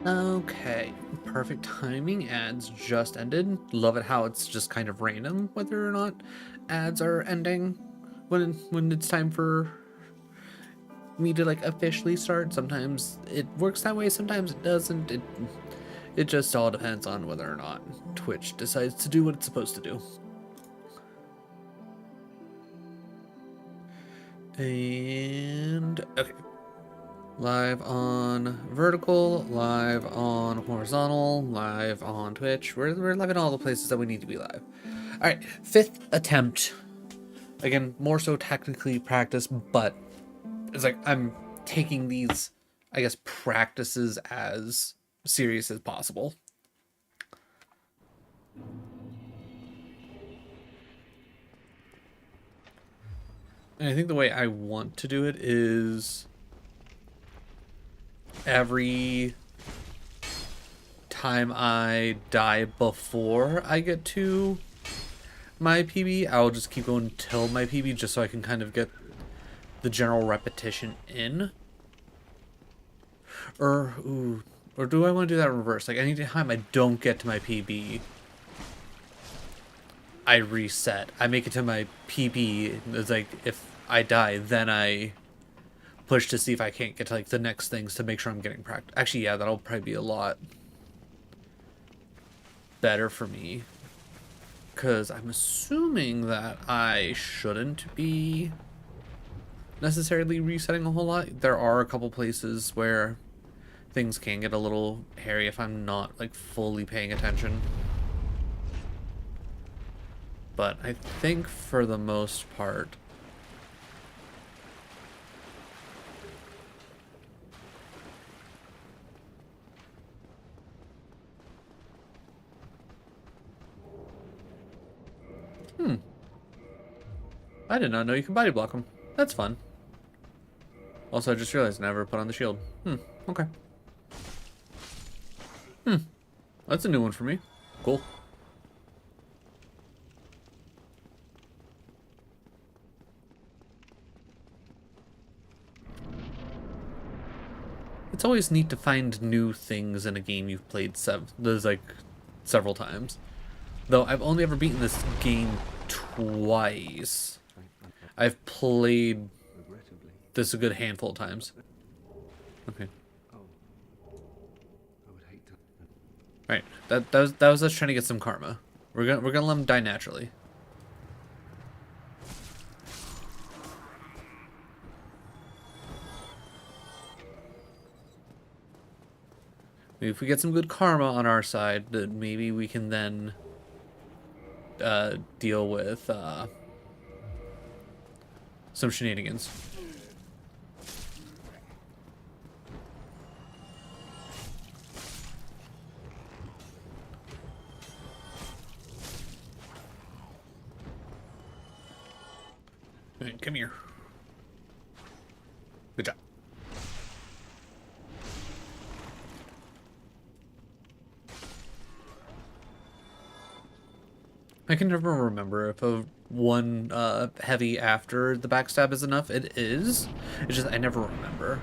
Okay, perfect timing. Ads just ended. Love it how it's just kind of random whether or not ads are ending when it's time for me to like officially start. Sometimes it works that way, sometimes it doesn't. It just all depends on whether or not Twitch decides to do what it's supposed to do. And okay. Live on vertical, live on horizontal, live on Twitch. We're live in all the places that we need to be live. All right, fifth attempt. Again, more so technically practice, but it's like I'm taking these, I guess, practices as serious as possible. And I think the way I want to do it is every time I die before I get to my PB, I'll just keep going till my PB just so I can kind of get the general repetition in. Or do I want to do that in reverse? Like any time I don't get to my PB, I reset. I make it to my PB. It's like if I die, then I push to see if I can't get to like the next things to make sure I'm getting practice. Actually, yeah, that'll probably be a lot better for me. Because I'm assuming that I shouldn't be necessarily resetting a whole lot. There are a couple places where things can get a little hairy if I'm not like fully paying attention. But I think for the most part, I did not know you can body block them. That's fun. Also, I just realized I never put on the shield. Okay. That's a new one for me. Cool. It's always neat to find new things in a game you've played several times. Though I've only ever beaten this game twice. I've played this a good handful of times. Okay. Right. That was us trying to get some karma. We're gonna let him die naturally. If we get some good karma on our side, then maybe we can then deal with some shenanigans. Right, come here. Good job. I can never remember if a one heavy after the backstab is enough. It is. It's just I never remember.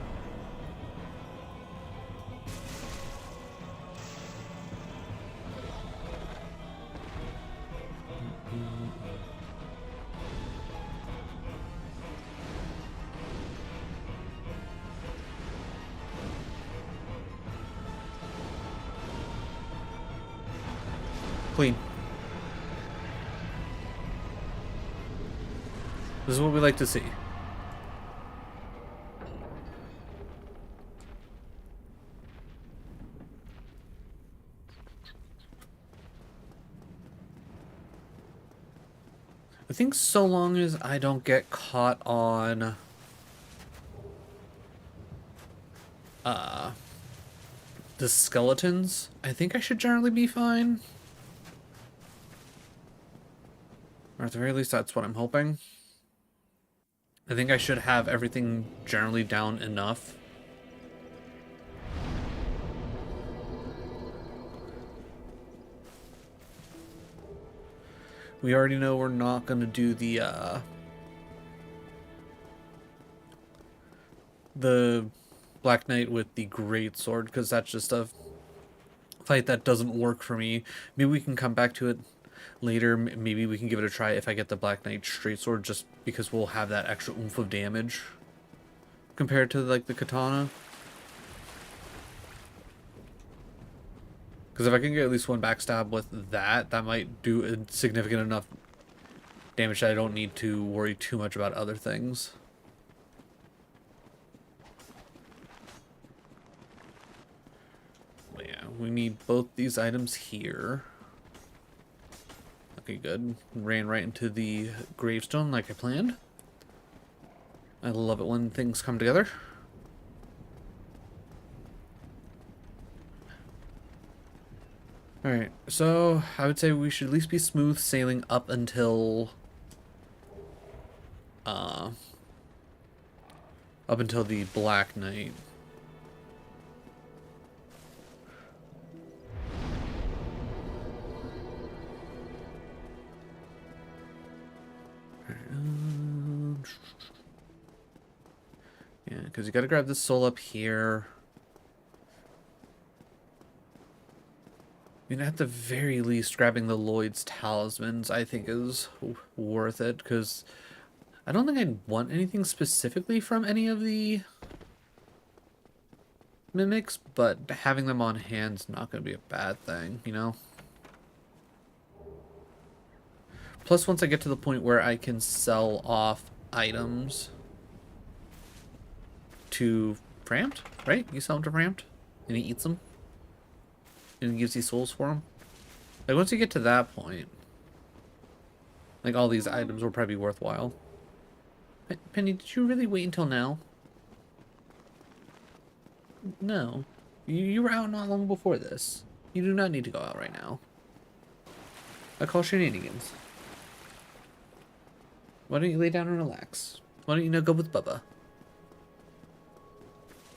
Clean. This is what we like to see. I think so long as I don't get caught on the skeletons, I think I should generally be fine. Or at the very least, that's what I'm hoping. I think I should have everything generally down enough. We already know we're not going to do the Black Knight with the great sword, because that's just a fight that doesn't work for me. Maybe we can come back to it later. Maybe we can give it a try if I get the Black Knight straight sword, just because we'll have that extra oomph of damage compared to like the katana. Because if I can get at least one backstab with that, that might do a significant enough damage that I don't need to worry too much about other things. But yeah, we need both these items here. Okay, good. Ran right into the gravestone like I planned. I love it when things come together. Alright, so I would say we should at least be smooth sailing up until the Black Knight. Yeah, because you gotta grab this soul up here. I mean, at the very least, grabbing the Lloyd's talismans, I think, is worth it, because I don't think I'd want anything specifically from any of the mimics, but having them on hand's not going to be a bad thing, you know? Plus, once I get to the point where I can sell off items to Framped, right? You sell them to Framped, and he eats them. And gives you souls for them. Like, once you get to that point, like, all these items will probably be worthwhile. Penny, did you really wait until now? No. You were out not long before this. You do not need to go out right now. I call shenanigans. Why don't you lay down and relax? Why don't you go with Bubba?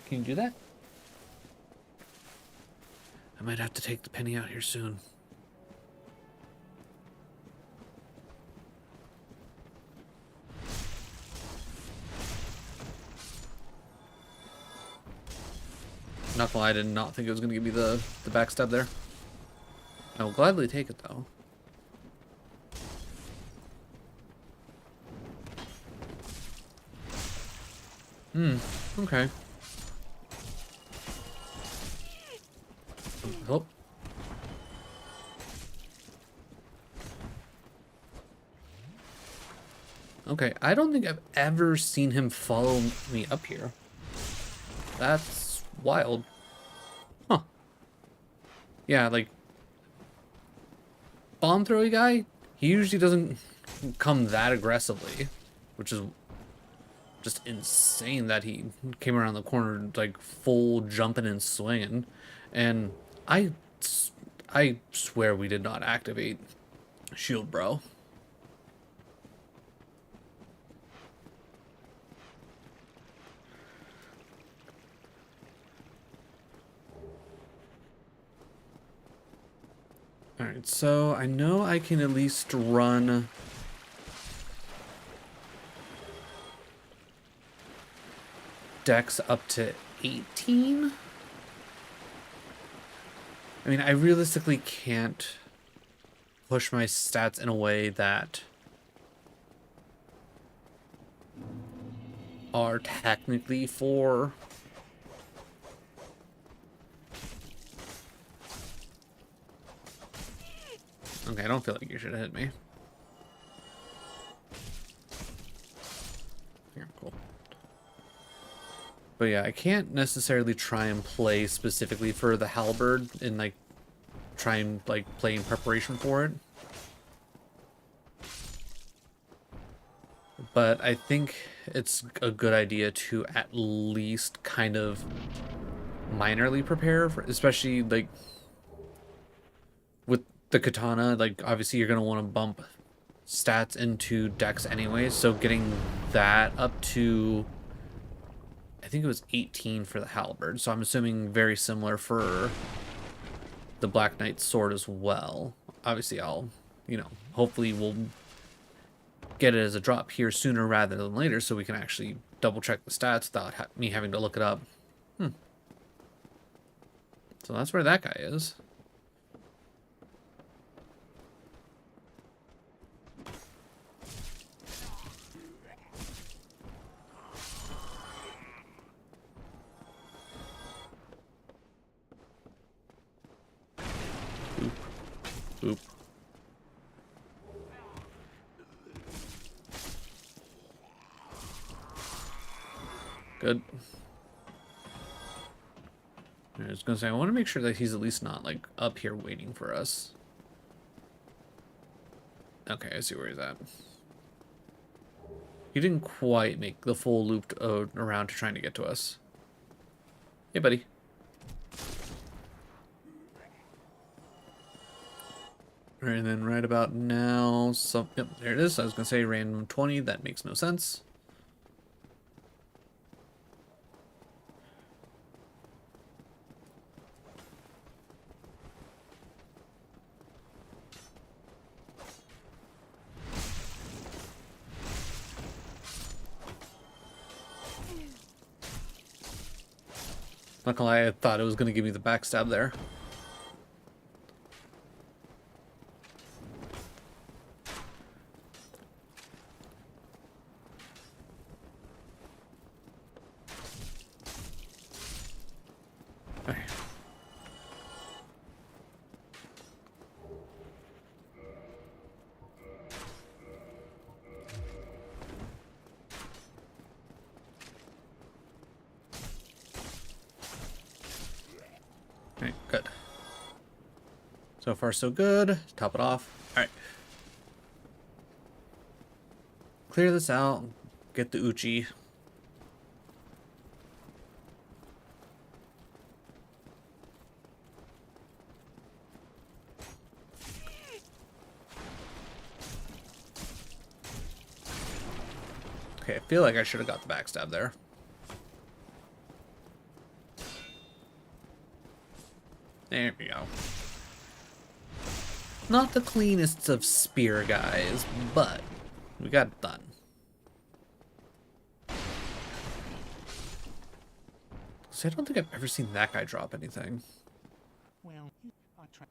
Can you do that? I might have to take the Penny out here soon. Not gonna lie, I did not think it was gonna give me the backstab there. I will gladly take it though. Okay. Oh. Okay, I don't think I've ever seen him follow me up here. That's wild. Huh. Yeah, like, bomb throwy guy, he usually doesn't come that aggressively, which is just insane that he came around the corner like full jumping and swinging. And I swear we did not activate shield, bro. Alright, so I know I can at least run dex up to 18. I mean, I realistically can't push my stats in a way that are technically for okay, I don't feel like you should have hit me. Here, cool. But yeah, I can't necessarily try and play specifically for the halberd and like try and like play in preparation for it. But I think it's a good idea to at least kind of minorly prepare for, especially like with the katana, like obviously you're going to want to bump stats into dex anyway, so getting that up to I think it was 18 for the halberd, so I'm assuming very similar for the Black Knight's sword as well. Obviously I'll, you know, hopefully we'll get it as a drop here sooner rather than later so we can actually double check the stats without me having to look it up. So that's where that guy is. Oop. Good. I was gonna say, I want to make sure that he's at least not, like, up here waiting for us. Okay, I see where he's at. He didn't quite make the full loop around to trying to get to us. Hey, buddy. Alright, and then right about now, yep, there it is. I was gonna say random 20, that makes no sense. Not gonna lie, I thought it was gonna give me the backstab there. Okay. Alright, good. So far, so good. Top it off. Alright. Clear this out. Get the Uchi. Okay, I feel like I should have got the backstab there. There we go. Not the cleanest of spear guys, but we got it done. So I don't think I've ever seen that guy drop anything. Well, I try.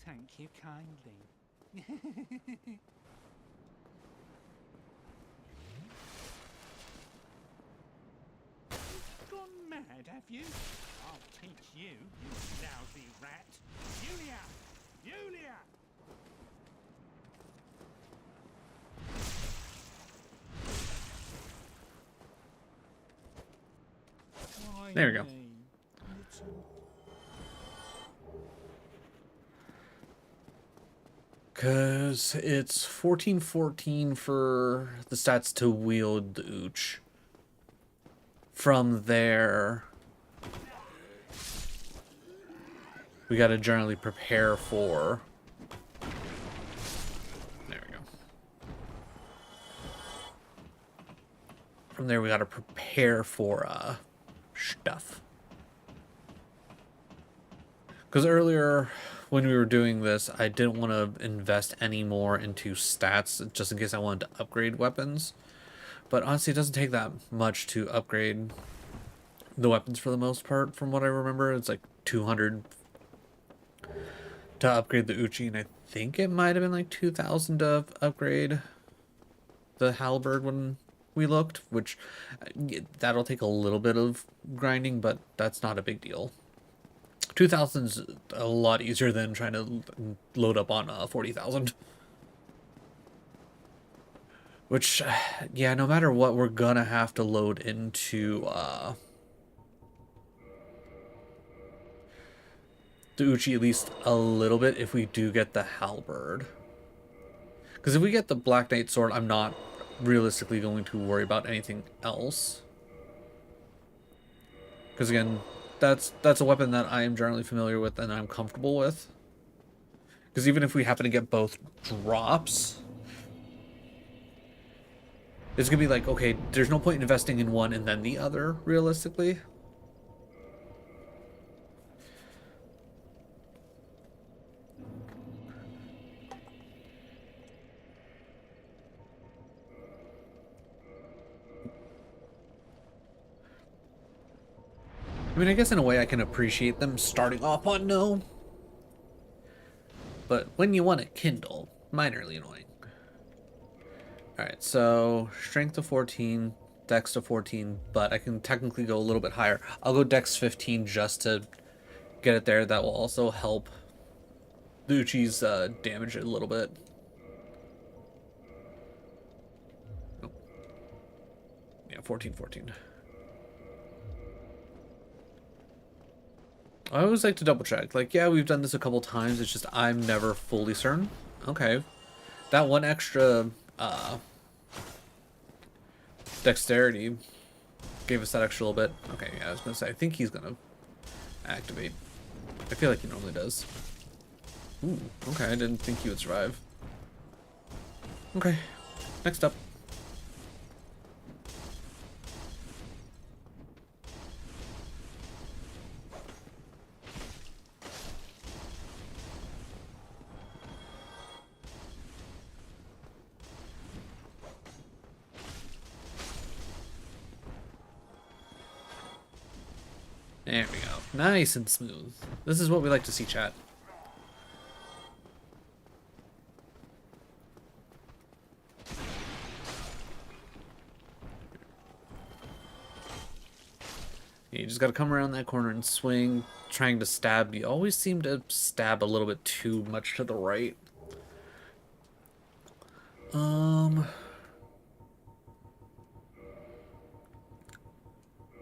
Thank you kindly. Gone mad, have you? I'll teach you, you lousy rat. Julia! Julia! There we go. Because it's 1414 for the stats to wield the Ooch. From there, we got to generally prepare for... There we go. From there, we got to prepare for stuff. Because earlier, when we were doing this, I didn't want to invest any more into stats, just in case I wanted to upgrade weapons. But honestly, it doesn't take that much to upgrade the weapons for the most part, from what I remember. It's like 200 to upgrade the Uchi, and I think it might have been like 2,000 to upgrade the halberd when we looked, which that'll take a little bit of grinding, but that's not a big deal. 2,000's a lot easier than trying to load up on 40,000. Which, yeah, no matter what, we're gonna have to load into the Uchi at least a little bit if we do get the halberd. Because if we get the Black Knight sword, I'm not realistically going to worry about anything else. Because again, that's a weapon that I am generally familiar with and I'm comfortable with. Because even if we happen to get both drops, it's gonna be like, okay, there's no point in investing in one and then the other, realistically. I mean, I guess in a way I can appreciate them starting off on no. but when you want it kindle, minorly annoying. Alright, so strength to 14, dex to 14, but I can technically go a little bit higher. I'll go dex 15 just to get it there. That will also help the Uchi's damage it a little bit. Oh. Yeah, 14, 14. I always like to double check. Like, yeah, we've done this a couple times. It's just I'm never fully certain. Okay. That one extra dexterity gave us that extra little bit. Okay, yeah, I was going to say, I think he's going to activate. I feel like he normally does. Ooh, okay, I didn't think he would survive. Okay, next up. There we go. Nice and smooth. This is what we like to see, chat. Yeah, you just gotta come around that corner and swing, trying to stab. You always seem to stab a little bit too much to the right.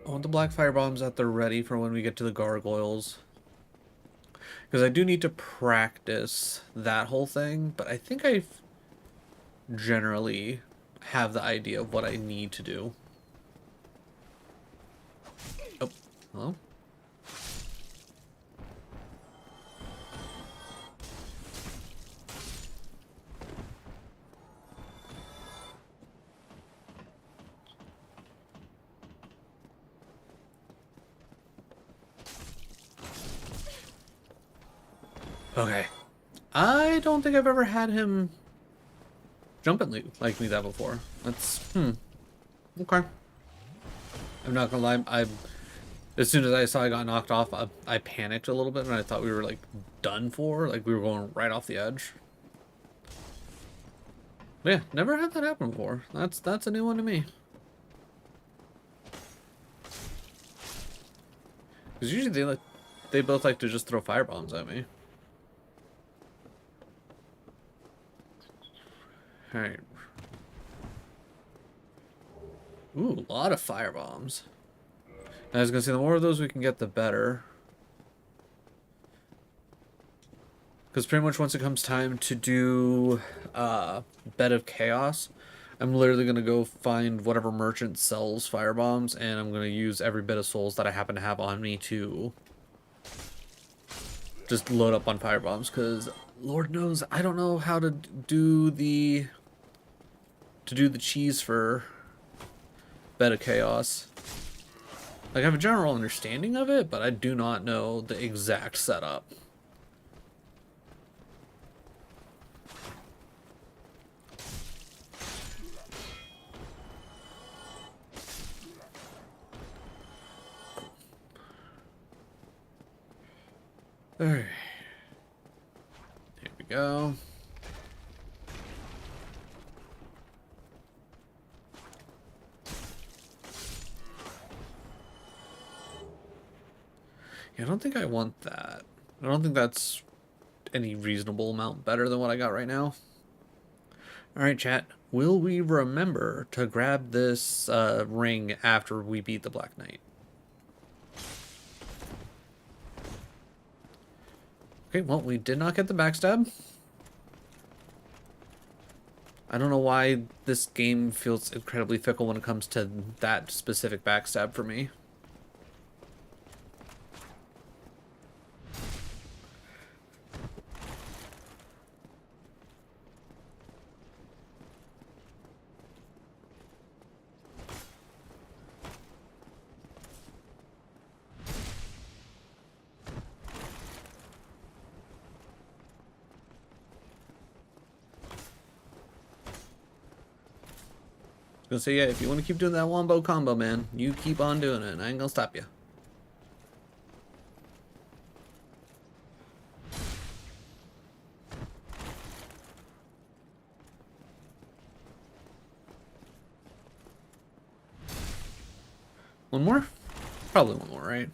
I want the black fire bombs at the ready for when we get to the gargoyles. Because I do need to practice that whole thing, but I think I generally have the idea of what I need to do. Oh, hello? Okay. I don't think I've ever had him jump at like me that before. That's, okay. I'm not gonna lie, as soon as I saw I got knocked off, I panicked a little bit and I thought we were like done for, like we were going right off the edge. But yeah, never had that happen before. That's a new one to me. Because usually they both like to just throw fire bombs at me. Alright. Ooh, a lot of fire bombs. I was gonna say, the more of those we can get, the better. Because pretty much once it comes time to do Bed of Chaos, I'm literally gonna go find whatever merchant sells fire bombs, and I'm gonna use every bit of souls that I happen to have on me to just load up on fire bombs. Because Lord knows I don't know how to do the cheese for Bed of Chaos. Like, I have a general understanding of it, but I do not know the exact setup. Alright. Here we go. Yeah, I don't think I want that. I don't think that's any reasonable amount better than what I got right now. Alright, chat. Will we remember to grab this ring after we beat the Black Knight? Okay, well, we did not get the backstab. I don't know why this game feels incredibly fickle when it comes to that specific backstab for me. Gonna say, yeah, if you want to keep doing that wombo combo, man, you keep on doing it, and I ain't gonna stop you. One more? Probably one more, right?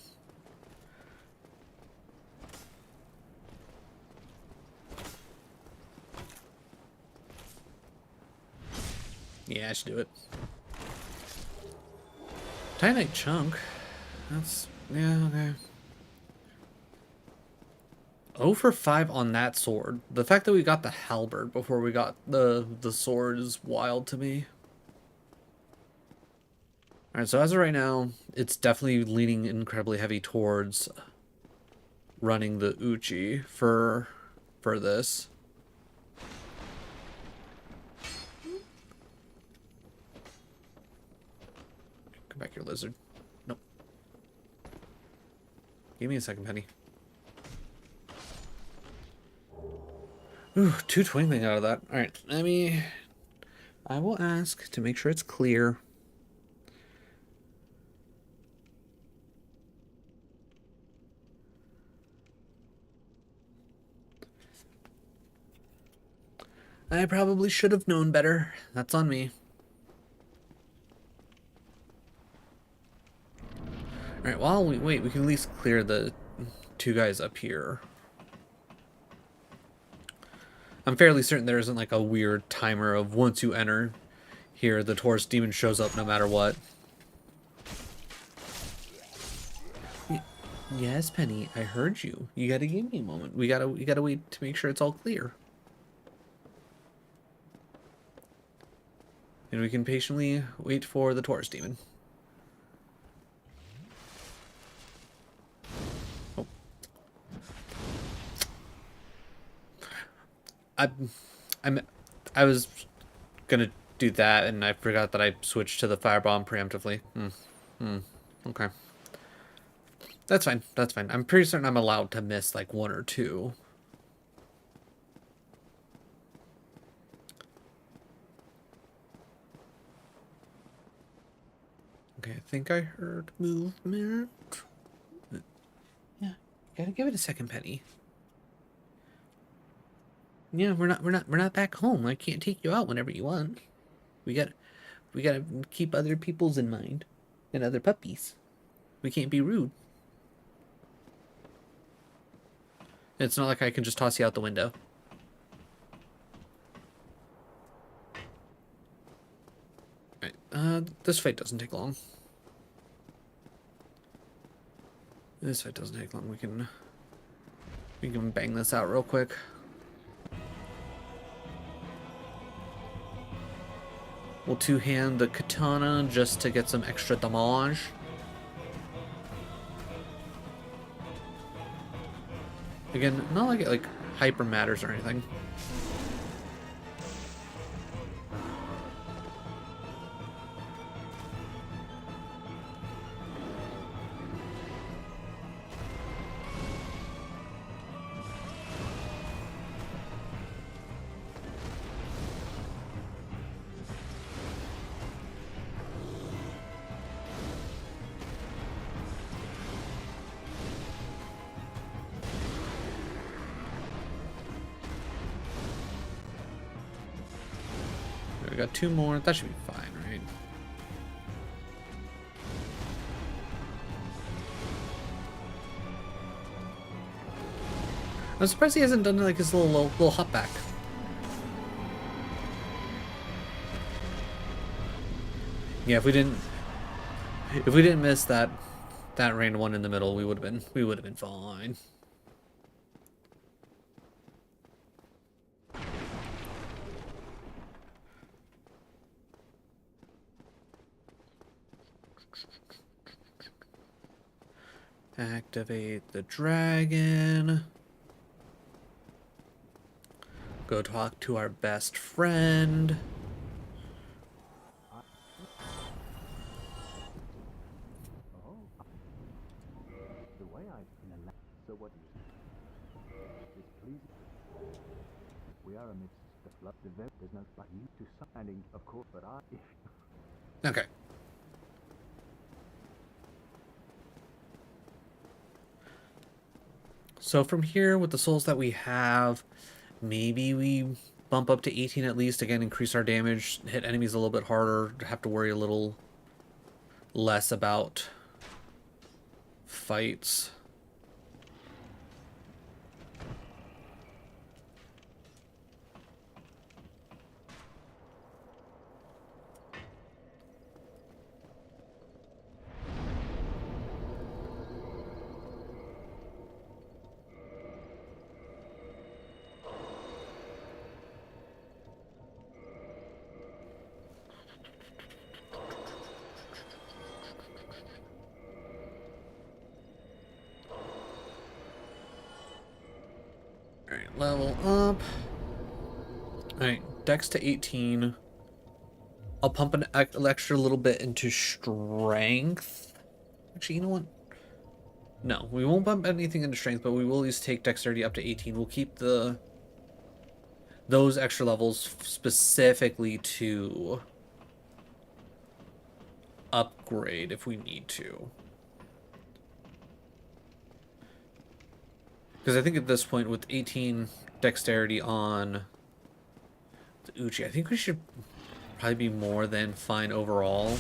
Yeah, I should do it. Titanite chunk. That's... yeah, okay. 0 for 5 on that sword. The fact that we got the halberd before we got the sword is wild to me. Alright, so as of right now, it's definitely leaning incredibly heavy towards running the Uchi for this. Come back here, lizard. Nope. Give me a second, Penny. Ooh, 2 twinkling out of that. Alright, I will ask to make sure it's clear. I probably should have known better. That's on me. Alright, while we wait, we can at least clear the 2 guys up here. I'm fairly certain there isn't like a weird timer of once you enter here, the Taurus demon shows up no matter what. Yes, Penny, I heard you. You gotta give me a moment. We gotta wait to make sure it's all clear. And we can patiently wait for the Taurus demon. Oh. I was gonna do that, and I forgot that I switched to the firebomb preemptively. Okay. That's fine. That's fine. I'm pretty certain I'm allowed to miss like 1 or 2. Okay, I think I heard movement. Yeah, gotta give it a second, Penny. Yeah, we're not back home. I can't take you out whenever you want. We gotta keep other people's in mind, and other puppies. We can't be rude. It's not like I can just toss you out the window. Alright, this fight doesn't take long. This fight doesn't take long. We can bang this out real quick. We'll two-hand the katana just to get some extra damage. Again, not like it like hyper matters or anything. We got 2 more. That should be fine, right? I'm surprised he hasn't done like his little hop back. Yeah, if we didn't miss that rain one in the middle, we would have been fine. Activate the dragon. Go talk to our best friend. The way I so what is pleasing. We are amidst the flood. There's no but you to standing, of course, but Okay. So from here, with the souls that we have, maybe we bump up to 18 at least. Again, increase our damage, hit enemies a little bit harder, have to worry a little less about fights. Alright, level up. Alright, dex to 18. I'll pump an extra little bit into strength. Actually, you know what? No, we won't bump anything into strength, but we will at least take dexterity up to 18. We'll keep those extra levels specifically to upgrade if we need to. Because I think at this point, with 18 dexterity on the Uchi, I think we should probably be more than fine overall.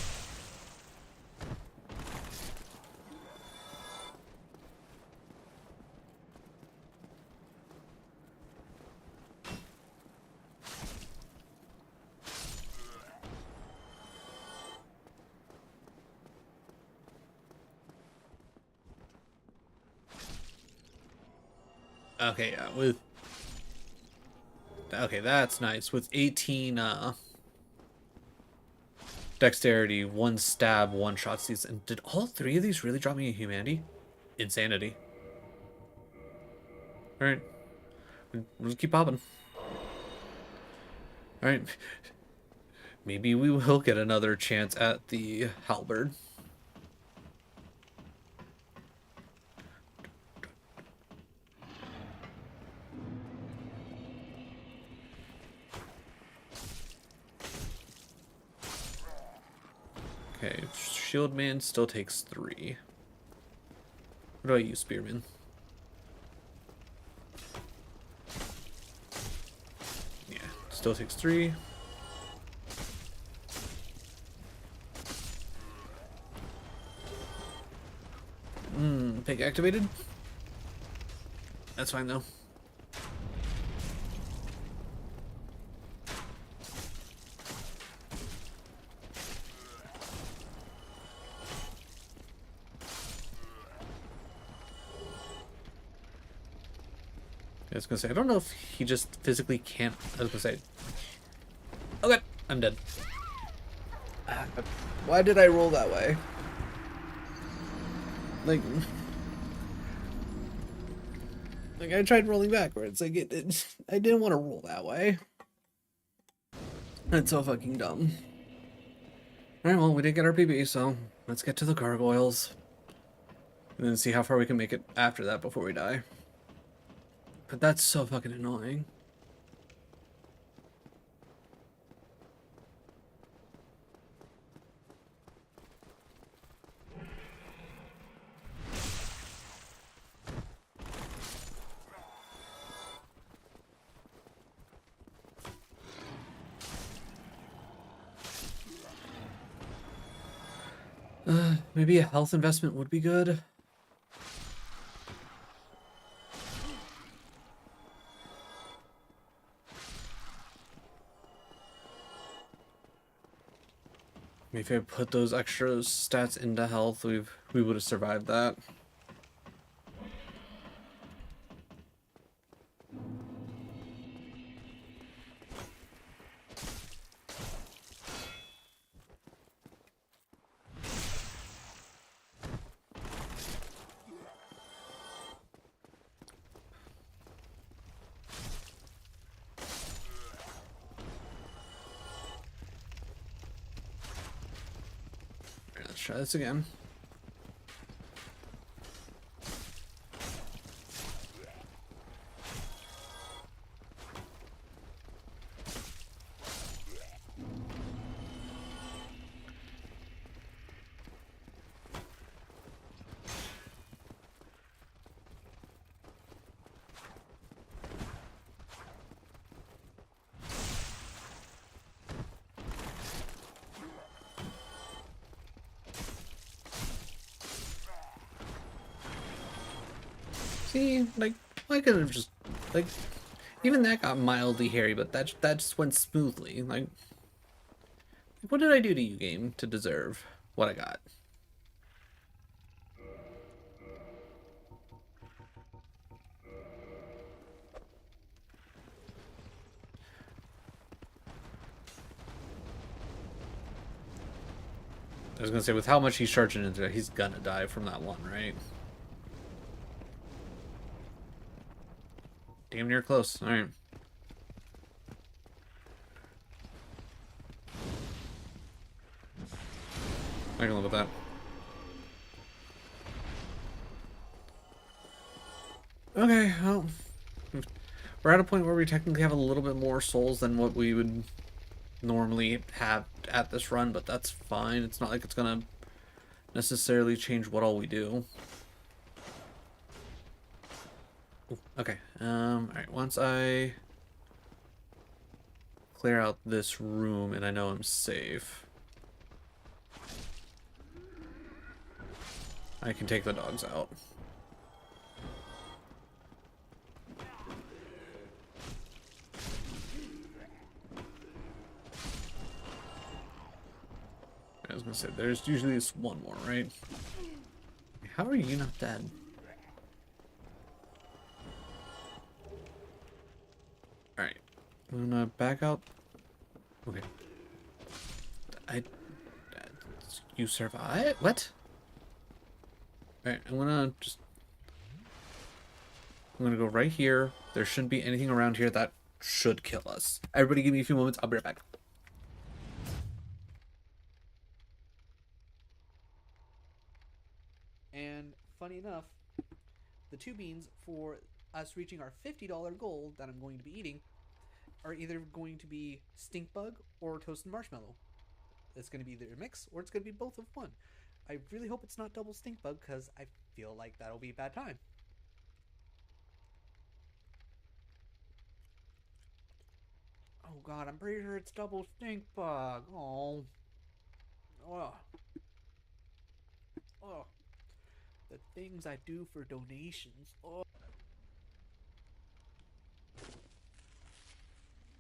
Okay, yeah, okay, that's nice. With 18 dexterity, one stab, one shot these. And did all three of these really drop me a humanity? Insanity. Alright. We'll just keep popping. Alright. Maybe we will get another chance at the halberd. Okay, shield man still takes 3. What do I use, spearman? Yeah, still takes 3. Pick activated. That's fine though. I was gonna say, I don't know if he just physically can't. I was gonna say, okay, I'm dead. Why did I roll that way? Like I tried rolling backwards. Like I didn't want to roll that way. That's so fucking dumb. All right, well, we did get our PB, so let's get to the gargoyles, and then see how far we can make it after that before we die. But that's so fucking annoying. Maybe a health investment would be good. Maybe if I put those extra stats into health, we would have survived that. Let's try this again. See, like, I could have just, like, even that got mildly hairy, but that just went smoothly. Like, what did I do to you, game, to deserve what I got? I was gonna say, with how much he's charging into it, he's gonna die from that one, right? Damn near close. Alright. I can live with that. Okay, well, we're at a point where we technically have a little bit more souls than what we would normally have at this run, but that's fine. It's not like it's gonna necessarily change what all we do. Ooh, okay, alright, once I clear out this room and I know I'm safe, I can take the dogs out. I was gonna say, there's usually just one more, right? How are you not dead? Alright. I'm gonna back out. Okay. You survive? What? Alright, I'm gonna go right here. There shouldn't be anything around here that should kill us. Everybody give me a few moments. I'll be right back. And funny enough, the two beans for us reaching our $50 goal that I'm going to be eating are either going to be stink bug or toasted marshmallow. It's going to be either a mix or it's going to be both of one. I really hope it's not double stink bug because I feel like that'll be a bad time. Oh god, I'm pretty sure it's double stink bug. Oh. Oh. Oh. The things I do for donations. Oh.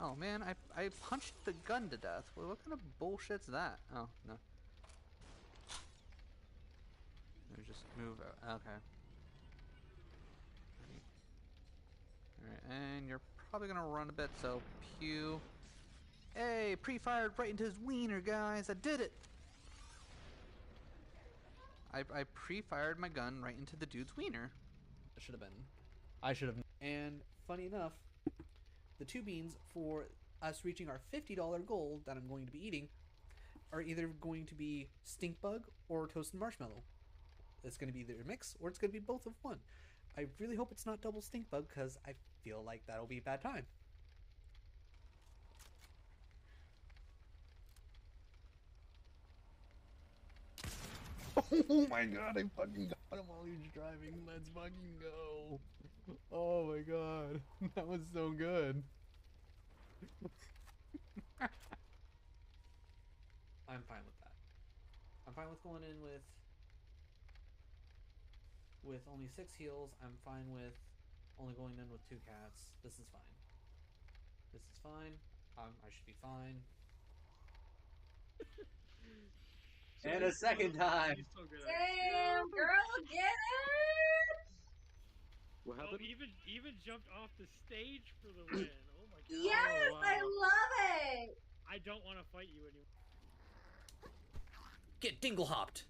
Oh man, I punched the gun to death. Well, what kind of bullshit's that? Oh, no. Let me just move out. Okay. Alright, and you're probably gonna run a bit, so pew. Hey, pre-fired right into his wiener, guys. I did it! I pre-fired my gun right into the dude's wiener. That should have been. I should have. And funny enough, the two beans for us reaching our $50 goal that I'm going to be eating are either going to be stink bug or toasted marshmallow. It's going to be either a mix or it's going to be both of one. I really hope it's not double stink bug because I feel like that'll be a bad time. Oh my god, I fucking got him while he was driving. Let's fucking go. Oh my god. That was so good. I'm fine with that. I'm fine with going in with only 6 heals. I'm fine with only going in with 2 cats. This is fine. This is fine. I should be fine. And a second time. Damn, girl, get it! What Oh, happened? even jumped off the stage for the win. Oh my god. Yes, wow. I love it! I don't want to fight you anymore. Get dingle hopped.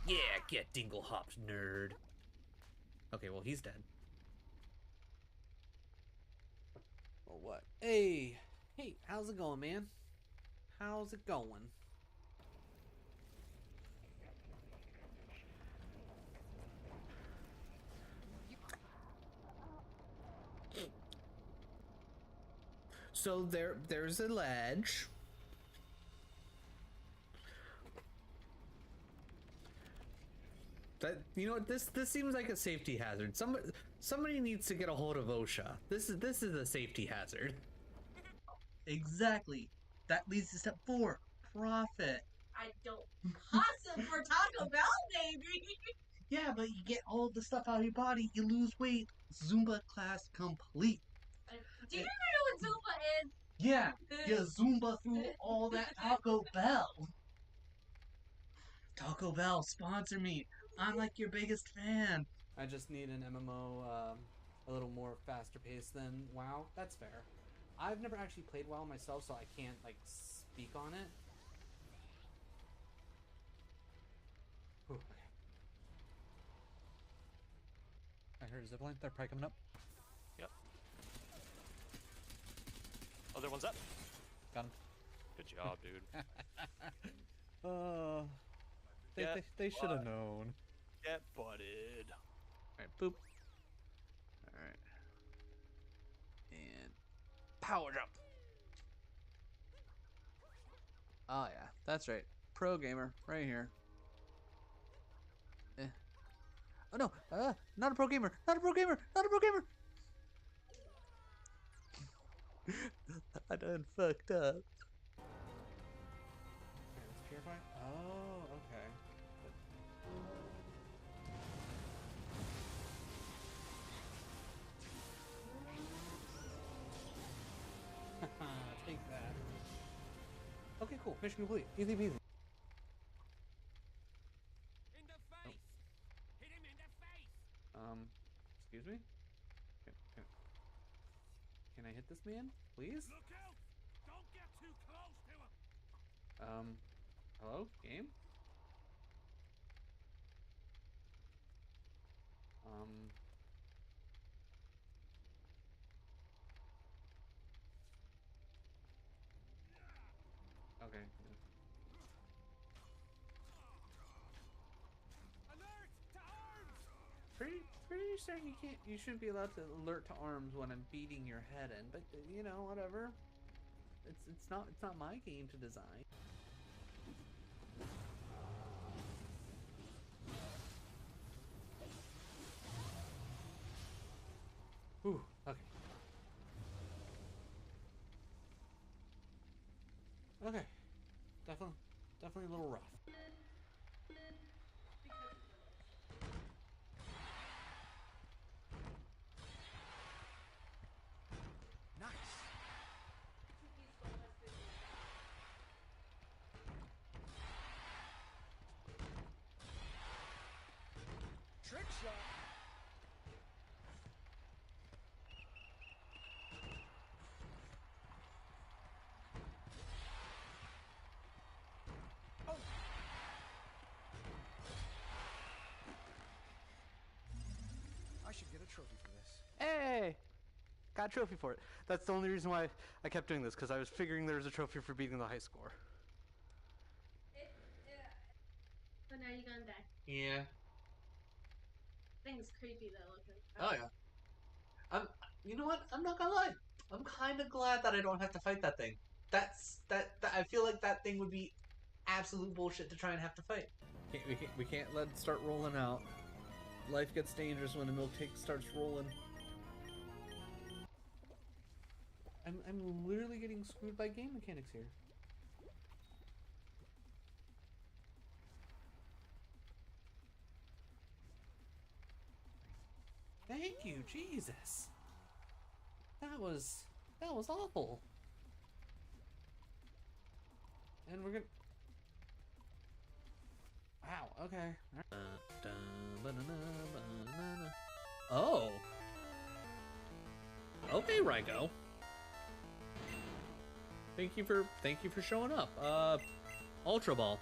Yeah, get dingle hopped, nerd. Okay, well, he's dead. Or what? Hey, how's it going, man? How's it going? So there's a ledge. That, you know what, this seems like a safety hazard. Somebody needs to get a hold of OSHA. This is a safety hazard. Exactly. That leads to step 4, profit. I don't hustle for Taco Bell, baby. Yeah, but you get all the stuff out of your body, you lose weight. Zumba class complete. Do you even know what Zumba is? Yeah, you Zumba through all that Taco Bell. Taco Bell, sponsor me. I'm like your biggest fan. I just need an MMO a little more faster paced than WoW. That's fair. I've never actually played WoW myself, so I can't like speak on it. Whew, okay. I heard a zipline. They're probably coming up. Yep. Other one's up. Got him. Good job, dude. They should have known. Get butted. Alright, boop. Alright. And power jump. Oh yeah, that's right. Pro gamer, right here. Oh no, not a pro gamer, not a pro gamer, not a pro gamer! I done fucked up. Okay, let's purify. Oh, okay. Take that. Okay, cool. Mission complete. Easy peasy. In the face! Hit him in the face! Excuse me? Can I hit this man, please? Look out! Don't get too close to him! Hello? Game? Okay. Alert! To arms! Pretty certain you shouldn't be allowed to alert to arms when I'm beating your head in, but you know, whatever. It's not my game to design. Whew, okay. Okay. Definitely a little rough. Nice! Trick shot! I should get a trophy for this. Hey! Got a trophy for it. That's the only reason why I kept doing this, because I was figuring there was a trophy for beating the high score. But now you're gonna die. Yeah. Thing's creepy though looking. Oh yeah. You know what? I'm not gonna lie. I'm kind of glad that I don't have to fight that thing. That I feel like that thing would be absolute bullshit to try and have to fight. We can't let it start rolling out. Life gets dangerous when the milk tank starts rolling. I'm literally getting screwed by game mechanics here. Thank you, Jesus. That was awful. And we're gonna. Wow. Okay. Oh. Okay, Ryko. Thank you for showing up. Ultra Ball.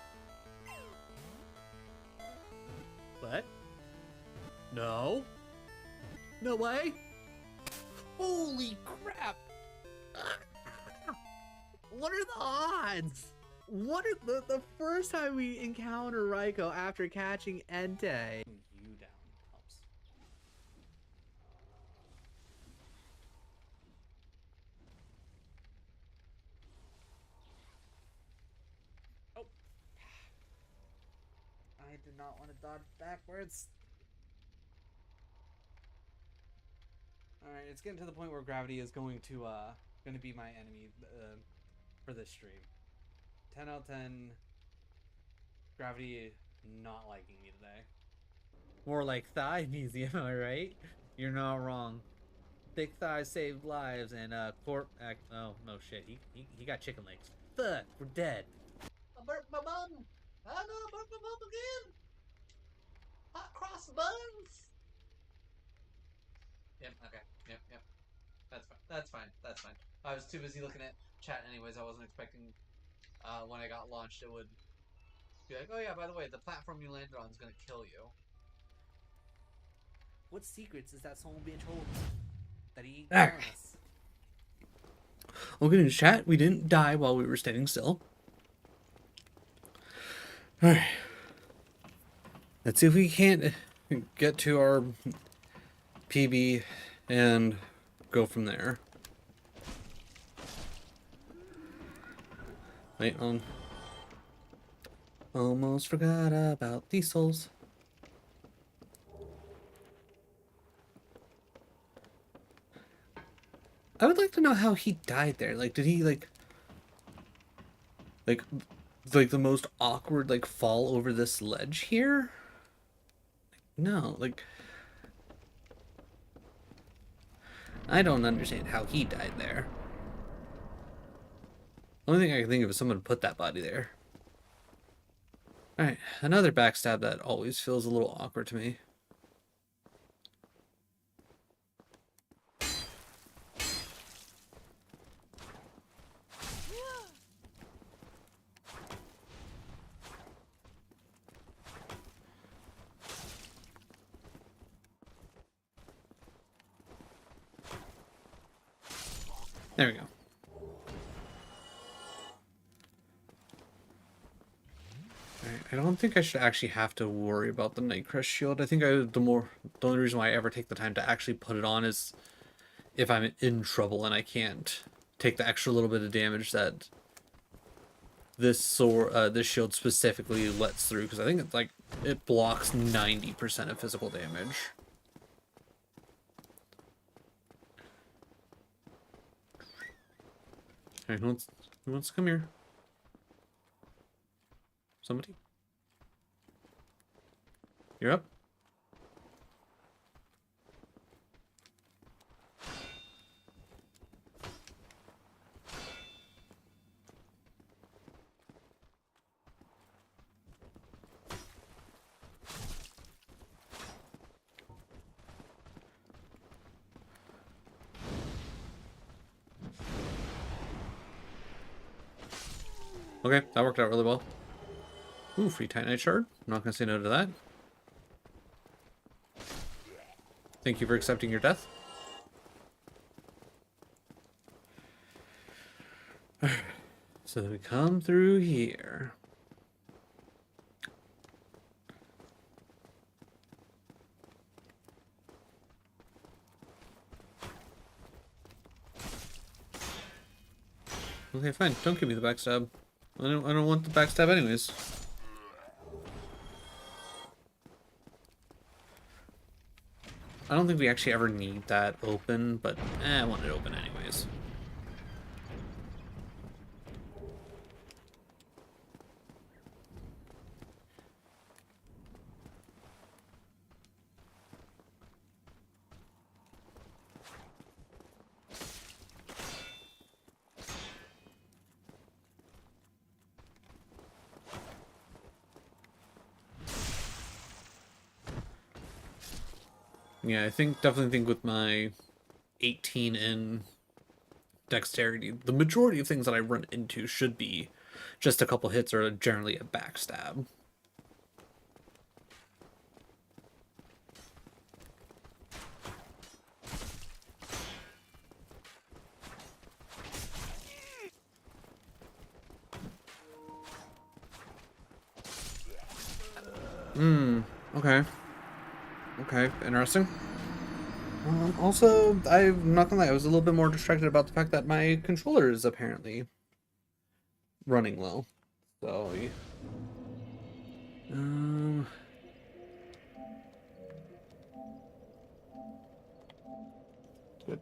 What? No. No way. Holy crap. What are the odds? What are the first time we encounter Ryko after catching Entei? You down helps. Oh. I did not want to dodge backwards. Alright, it's getting to the point where gravity is going to be my enemy for this stream. 10 out of 10 Gravity not liking me today. More like thigh museum, am I right? You're not wrong. Thick thighs saved lives, and oh no shit, he got chicken legs. Fuck, we're dead. I burped my bum. I know I burped my bum again. Hot cross buns. Yep. Okay. Yep. That's fine. That's fine. I was too busy looking at chat anyways. I wasn't expecting when I got launched it would be like, oh yeah, by the way, the platform you landed on is gonna kill you. What secrets is that someone being told that he ain't Ah. telling us? Looking in chat, we didn't die while we were standing still. Alright. Let's see if we can't get to our PB and go from there. Wait, almost forgot about these souls. I would like to know how he died there. Like, did he like the most awkward like fall over this ledge here? No, like I don't understand how he died there. Only thing I can think of is someone put that body there. Alright, another backstab that always feels a little awkward to me. There we go. Alright, I don't think I should actually have to worry about the Nightcrest shield. I think the only reason why I ever take the time to actually put it on is if I'm in trouble and I can't take the extra little bit of damage that this shield specifically lets through, because I think it's like it blocks 90% of physical damage. Alright, who wants to come here? Somebody? You're up? Okay, that worked out really well. Ooh, free Titanite shard. I'm not gonna say no to that. Thank you for accepting your death. So we come through here. Okay, fine. Don't give me the backstab. I don't want the backstab anyways. I don't think we actually ever need that open, but I want it open anyways. Yeah, definitely think with my 18 in dexterity, the majority of things that I run into should be just a couple hits or generally a backstab. Okay. Okay, interesting. Also, I'm not gonna lie, I was a little bit more distracted about the fact that my controller is apparently running low. So, gonna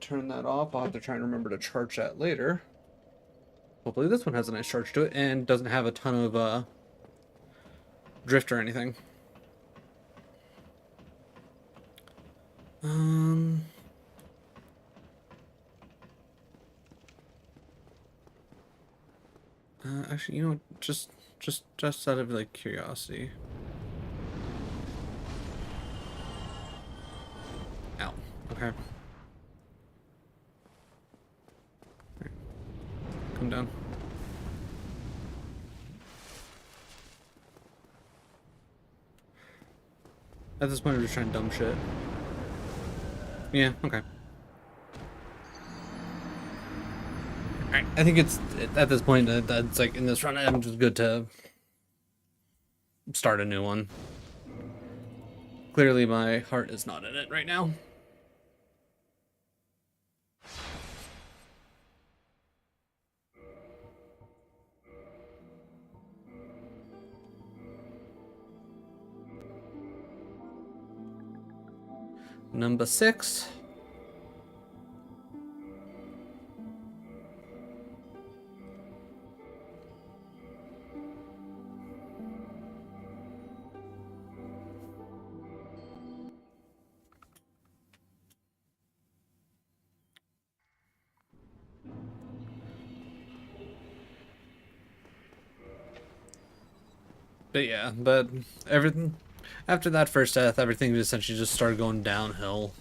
turn that off. I'll have to try and remember to charge that later. Hopefully this one has a nice charge to it and doesn't have a ton of drift or anything. Actually, you know what? Just out of like curiosity. Ow. Okay. Alright. Come down. At this point, we're just trying dumb shit. Yeah, okay. Alright, I think it's, at this point, that's like, in this run, I'm just good to start a new one. Clearly, my heart is not in it right now. Number 6. But yeah, but everything after that first death, everything essentially just started going downhill.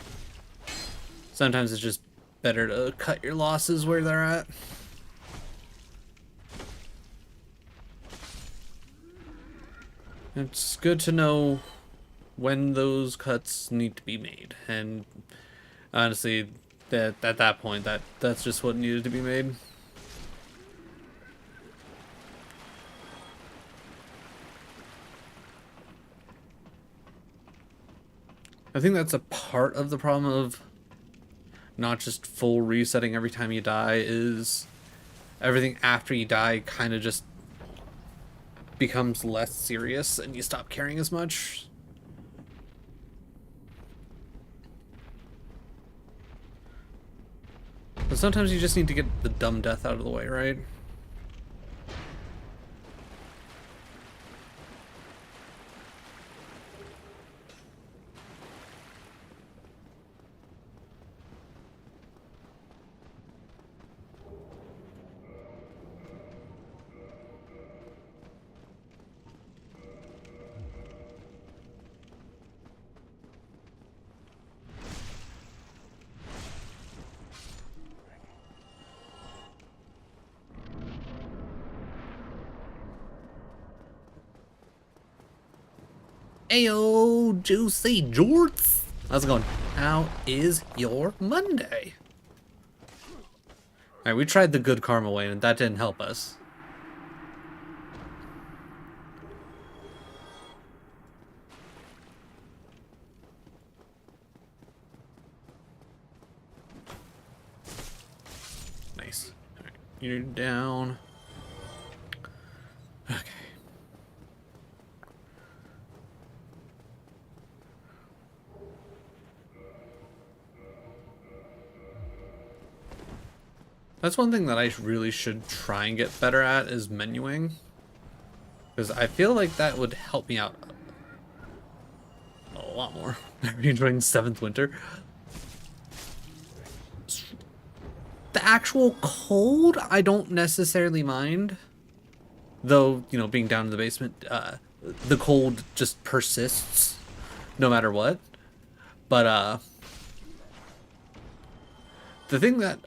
Sometimes it's just better to cut your losses where they're at. It's good to know when those cuts need to be made, and honestly, that at that point, that's just what needed to be made. I think that's a part of the problem of not just full resetting every time you die, is everything after you die kind of just becomes less serious and you stop caring as much. But sometimes you just need to get the dumb death out of the way, right? Ayo, juicy jorts! How's it going? How is your Monday? Alright, we tried the good karma way and that didn't help us. Nice. Alright, you're down. Okay. That's one thing that I really should try and get better at, is menuing. Because I feel like that would help me out a lot more. Are you enjoying 7th Winter? The actual cold, I don't necessarily mind. Though, you know, being down in the basement, the cold just persists no matter what. But, the thing that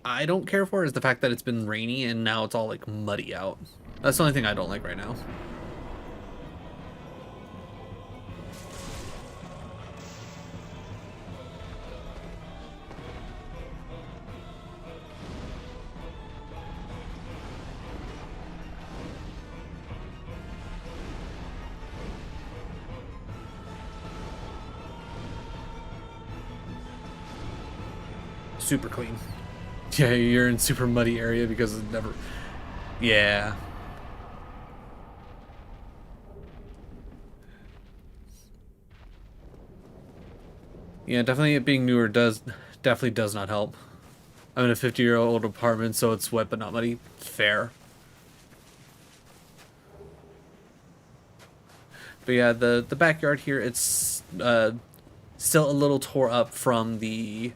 I don't care for is the fact that it's been rainy and now it's all like muddy out. That's the only thing I don't like right now. Super clean. Yeah, you're in super muddy area because it never... Yeah. Yeah, definitely it being newer definitely does not help. I'm in a 50-year-old apartment, so it's wet but not muddy. Fair. But yeah, the backyard here, it's still a little tore up from the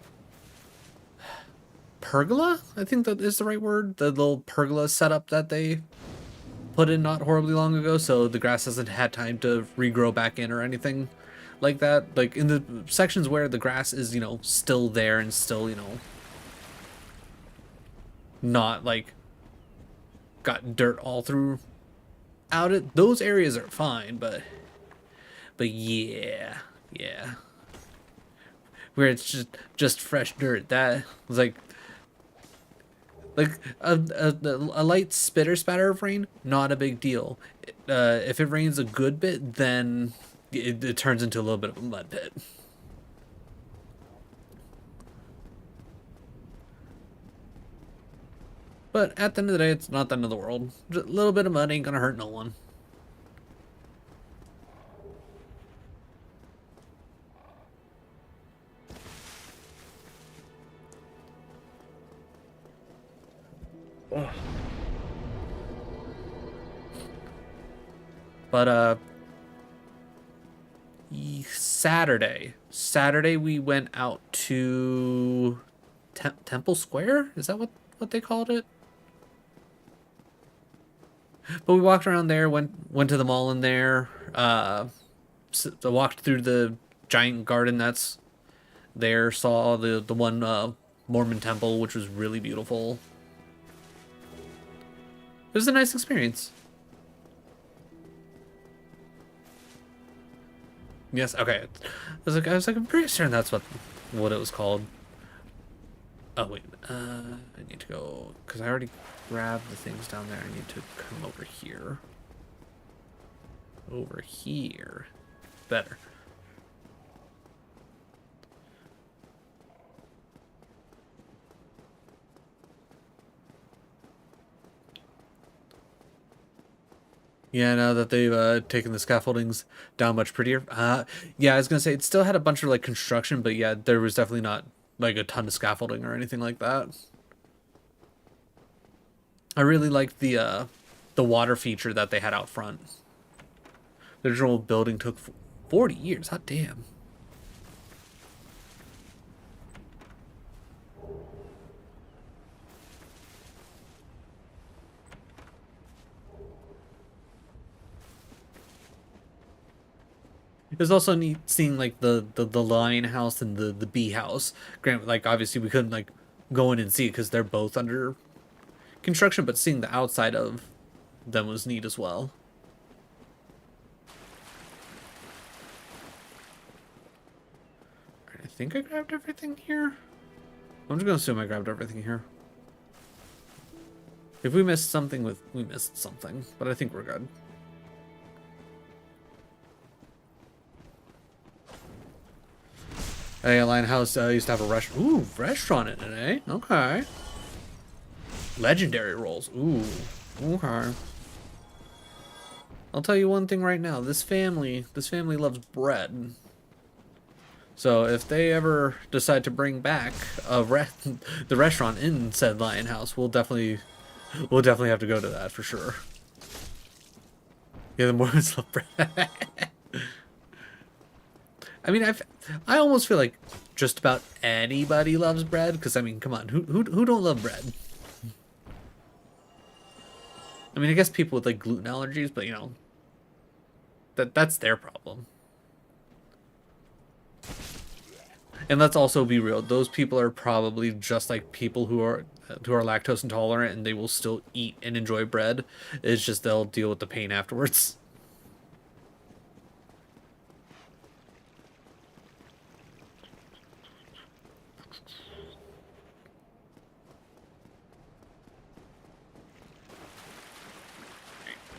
pergola. I think that is the right word. The little pergola setup that they put in not horribly long ago, so the grass hasn't had time to regrow back in or anything like that. Like in the sections where the grass is, you know, still there and still, you know, not like got dirt all through out it, those areas are fine, but yeah, where it's just fresh dirt, that was like a light spitter spatter of rain, not a big deal. If it rains a good bit, then it turns into a little bit of a mud pit. But at the end of the day, it's not the end of the world. Just a little bit of mud ain't gonna hurt no one. But Saturday we went out to Temple Square. Is that what they called it? But we walked around there, went to the mall in there. Walked through the giant garden that's there. Saw the one Mormon temple, which was really beautiful. It was a nice experience. Yes, okay. I was like, I'm pretty sure that's what it was called. Oh wait, I need to go because I already grabbed the things down there. I need to come over here. Over here, better. Yeah, now that they've taken the scaffoldings down much prettier. Yeah, I was gonna say it still had a bunch of like construction, but yeah, there was definitely not like a ton of scaffolding or anything like that. I really liked the water feature that they had out front. The original building took 40 years. Hot damn. It was also neat seeing like the lion house and the bee house. Grant, like obviously we couldn't like go in and see it because they're both under construction, but seeing the outside of them was neat as well. I think I grabbed everything here. I'm just gonna assume I grabbed everything here. If we missed something, we missed something, but I think we're good. Hey, Lion House used to have a restaurant in it, eh? Okay. Legendary rolls. Ooh, okay. I'll tell you one thing right now. This family loves bread. So if they ever decide to bring back the restaurant in said Lion House, we'll definitely have to go to that for sure. Yeah, the Mormons love bread. I mean, I almost feel like just about anybody loves bread, because I mean, come on, who don't love bread? I mean, I guess people with like gluten allergies, but you know, that's their problem. And let's also be real; those people are probably just like people who are lactose intolerant, and they will still eat and enjoy bread. It's just they'll deal with the pain afterwards.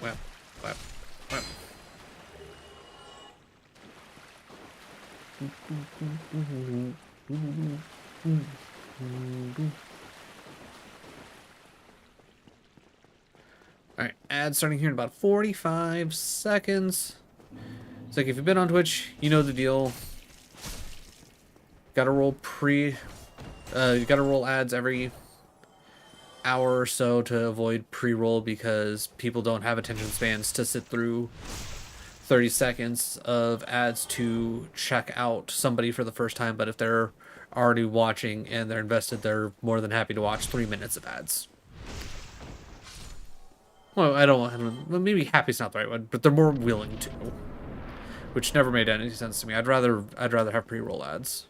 Well. Alright, ad starting here in about 45 seconds. It's like if you've been on Twitch, you know the deal. Gotta roll you gotta roll ads every hour or so to avoid pre-roll because people don't have attention spans to sit through 30 seconds of ads to check out somebody for the first time, but if they're already watching and they're invested, they're more than happy to watch 3 minutes of ads. Well, I don't well, maybe happy's not the right one, but they're more willing to, which never made any sense to me. I'd rather have pre-roll ads.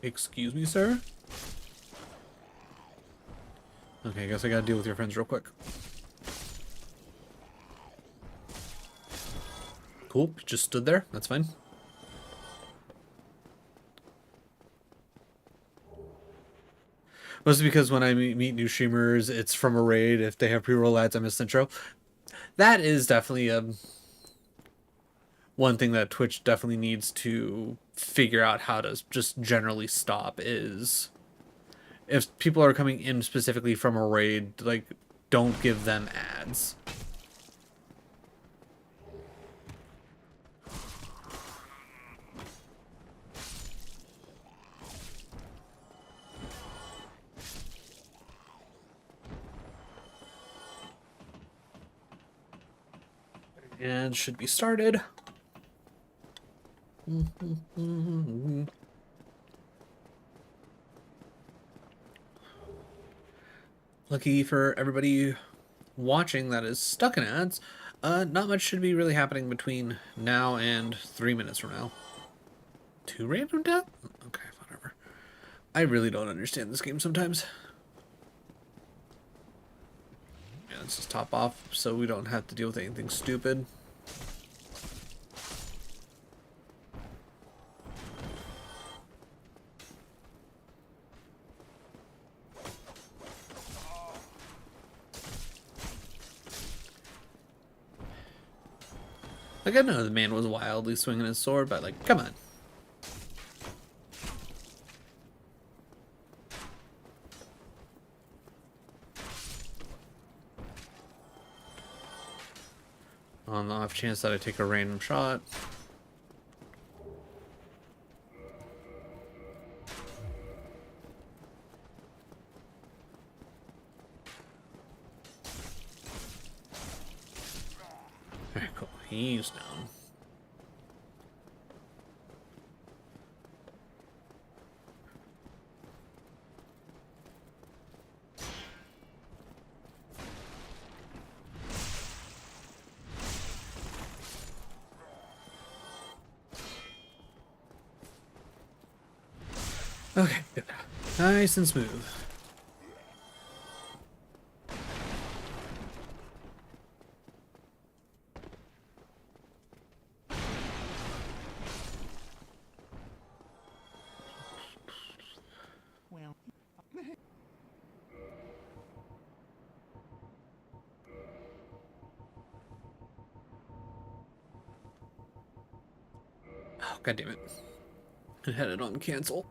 Excuse me, sir? Okay, I guess I gotta deal with your friends real quick. Cool, just stood there. That's fine. Mostly because when I meet new streamers, it's from a raid. If they have pre-roll ads, I miss the intro. That is definitely one thing that Twitch definitely needs to figure out how to just generally stop is if people are coming in specifically from a raid, like, don't give them ads. And should be started. Lucky for everybody watching that is stuck in ads, not much should be really happening between now and 3 minutes from now. 2 random death? Okay, whatever. I really don't understand this game sometimes. Yeah, let's just top off so we don't have to deal with anything stupid. Like, I know the man was wildly swinging his sword, but, like, come on. On the off chance that I take a random shot. Alright, cool. He's down. Okay, good. Nice and smooth. Well, Oh, God damn it. I had it on cancel.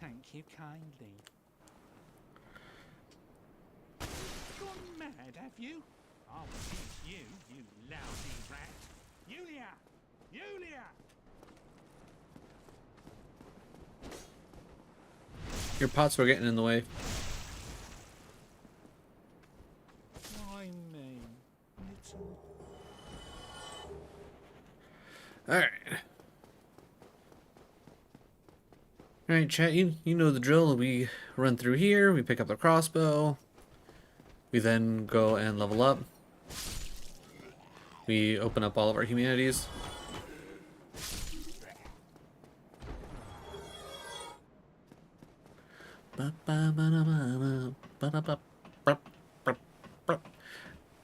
thank you kindly. Gone mad, have you? I'll teach you, you lousy rat. Yulia! Yulia! Your pots were getting in the way. Why me? Little... Alright. Alright, chat, you know the drill. We run through here, we pick up the crossbow. We then go and level up. We open up all of our humanities.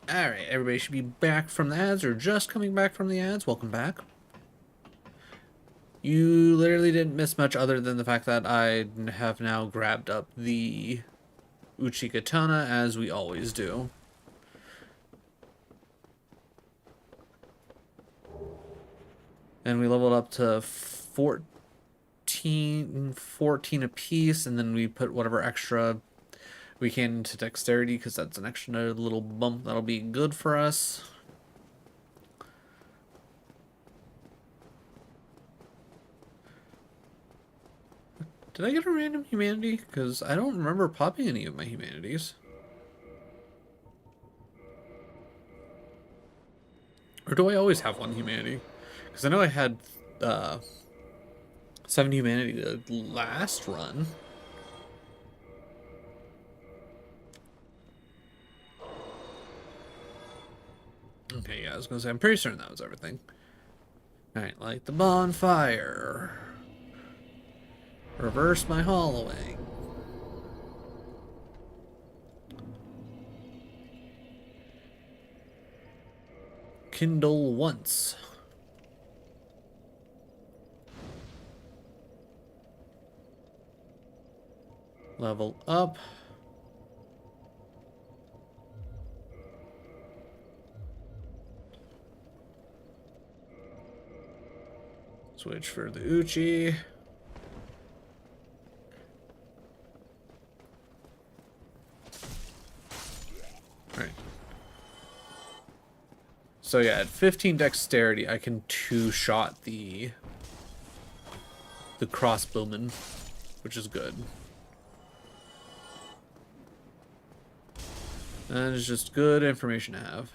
Alright, everybody should be back from the ads or just coming back from the ads. Welcome back. You literally didn't miss much other than the fact that I have now grabbed up the Uchi Katana as we always do. And we leveled up to 14 13, 14 apiece, and then we put whatever extra we can into dexterity, because that's an extra little bump that'll be good for us. Did I get a random humanity? Because I don't remember popping any of my humanities. Or do I always have one humanity? Because I know I had 7 humanity the last run. Okay, yeah, I was going to say, I'm pretty certain that was everything. Alright, light the bonfire. Reverse my hollowing. Kindle once. Level up. Switch for the Uchi. Alright. So yeah, at 15 dexterity, I can two-shot the crossbowman, which is good. That is just good information to have.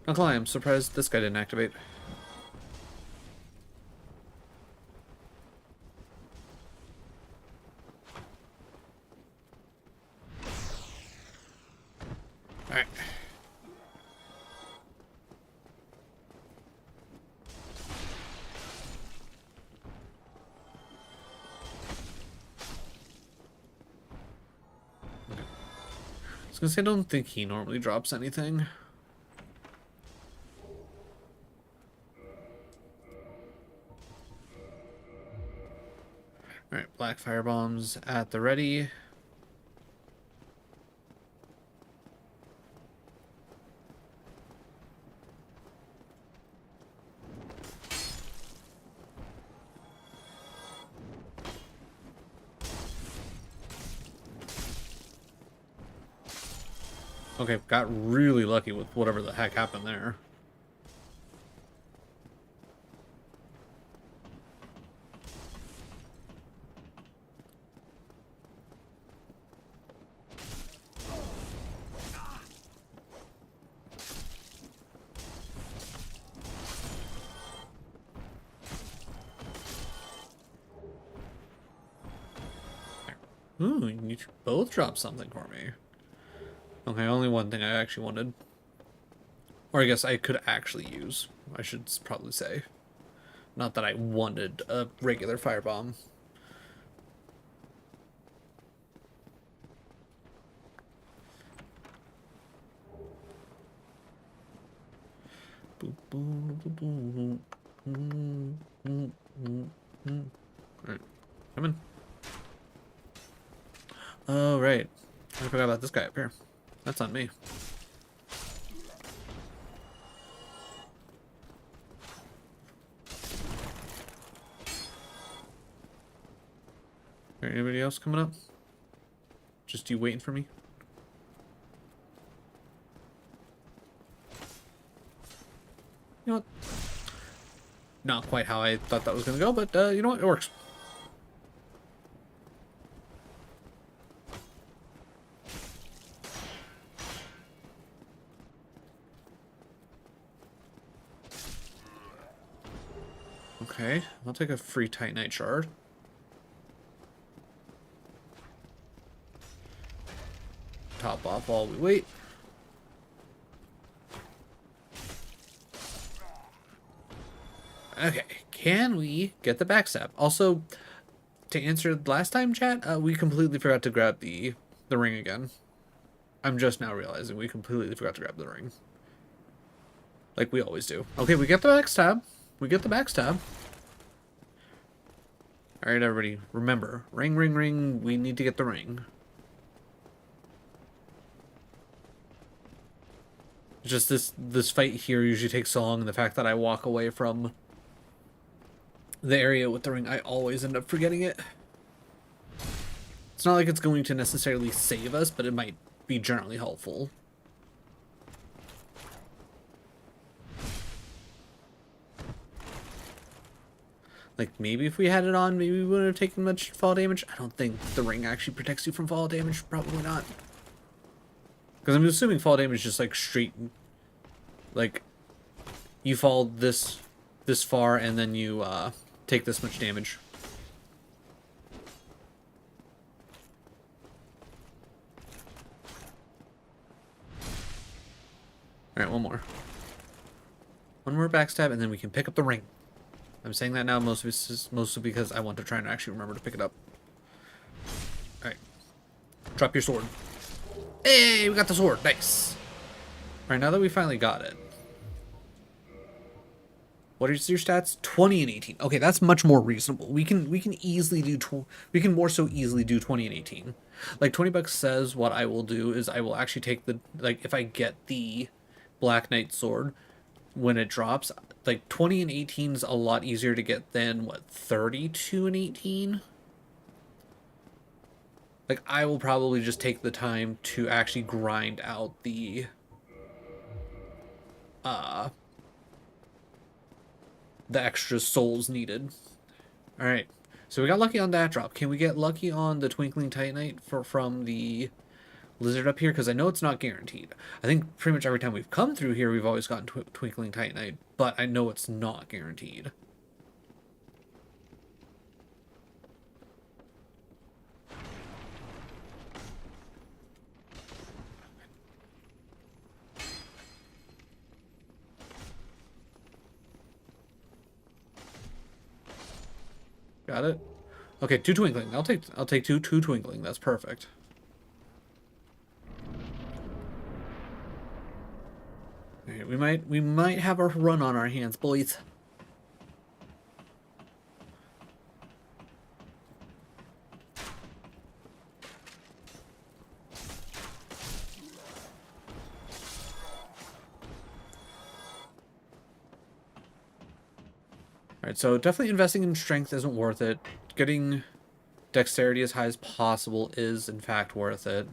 Not gonna lie, I'm surprised this guy didn't activate. Alright. I was gonna say, I don't think he normally drops anything. Alright, black fire bombs at the ready. Okay, got really lucky with whatever the heck happened there. Ooh, you both dropped something for me. Okay, only one thing I actually wanted. Or I guess I could actually use, I should probably say. Not that I wanted a regular firebomb. Alright, come in. Oh, right. I forgot about this guy up here. That's on me. Anybody else coming up? Just you waiting for me? You know what? Not quite how I thought that was going to go, but you know what? It works. Okay, I'll take a free Titanite shard. Top off while we wait. Okay, can we get the backstab? Also, to answer last time, chat, we completely forgot to grab the ring again. I'm just now realizing we completely forgot to grab the ring. Like we always do. Okay, we get the backstab. We get the backstab. Alright, everybody, remember. Ring, ring, ring. We need to get the ring. It's just this fight here usually takes so long, and the fact that I walk away from the area with the ring, I always end up forgetting it. It's not like it's going to necessarily save us, but it might be generally helpful. Like, maybe if we had it on, maybe we wouldn't have taken much fall damage. I don't think the ring actually protects you from fall damage. Probably not. Because I'm assuming fall damage is just like straight, like, you fall this far and then you take this much damage. Alright, one more. One more backstab and then we can pick up the ring. I'm saying that now mostly because I want to try and actually remember to pick it up. Alright. Drop your sword. Hey, we got the sword. Nice. Alright, now that we finally got it. What are your stats? 20 and 18. Okay, that's much more reasonable. We can easily do we can more so easily do 20 and 18. Like, $20 says what I will do is I will actually take the, like, if I get the Black Knight sword when it drops, like 20 and 18 is a lot easier to get than what, 32 and 18? Like, I will probably just take the time to actually grind out the extra souls needed. Alright, so we got lucky on that drop. Can we get lucky on the Twinkling Titanite from the lizard up here? Because I know it's not guaranteed. I think pretty much every time we've come through here, we've always gotten Twinkling Titanite, but I know it's not guaranteed. Got it. Okay, 2 twinkling. I'll take two twinkling. That's perfect. Okay, we might have a run on our hands, boys. Alright, so definitely investing in strength isn't worth it. Getting dexterity as high as possible is, in fact, worth it.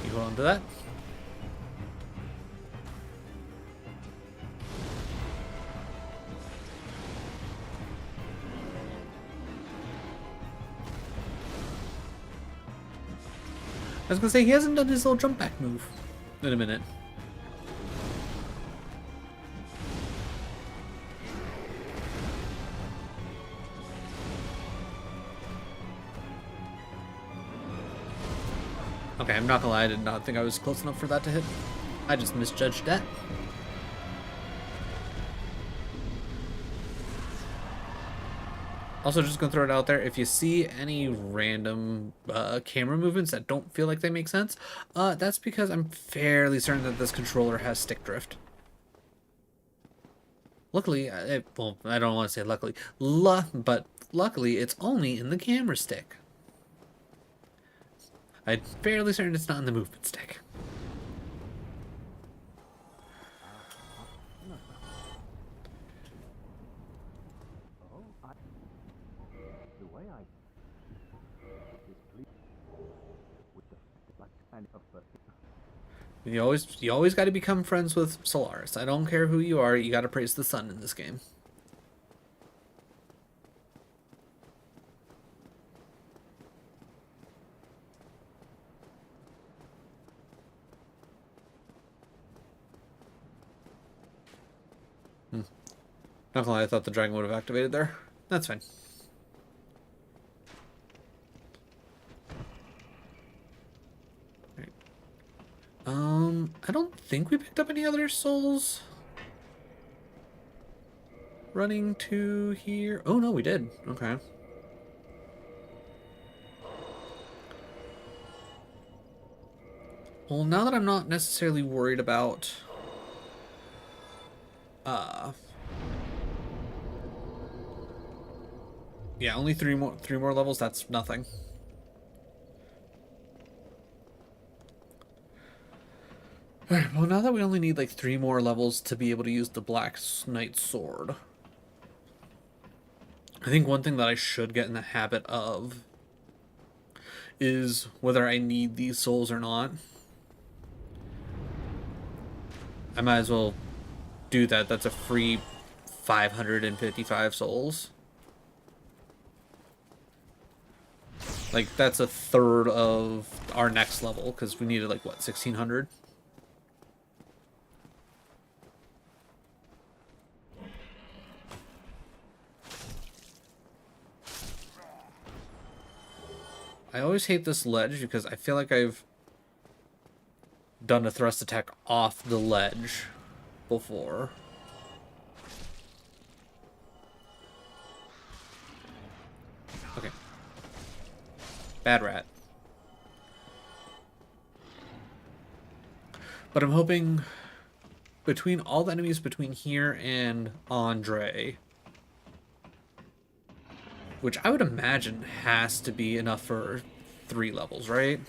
You go into that. I was gonna say, he hasn't done his little jump back move in a minute. Okay, I'm not gonna lie, I did not think I was close enough for that to hit. I just misjudged that. Also, just gonna throw it out there, if you see any random camera movements that don't feel like they make sense, that's because I'm fairly certain that this controller has stick drift. Luckily, well, I don't want to say luckily, but luckily it's only in the camera stick. I'm fairly certain it's not in the movement stick. The way I is pleased with the black kind of You always got to become friends with Solaris. I don't care who you are, you got to praise the sun in this game. Not gonna lie, I thought the dragon would have activated there. That's fine. I don't think we picked up any other souls. Running to here. Oh, no, we did. Okay. Well, now that I'm not necessarily worried about... yeah, only three more levels, that's nothing. Alright, well, now that we only need like 3 more levels to be able to use the Black Knight Sword, I think one thing that I should get in the habit of is whether I need these souls or not. I might as well do that. That's a free 555 souls. Like, that's a third of our next level, because we needed, like, what, 1,600? I always hate this ledge because I feel like I've done a thrust attack off the ledge before. Okay. Bad rat. But I'm hoping between all the enemies between here and Andre, which I would imagine has to be enough for 3 levels, right?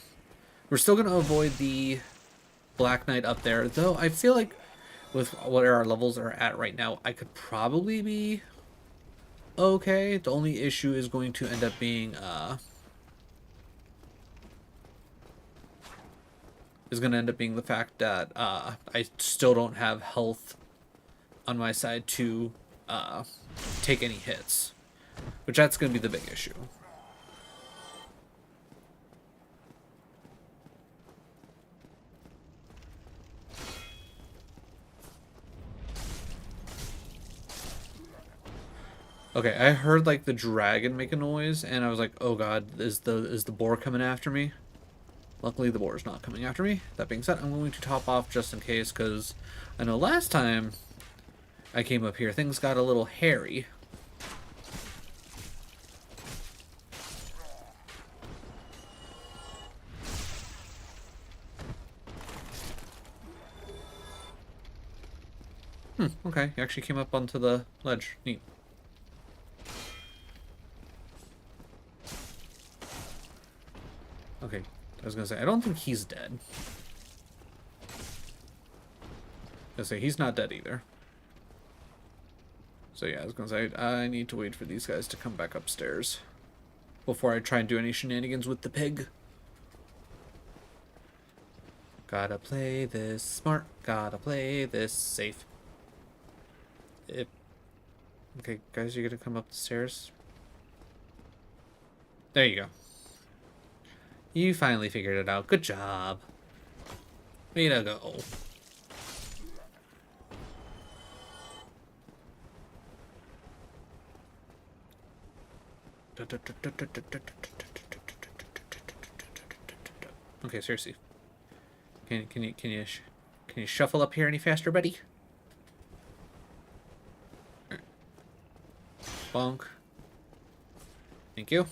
We're still going to avoid the Black Knight up there, though I feel like with what our levels are at right now, I could probably be okay. The only issue is going to end up being the fact that I still don't have health on my side to take any hits, which that's going to be the big issue. Okay, I heard like the dragon make a noise, and I was like, "Oh God, is the boar coming after me?" Luckily, the boar is not coming after me. That being said, I'm going to top off just in case, because I know last time I came up here, things got a little hairy. Okay, he actually came up onto the ledge. Neat. Okay, I was gonna say, I don't think he's dead. I was gonna say, he's not dead either. So yeah, I was gonna say, I need to wait for these guys to come back upstairs before I try and do any shenanigans with the pig. Gotta play this smart, gotta play this safe. Okay, guys, you gonna come up the stairs? There you go. You finally figured it out. Good job. Way to go. Okay, seriously. Can you shuffle up here any faster, buddy? Bonk. Thank you.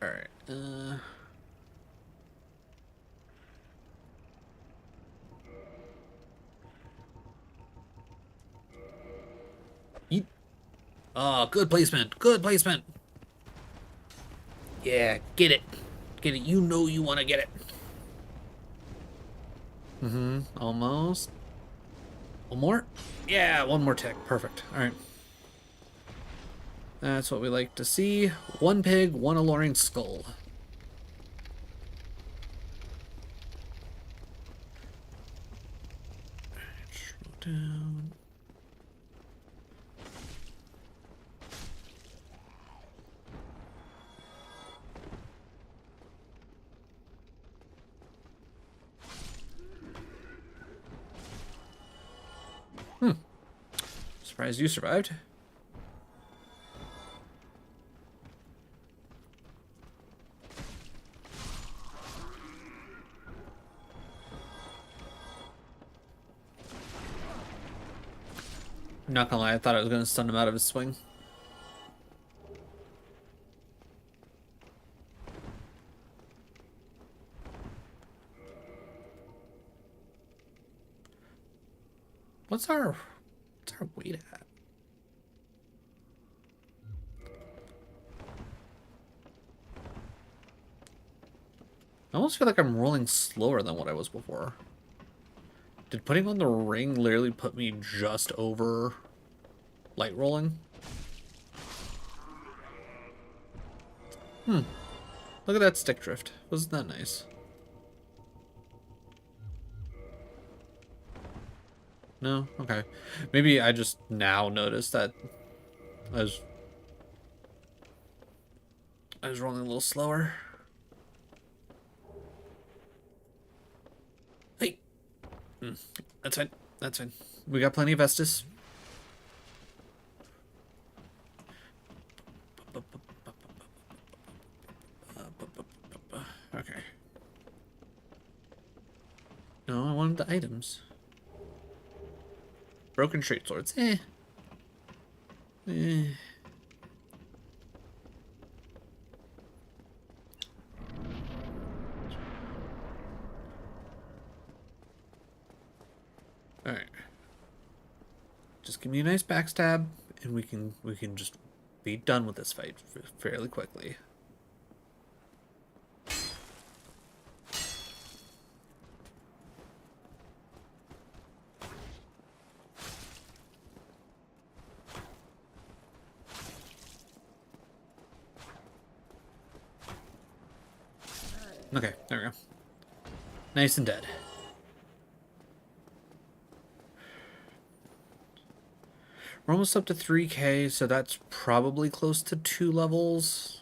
Alright, Yeet. Oh, good placement. Good placement. Yeah, get it. Get it. You know you want to get it. Almost. One more? Yeah, one more tick. Perfect. Alright. That's what we like to see. One pig, one alluring skull. Scroll down. Surprised you survived. Not gonna lie, I thought I was gonna stun him out of his swing. What's our weight at? I almost feel like I'm rolling slower than what I was before. Did putting on the ring literally put me just over light rolling? Look at that stick drift. Wasn't that nice? No? Okay. Maybe I just now noticed that I was rolling a little slower. Hey! That's fine. That's fine. We got plenty of Estus. Okay. No, I wanted the items. Broken straight swords. Hey. Alright. Just give me a nice backstab and we can just be done with this fight fairly quickly. Okay, there we go. Nice and dead. We're almost up to 3k, so that's probably close to 2 levels.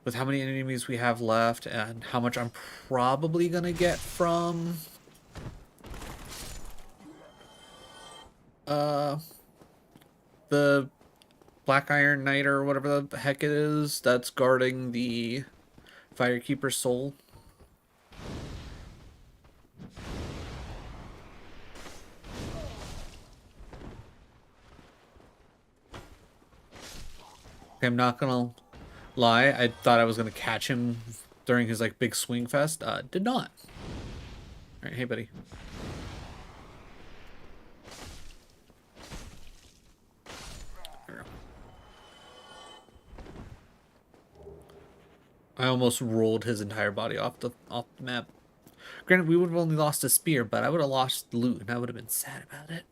With how many enemies we have left and how much I'm probably gonna get from the Black Iron Knight or whatever the heck it is that's guarding the Firekeeper's soul. Okay, I'm not gonna lie, I thought I was gonna catch him during his like big swing fest. Did not. Alright, hey buddy. I almost rolled his entire body off the map. Granted, we would have only lost a spear, but I would have lost loot, and I would have been sad about it.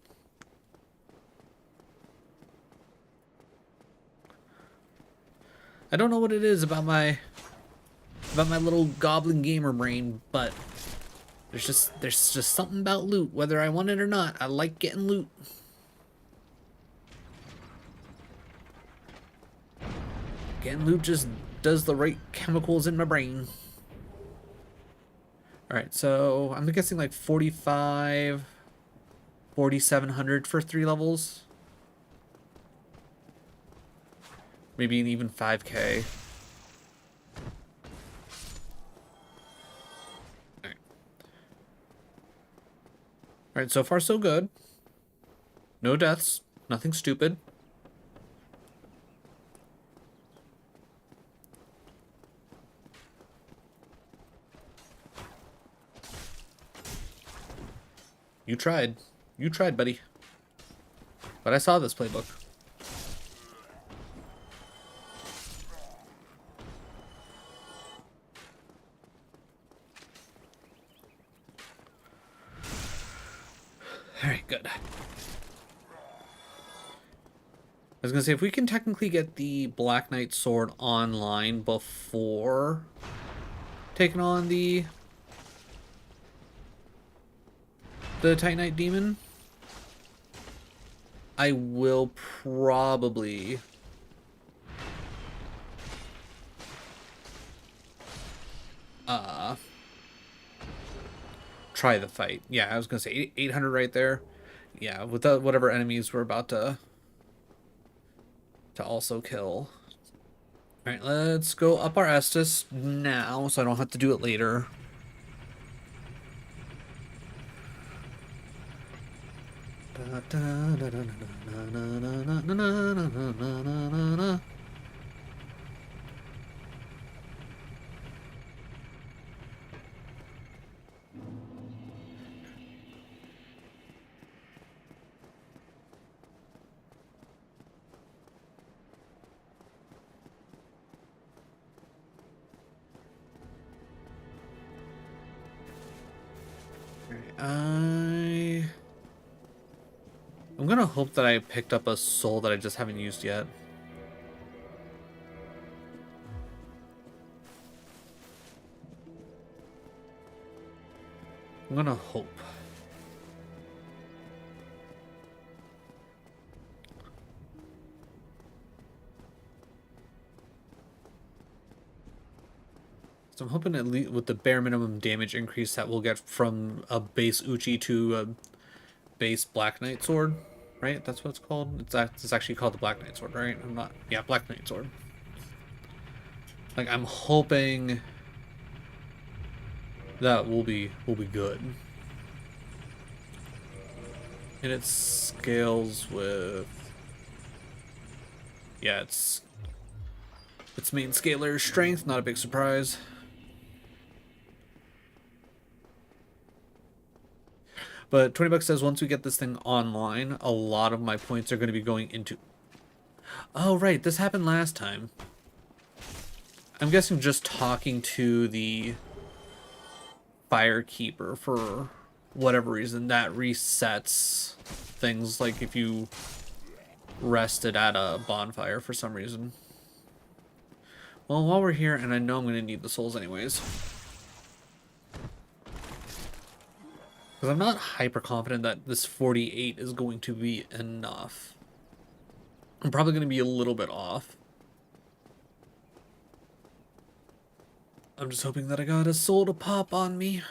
I don't know what it is about my little goblin gamer brain, but there's just something about loot, whether I want it or not. I like getting loot. Getting loot just does the right chemicals in my brain. Alright, so I'm guessing like 4,700 for 3 levels. Maybe an even 5k. Alright, so far so good. No deaths, nothing stupid. You tried. You tried, buddy. But I saw this playbook. Alright, good. I was gonna say, if we can technically get the Black Knight sword online before taking on the Titanite demon, I will probably try the fight. Yeah, I was gonna say 800 right there. Yeah, with the, whatever enemies we're about to also kill. All right, let's go up our Estus now, so I don't have to do it later. I'm gonna hope that I picked up a soul that I just haven't used yet. I'm gonna hope. So I'm hoping at least with the bare minimum damage increase that we'll get from a base Uchi to a base Black Knight sword, right? That's what it's called. It's actually called the Black Knight sword, right? I'm not. Yeah, Black Knight sword. Like I'm hoping that will be good. And it scales with. Yeah, its main scalar is strength. Not a big surprise. But 20 bucks says once we get this thing online, a lot of my points are going to be going into... Oh, right. This happened last time. I'm guessing just talking to the Firekeeper for whatever reason, that resets things, like if you rested at a bonfire for some reason. Well, while we're here, and I know I'm going to need the souls anyways... Because I'm not hyper confident that this 48 is going to be enough. I'm probably going to be a little bit off. I'm just hoping that I got a soul to pop on me.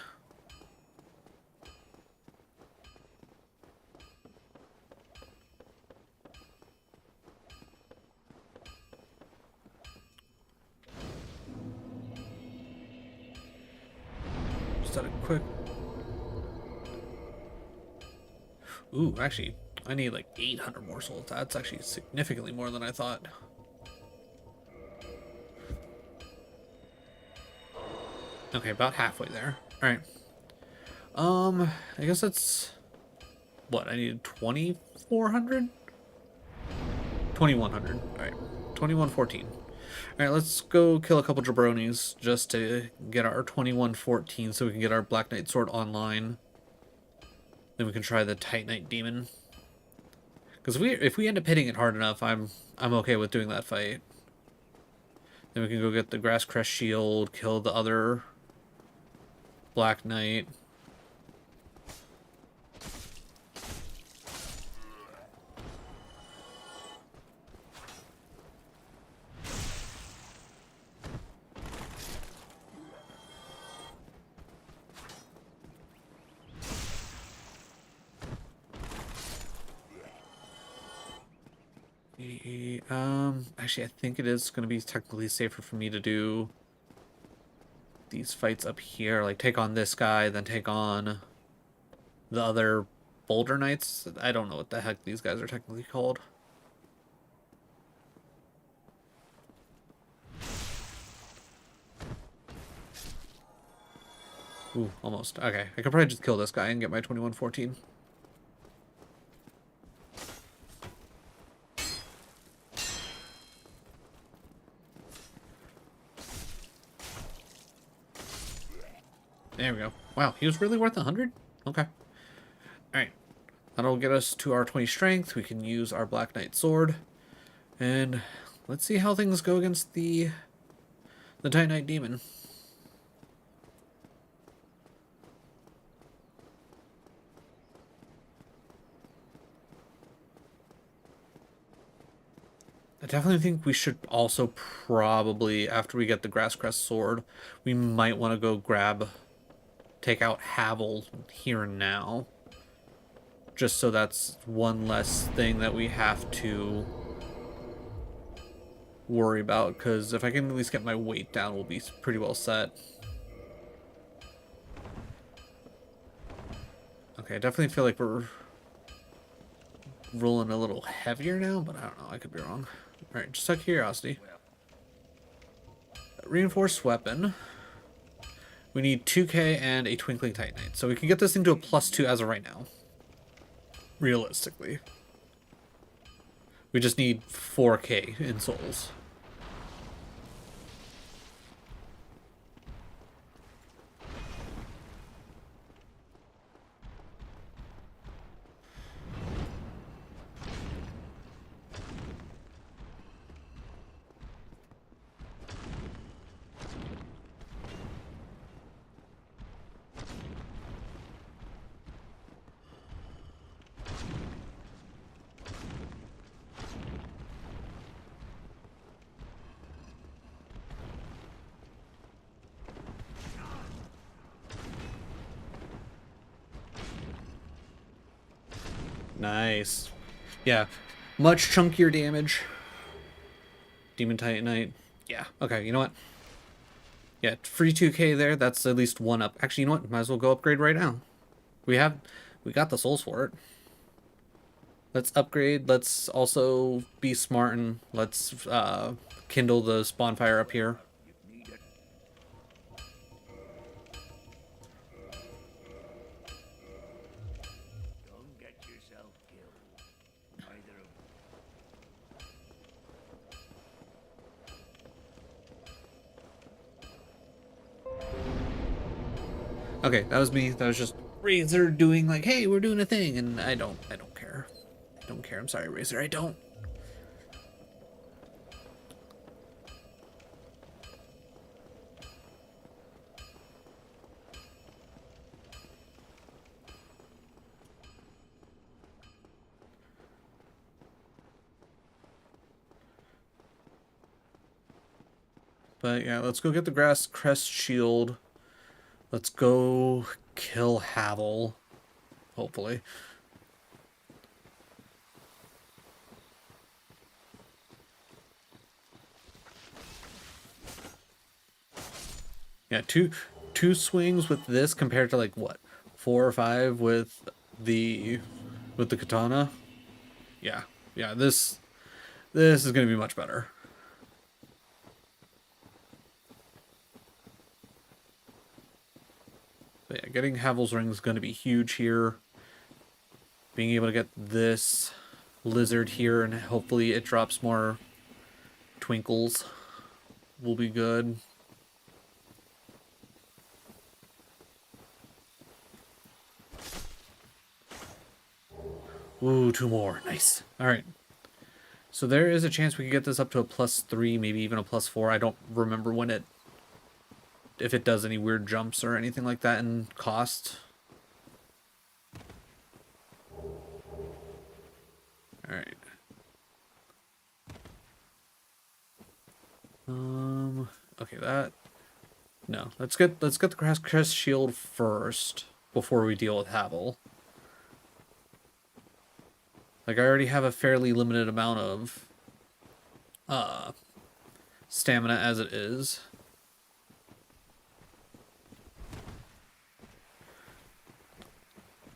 Just had a quick... Ooh, actually, I need like 800 more souls. That's actually significantly more than I thought. Okay, about halfway there. Alright. I guess that's... What, I needed 2,400? 2,100. Alright, 2,114. Alright, let's go kill a couple jabronis just to get our 2,114 so we can get our Black Knight sword online. Then we can try the Titanite demon. Because if we end up hitting it hard enough, I'm okay with doing that fight. Then we can go get the Grass Crest shield, kill the other Black Knight. Actually, I think it is going to be technically safer for me to do these fights up here. Like, take on this guy, then take on the other Boulder Knights. I don't know what the heck these guys are technically called. Ooh, almost. Okay, I could probably just kill this guy and get my 2114. There we go. Wow, he was really worth 100? Okay. Alright. That'll get us to our 20 strength. We can use our Black Knight sword. And let's see how things go against the Titanite demon. I definitely think we should also probably, after we get the Grass Crest sword, we might want to go take out Havel here and now. Just so that's one less thing that we have to worry about, because if I can at least get my weight down, we'll be pretty well set. Okay, I definitely feel like we're rolling a little heavier now, but I don't know. I could be wrong. All right, just out of curiosity. Reinforced weapon. We need 2K and a Twinkling Titanite. So we can get this thing to a +2 as of right now. Realistically. We just need 4K in souls. Nice. Yeah. Much chunkier damage. Demon Titanite. Yeah. Okay, you know what? Yeah, free 2K there. That's at least one up. Actually, you know what? Might as well go upgrade right now. We got the souls for it. Let's upgrade. Let's also be smart and let's kindle the spawn fire up here. Don't get yourself killed. Either of Okay, that was me. That was just Razor doing like, hey, we're doing a thing, and I don't care. I don't care. I'm sorry, Razor. I don't. But yeah, let's go get the grass crest shield. Let's go kill Havel. Hopefully. Yeah, two swings with this compared to like what, 4 or 5 with the katana. Yeah, yeah. This is gonna be much better. But yeah, getting Havel's ring is gonna be huge here. Being able to get this lizard here and hopefully it drops more twinkles will be good. Ooh, 2 more. Nice. All right. So there is a chance we could get this up to a +3, maybe even a +4. I don't remember if it does any weird jumps or anything like that in cost. All right. Okay, no. Let's get the crest shield first before we deal with Havel. Like, I already have a fairly limited amount of stamina as it is.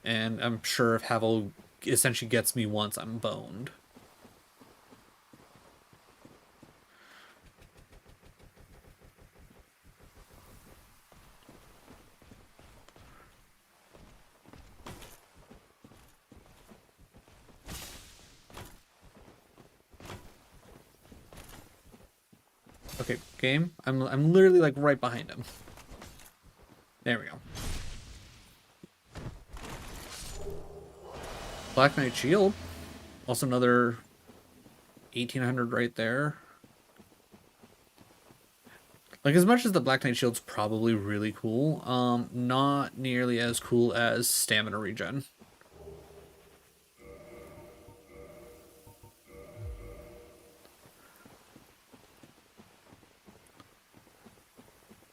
And I'm sure if Havel essentially gets me once, I'm boned. Okay, game. I'm literally like right behind him. There we go. Black Knight Shield. Also another 1800 right there. Like, as much as the Black Knight Shield's probably really cool, not nearly as cool as stamina regen.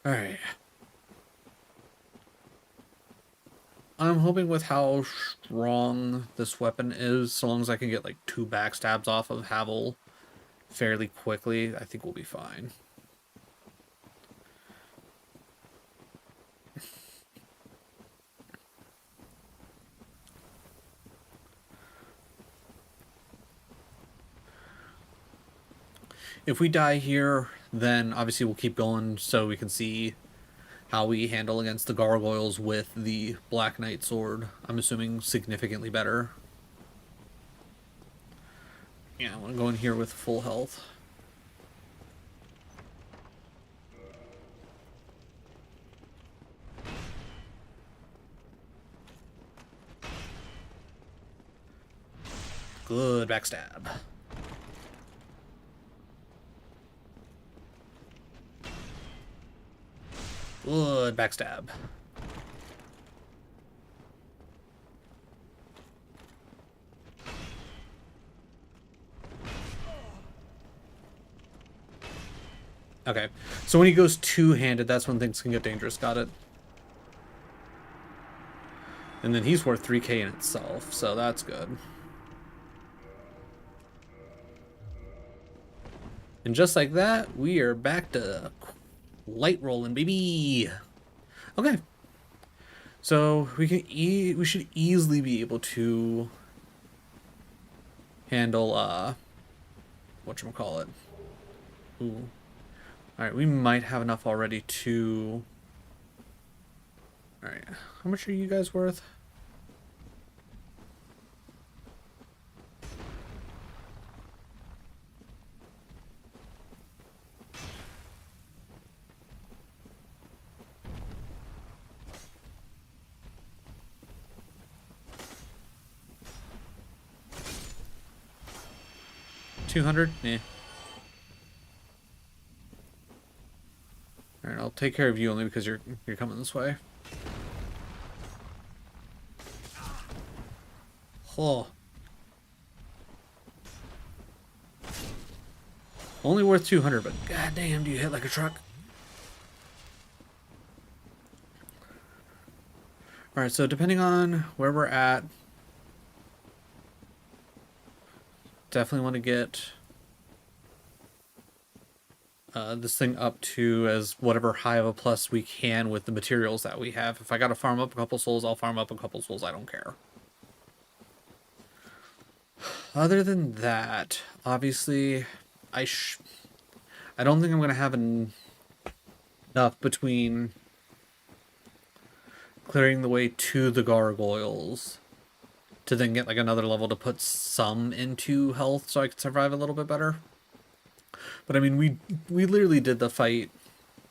Alright. I'm hoping with how strong this weapon is, so long as I can get like 2 backstabs off of Havel fairly quickly, I think we'll be fine. If we die here, then obviously we'll keep going so we can see how we handle against the gargoyles with the Black Knight sword. I'm assuming significantly better. Yeah, I want to go in here with full health. Good backstab. Good backstab. Okay, so when he goes two-handed, that's when things can get dangerous. Got it. And then he's worth 3k in itself, so that's good. And just like that, we are back to light rolling, baby. Okay. So we should easily be able to handle whatchamacallit. Ooh. Alright, we might have enough already to... Alright, how much are you guys worth? $200? Yeah. Alright, I'll take care of you only because you're coming this way. Oh. Only worth 200, but goddamn, do you hit like a truck? Alright, so depending on where we're at, definitely want to get this thing up to as whatever high of a plus we can with the materials that we have. If I gotta farm up a couple souls, I'll farm up a couple souls. I don't care. Other than that, obviously, I don't think I'm gonna have enough between clearing the way to the gargoyles to then get like another level to put some into health so I can survive a little bit better. But I mean, we literally did the fight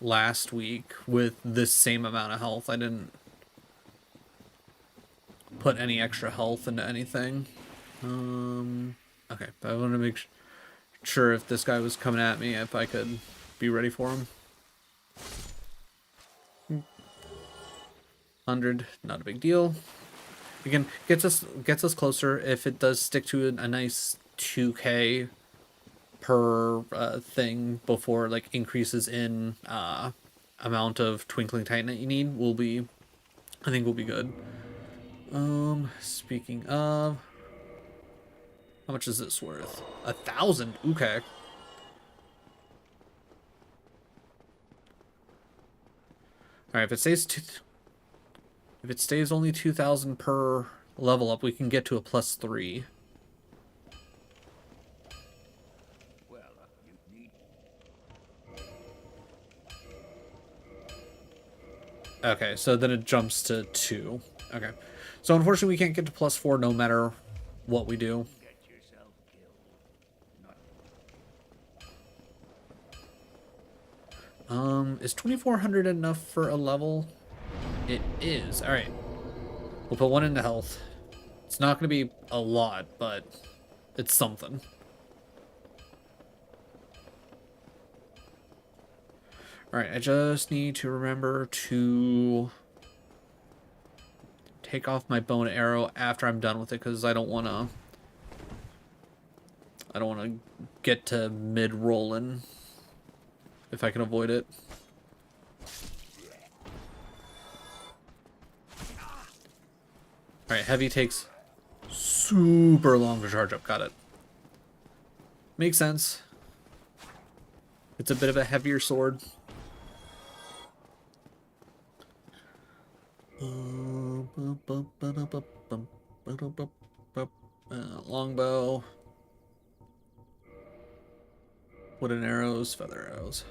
last week with this same amount of health. I didn't put any extra health into anything. Okay, but I want to make sure if this guy was coming at me, if I could be ready for him. 100, not a big deal. Again, gets us closer. If it does stick to a nice 2k per thing before like increases in amount of twinkling titan that you need, I think we'll be good. Speaking of, how much is this worth? 1,000. Okay. All right, if it stays only 2,000 per level up, we can get to a +3. Okay, so then it jumps to 2. Okay. So unfortunately we can't get to +4 no matter what we do. Is 2,400 enough for a level? It is. Alright. We'll put 1 into health. It's not going to be a lot, but it's something. Alright, I just need to remember to take off my bow and arrow after I'm done with it, because I don't want to get to mid-rolling if I can avoid it. Alright, heavy takes super long to charge up. Got it. Makes sense. It's a bit of a heavier sword. Longbow. Wooden arrows, feather arrows.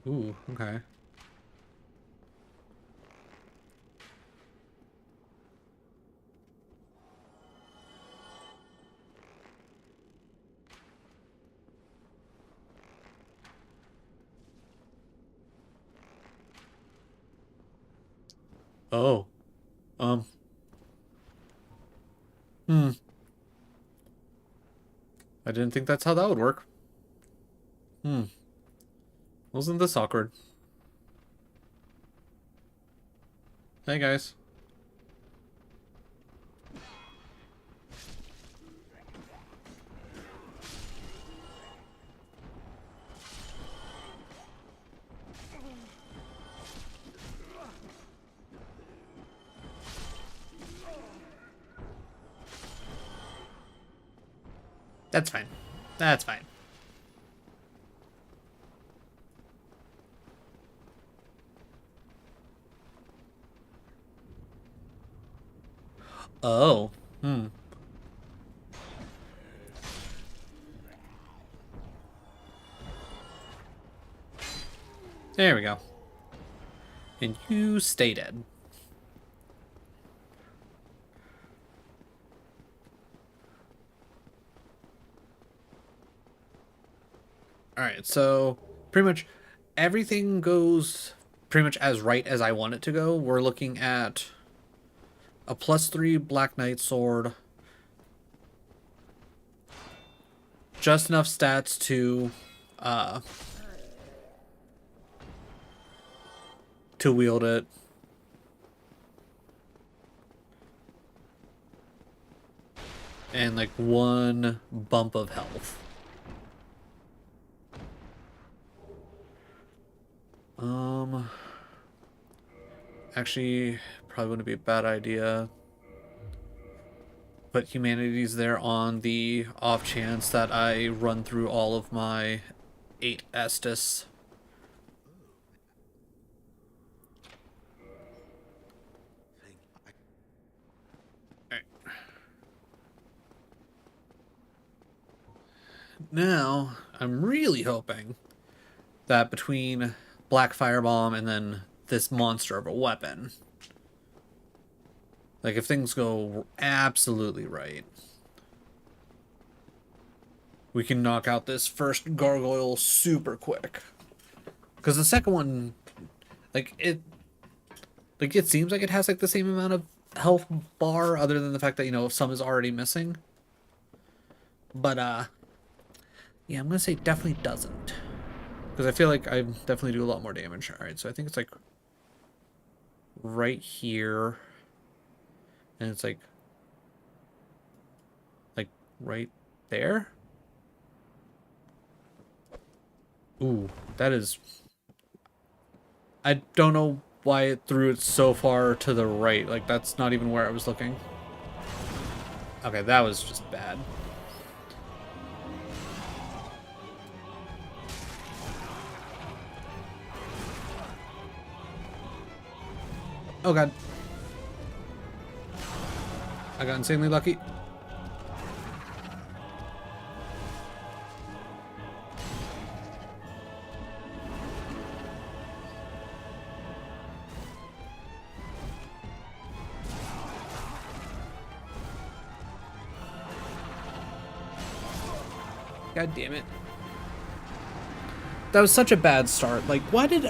Ooh, okay. Oh. Um. Hmm. I didn't think that's how that would work. Hmm. Wasn't this awkward? Hey, guys. That's fine. That's fine. Oh. Hmm. There we go. And you stay dead. Alright, so pretty much everything goes pretty much as right as I want it to go. We're looking at a +3 Black Knight sword. Just enough stats to wield it. And like 1 bump of health. Actually, probably wouldn't be a bad idea. Put humanities there on the off chance that I run through all of my 8 Estus. Alright. Now, I'm really hoping that between Black Firebomb and then this monster of a weapon, like if things go absolutely right, we can knock out this first gargoyle super quick. Because the second one, it seems like it has like the same amount of health bar, other than the fact that, you know, some is already missing. But yeah, I'm gonna say definitely doesn't, because I feel like I definitely do a lot more damage. All right, so I think it's like right here, and it's like right there. Ooh, that is... I don't know why it threw it so far to the right. Like, that's not even where I was looking. Okay, that was just bad. Oh god. I got insanely lucky. God damn it. That was such a bad start. Like, why did...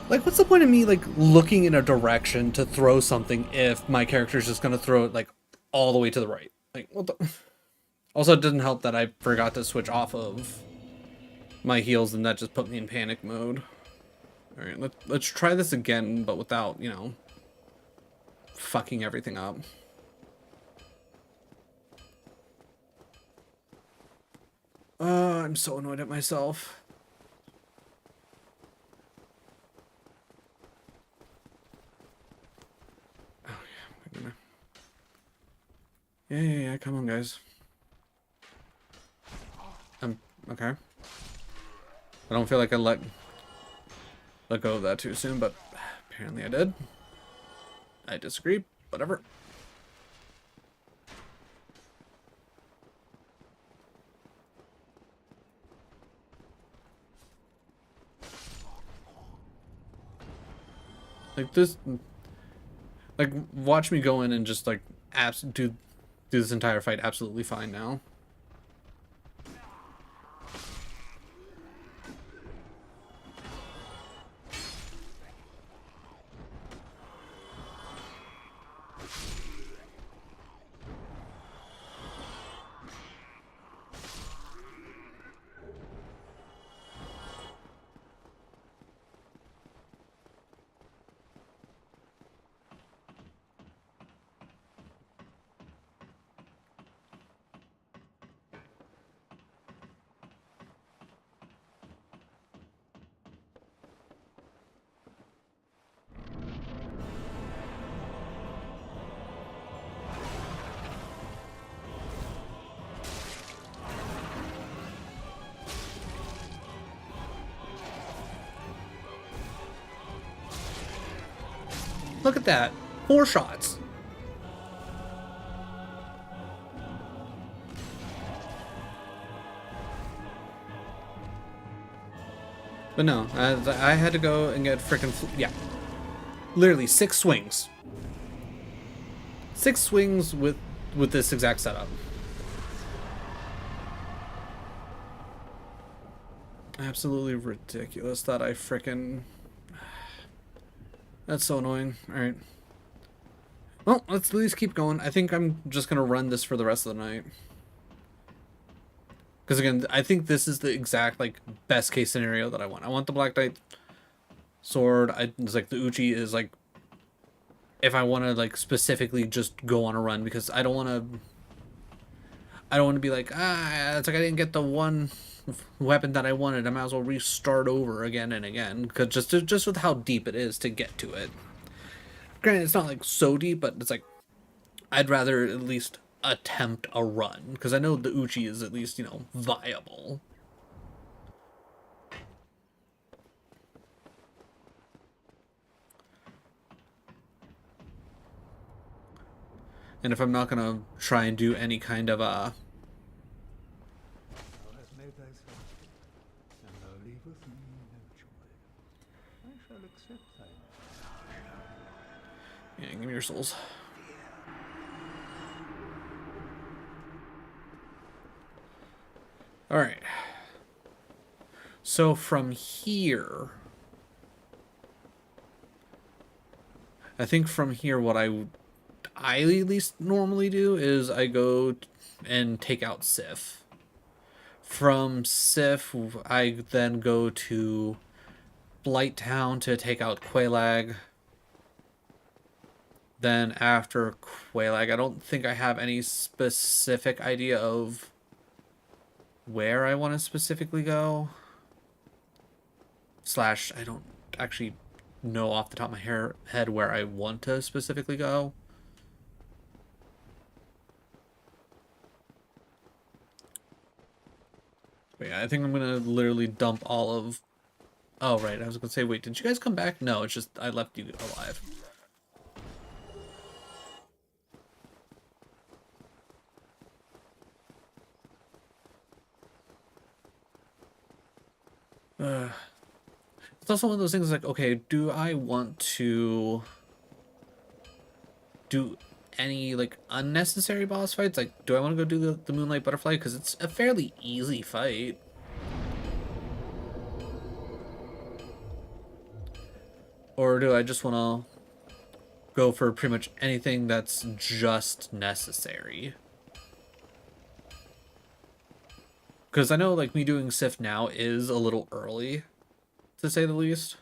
Like, what's the point of me, like, looking in a direction to throw something if my character's just gonna throw it, like, all the way to the right? Like, what the... Also, it didn't help that I forgot to switch off of my heals, and that just put me in panic mode. Alright, let's try this again, but without, you know, fucking everything up. I'm so annoyed at myself. Oh, yeah, I'm gonna... Yeah, come on, guys. Okay. I don't feel like I let go of that too soon, but apparently I did. I disagree. Whatever. Like this, like watch me go in and just like do this entire fight absolutely fine now. Look at that. 4 shots. But no, I had to go and get frickin' yeah. Literally 6 swings. 6 swings with this exact setup. Absolutely ridiculous that I frickin'... That's so annoying. Alright. Well, let's at least keep going. I think I'm just gonna run this for the rest of the night. Because again, I think this is the exact like best case scenario that I want. I want the Black Knight sword. It's like the Uchi is like if I want to like specifically just go on a run, because I don't want to be like, it's like I didn't get the one weapon that I wanted. I might as well restart over again and again, because just with how deep it is to get to it. Granted, it's not like so deep, but it's like I'd rather at least attempt a run, because I know the Uchi is at least, you know, viable. And if I'm not gonna try and do any kind of Thou hast made thyself, and thou leavest me no choice. I shall accept thy yeah, give me your souls. All right. So from here, I think from here what I at least normally do is I go and take out Sif. From Sif, I then go to Blighttown to take out Quelaag. Then after Quelaag, I don't think I have any specific idea of where I want to specifically go. Slash, I don't actually know off the top of my head where I want to specifically go. But yeah, I think I'm gonna literally dump all of... Oh, right, I was gonna say, wait, did you guys come back? No, it's just I left you alive. It's also one of those things like, okay, do I want to do any like unnecessary boss fights? Like, do I want to go do the Moonlight Butterfly? Because it's a fairly easy fight. Or do I just want to go for pretty much anything that's just necessary? Because I know like me doing Sif now is a little early, to say the least.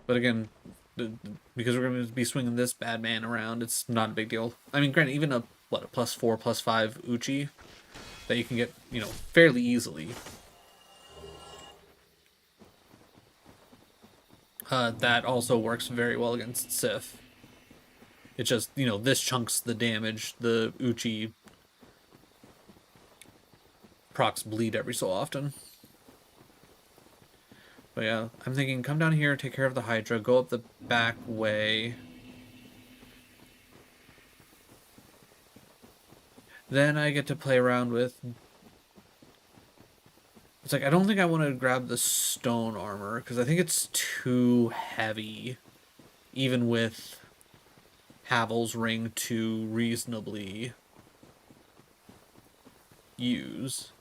But again, because we're going to be swinging this bad man around, it's not a big deal. I mean, granted, even a +4, +5 Uchi that you can get, you know, fairly easily. That also works very well against Sif. It's just, you know, this chunks the damage. The Uchi procs bleed every so often. But yeah, I'm thinking come down here, take care of the Hydra, go up the back way. Then I get to play around with... It's like, I don't think I want to grab the stone armor, because I think it's too heavy, even with Havel's ring to reasonably use.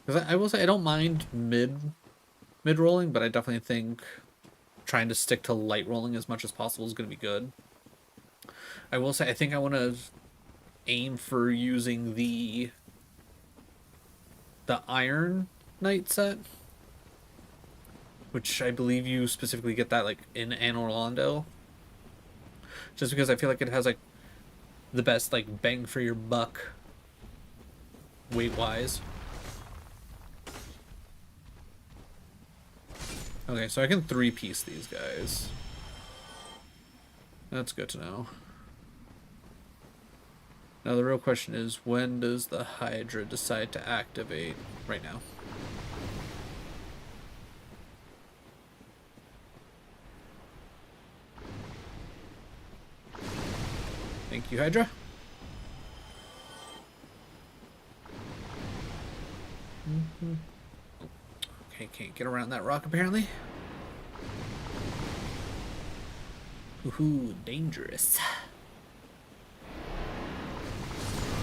Because I will say, I don't mind mid-rolling, but I definitely think trying to stick to light rolling as much as possible is going to be good. I will say, I think I want to aim for using the Iron Knight set, which I believe you specifically get that like in Anne Orlando, just because I feel like it has like the best like bang for your buck weight wise. Okay, so I can 3-piece these guys. That's good to know. Now the real question is, when does the Hydra decide to activate? Right now. Thank you, Hydra. Okay, can't get around that rock apparently. Ooh, dangerous.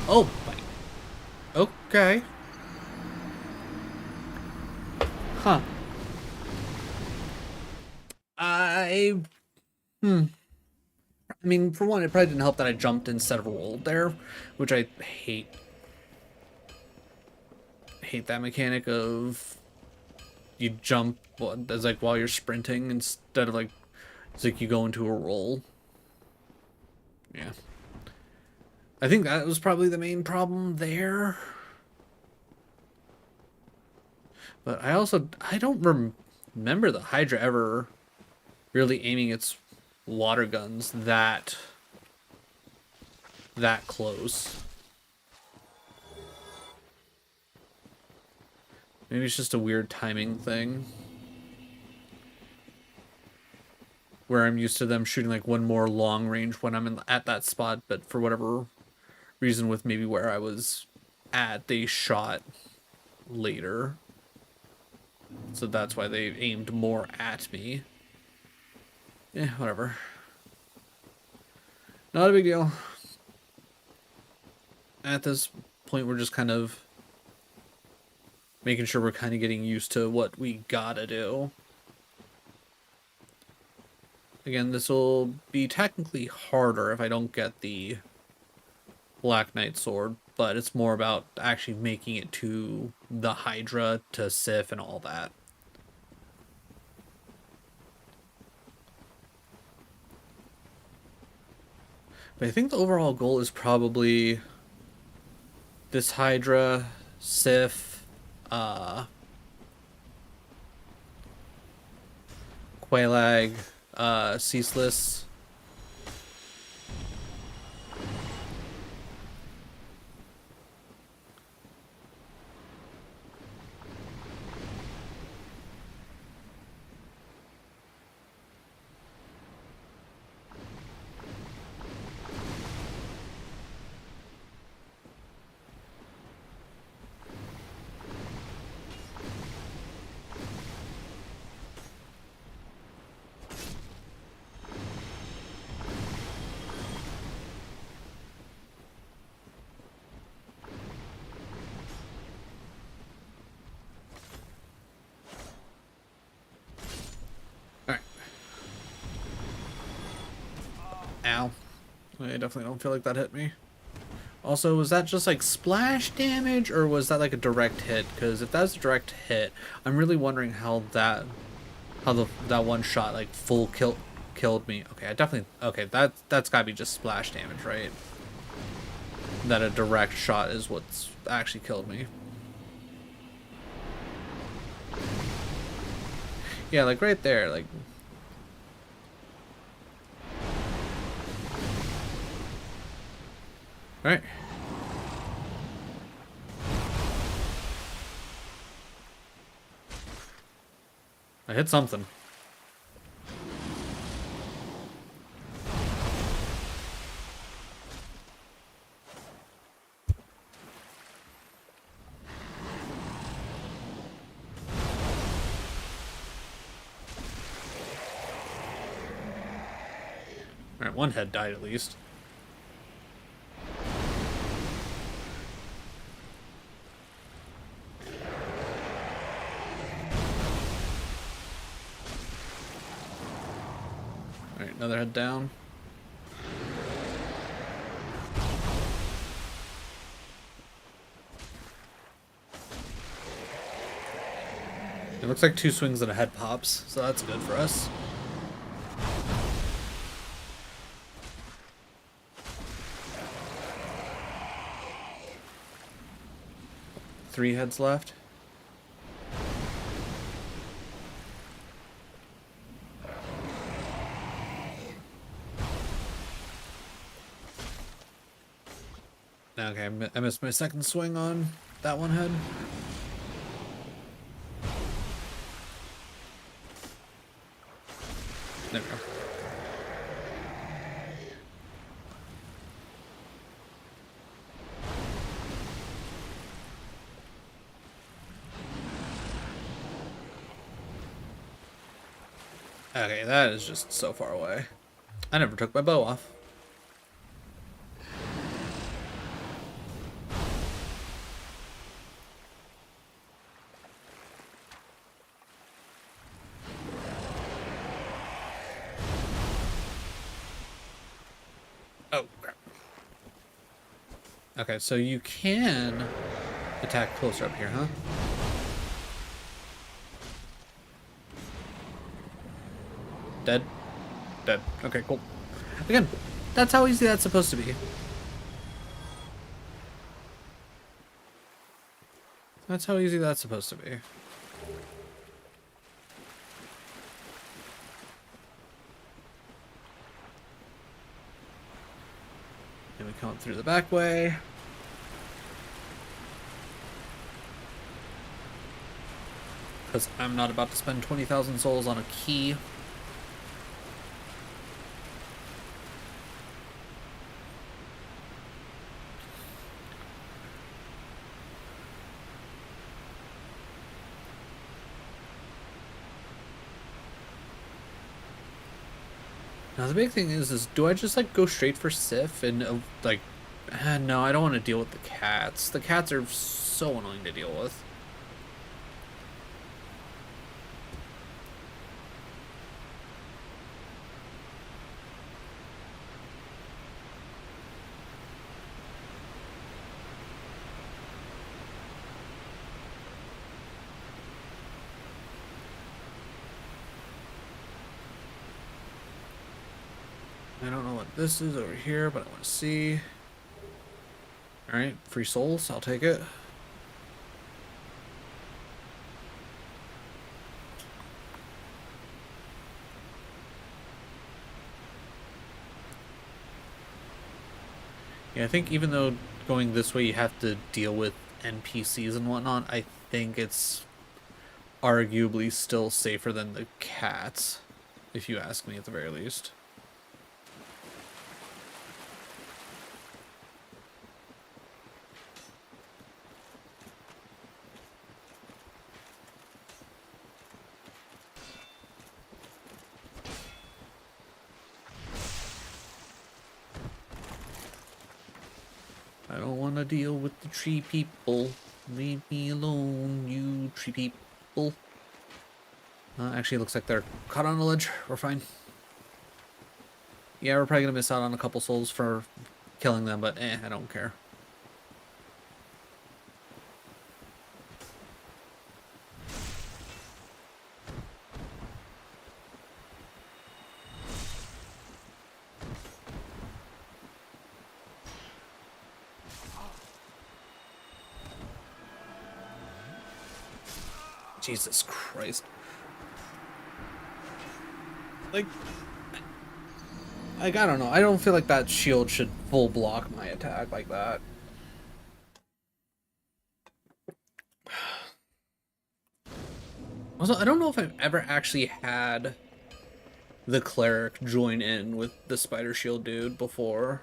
Oh, my. Okay. Huh. I mean, for one, it probably didn't help that I jumped instead of rolled there, which I hate. Hate that mechanic of you jump as like while you're sprinting instead of like it's like you go into a roll. Yeah. I think that was probably the main problem there. But I don't remember the Hydra ever really aiming its water guns that close. Maybe it's just a weird timing thing. Where I'm used to them shooting like one more long range when I'm at that spot, but for whatever reason with maybe where I was at, they shot later. So that's why they aimed more at me. Yeah, whatever. Not a big deal. At this point, we're just kind of making sure we're kind of getting used to what we gotta do. Again, this will be technically harder if I don't get the Black Knight sword, but it's more about actually making it to the Hydra, to Sif, and all that. But I think the overall goal is probably this Hydra, Sif, Quelaag, Ceaseless. Ow. I definitely don't feel like that hit me. Also, was that just like splash damage or was that like a direct hit? Because if that's a direct hit, I'm really wondering how that one shot like full killed me. Okay, I definitely that's gotta be just splash damage, right? That a direct shot is what's actually killed me. Yeah, like right there, like Alright. I hit something. Alright, one head died at least. Alright, another head down. It looks like 2 swings and a head pops, so that's good for us. Three heads left. Okay, I missed my second swing on that one head. There we go. Okay, that is just so far away. I never took my bow off. Oh, crap. Okay, so you can attack closer up here, huh? Dead? Dead. Okay, cool. Again, that's how easy that's supposed to be. That's how easy that's supposed to be. And we come through the back way. Because I'm not about to spend 20,000 souls on a key. Now the big thing is do I just like go straight for Sif and like, no, I don't want to deal with the cats. The cats are so annoying to deal with. I don't know what this is over here, but I want to see. Alright, free souls, I'll take it. Yeah, I think even though going this way you have to deal with NPCs and whatnot, I think it's arguably still safer than the cats, if you ask me at the very least. I don't want to deal with the tree people. Leave me alone, you tree people. Actually, it looks like they're caught on a ledge. We're fine. Yeah, we're probably going to miss out on a couple souls for killing them, but I don't care. Jesus Christ. Like, Like, I don't know. I don't feel like that shield should full block my attack like that. Also, I don't know if I've ever actually had the cleric join in with the spider shield dude before.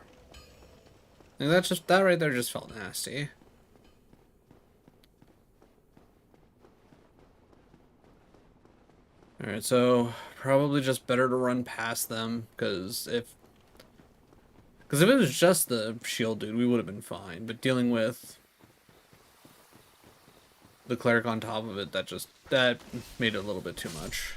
Like, that right there just felt nasty. Alright, so probably just better to run past them, because if it was just the shield dude, we would have been fine. But dealing with the cleric on top of it, that made it a little bit too much.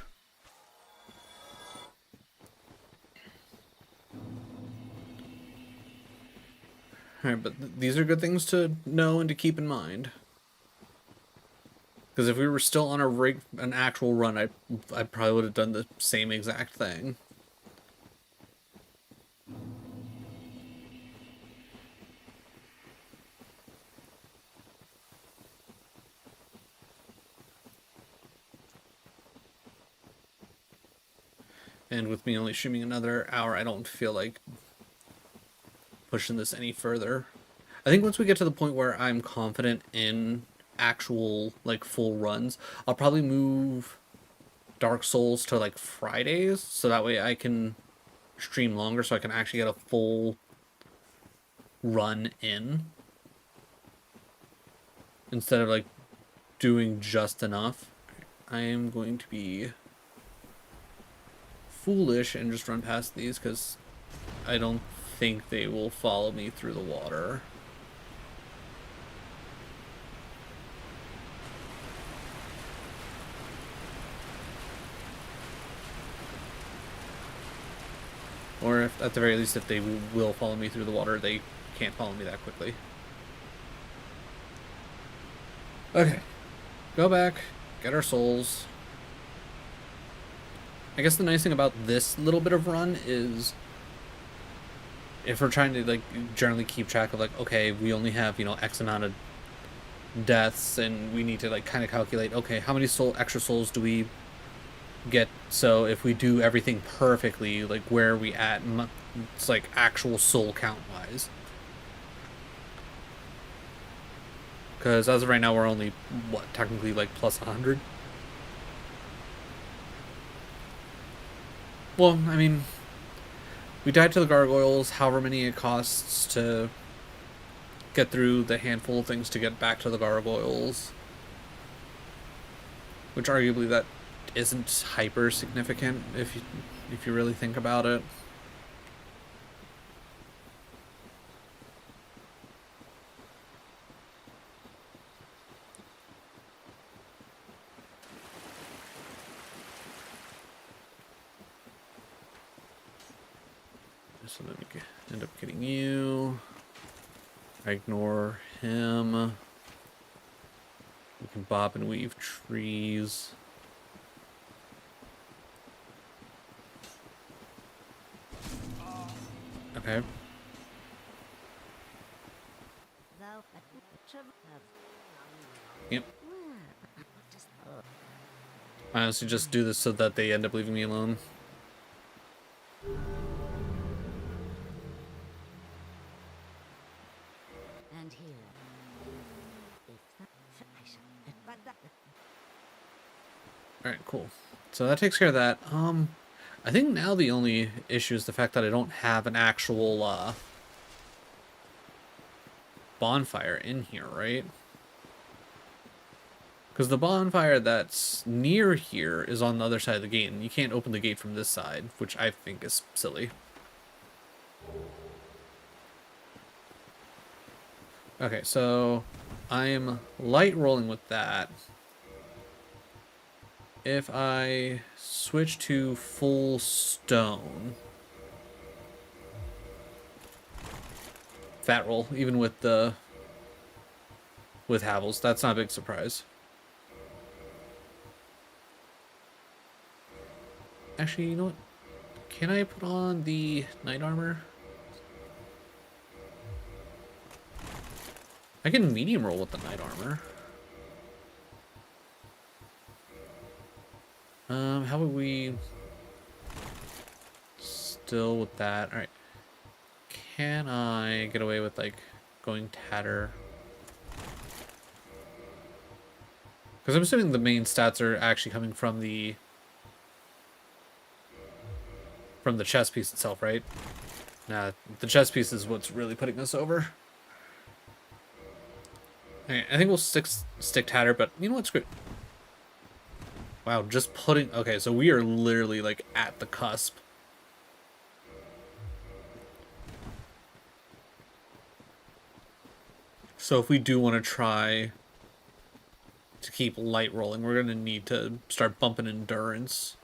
Alright, but these are good things to know and to keep in mind. Because if we were still on an actual run, I probably would have done the same exact thing. And with me only streaming another hour, I don't feel like pushing this any further. I think once we get to the point where I'm confident in actual, like, full runs, I'll probably move Dark Souls to, like, Fridays, so that way I can stream longer, so I can actually get a full run in. Instead of, like, doing just enough. I am going to be foolish and just run past these, because I don't think they will follow me through the water. Or if, at the very least, if they will follow me through the water, they can't follow me that quickly. Okay. Go back, get our souls. I guess the nice thing about this little bit of run is if we're trying to, like, generally keep track of, like, okay, we only have, you know, X amount of deaths, and we need to, like, kind of calculate, okay, how many extra souls do we get? So if we do everything perfectly, like, where are we at? It's like actual soul count wise. Because as of right now, we're only, what, technically, like, plus 100? Well, I mean, we died to the gargoyles, however many it costs to get through the handful of things to get back to the gargoyles. Which arguably that isn't hyper significant if you really think about it. So then we end up getting you. I ignore him. We can bob and weave trees. Okay. Yep. I honestly just do this so that they end up leaving me alone. And here. Alright, cool. So that takes care of that. I think now the only issue is the fact that I don't have an actual bonfire in here, right? Because the bonfire that's near here is on the other side of the gate, and you can't open the gate from this side, which I think is silly. Okay, so I'm light rolling with that. If I switch to full stone, fat roll, even with Havels, that's not a big surprise. Actually, you know what? Can I put on the knight armor? I can medium roll with the knight armor. How would we still with that. All right. Can I get away with like going tatter? Because I'm assuming the main stats are actually coming from the chest piece itself, right? Nah, the chest piece is what's really putting us over. Okay, I think we'll stick tatter, but you know what? Screw it. Wow, just putting... Okay, so we are literally like at the cusp. So if we do want to try to keep light rolling, we're going to need to start bumping endurance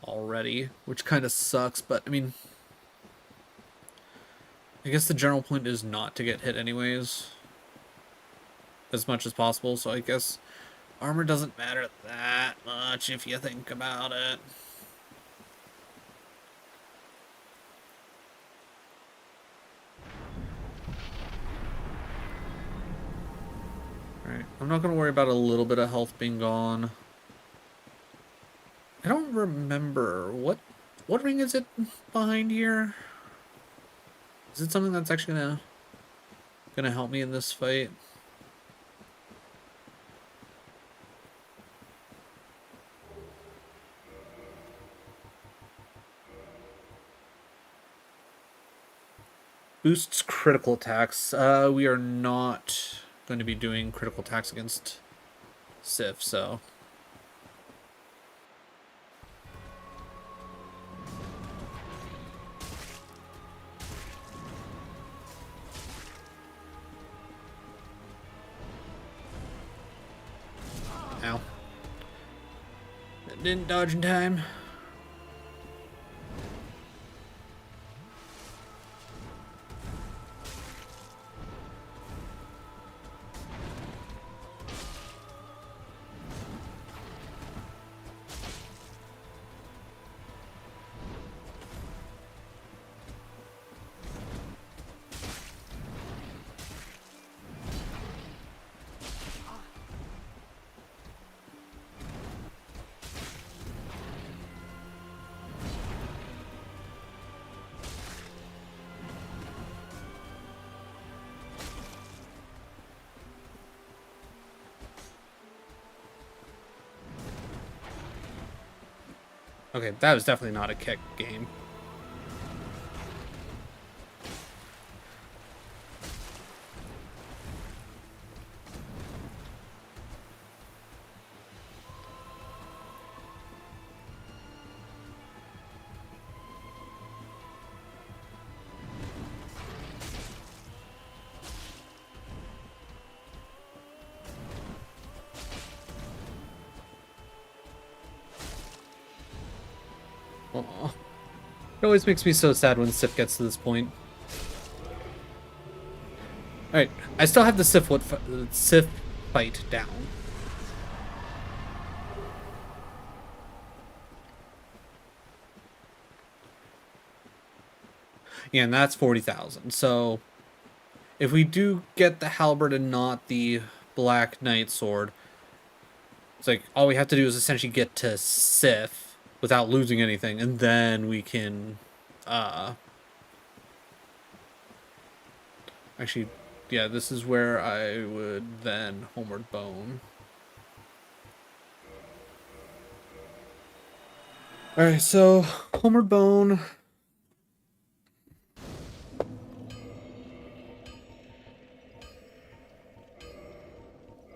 already, which kind of sucks, but I mean, I guess the general point is not to get hit anyways as much as possible, so I guess armor doesn't matter that much if you think about it. Alright, I'm not going to worry about a little bit of health being gone. I don't remember. What ring is it behind here? Is it something that's actually gonna help me in this fight? Boosts critical attacks. We are not going to be doing critical attacks against Sif, so... Ow. That didn't dodge in time. Okay, that was definitely not a kick game. Aw. It always makes me so sad when Sif gets to this point. Alright, I still have the Sif fight down. Yeah, and that's 40,000. So, if we do get the halberd and not the Black Knight sword, it's like all we have to do is essentially get to Sif without losing anything, and then we can actually, yeah, this is where I would then homeward bone. Alright, so homeward bone.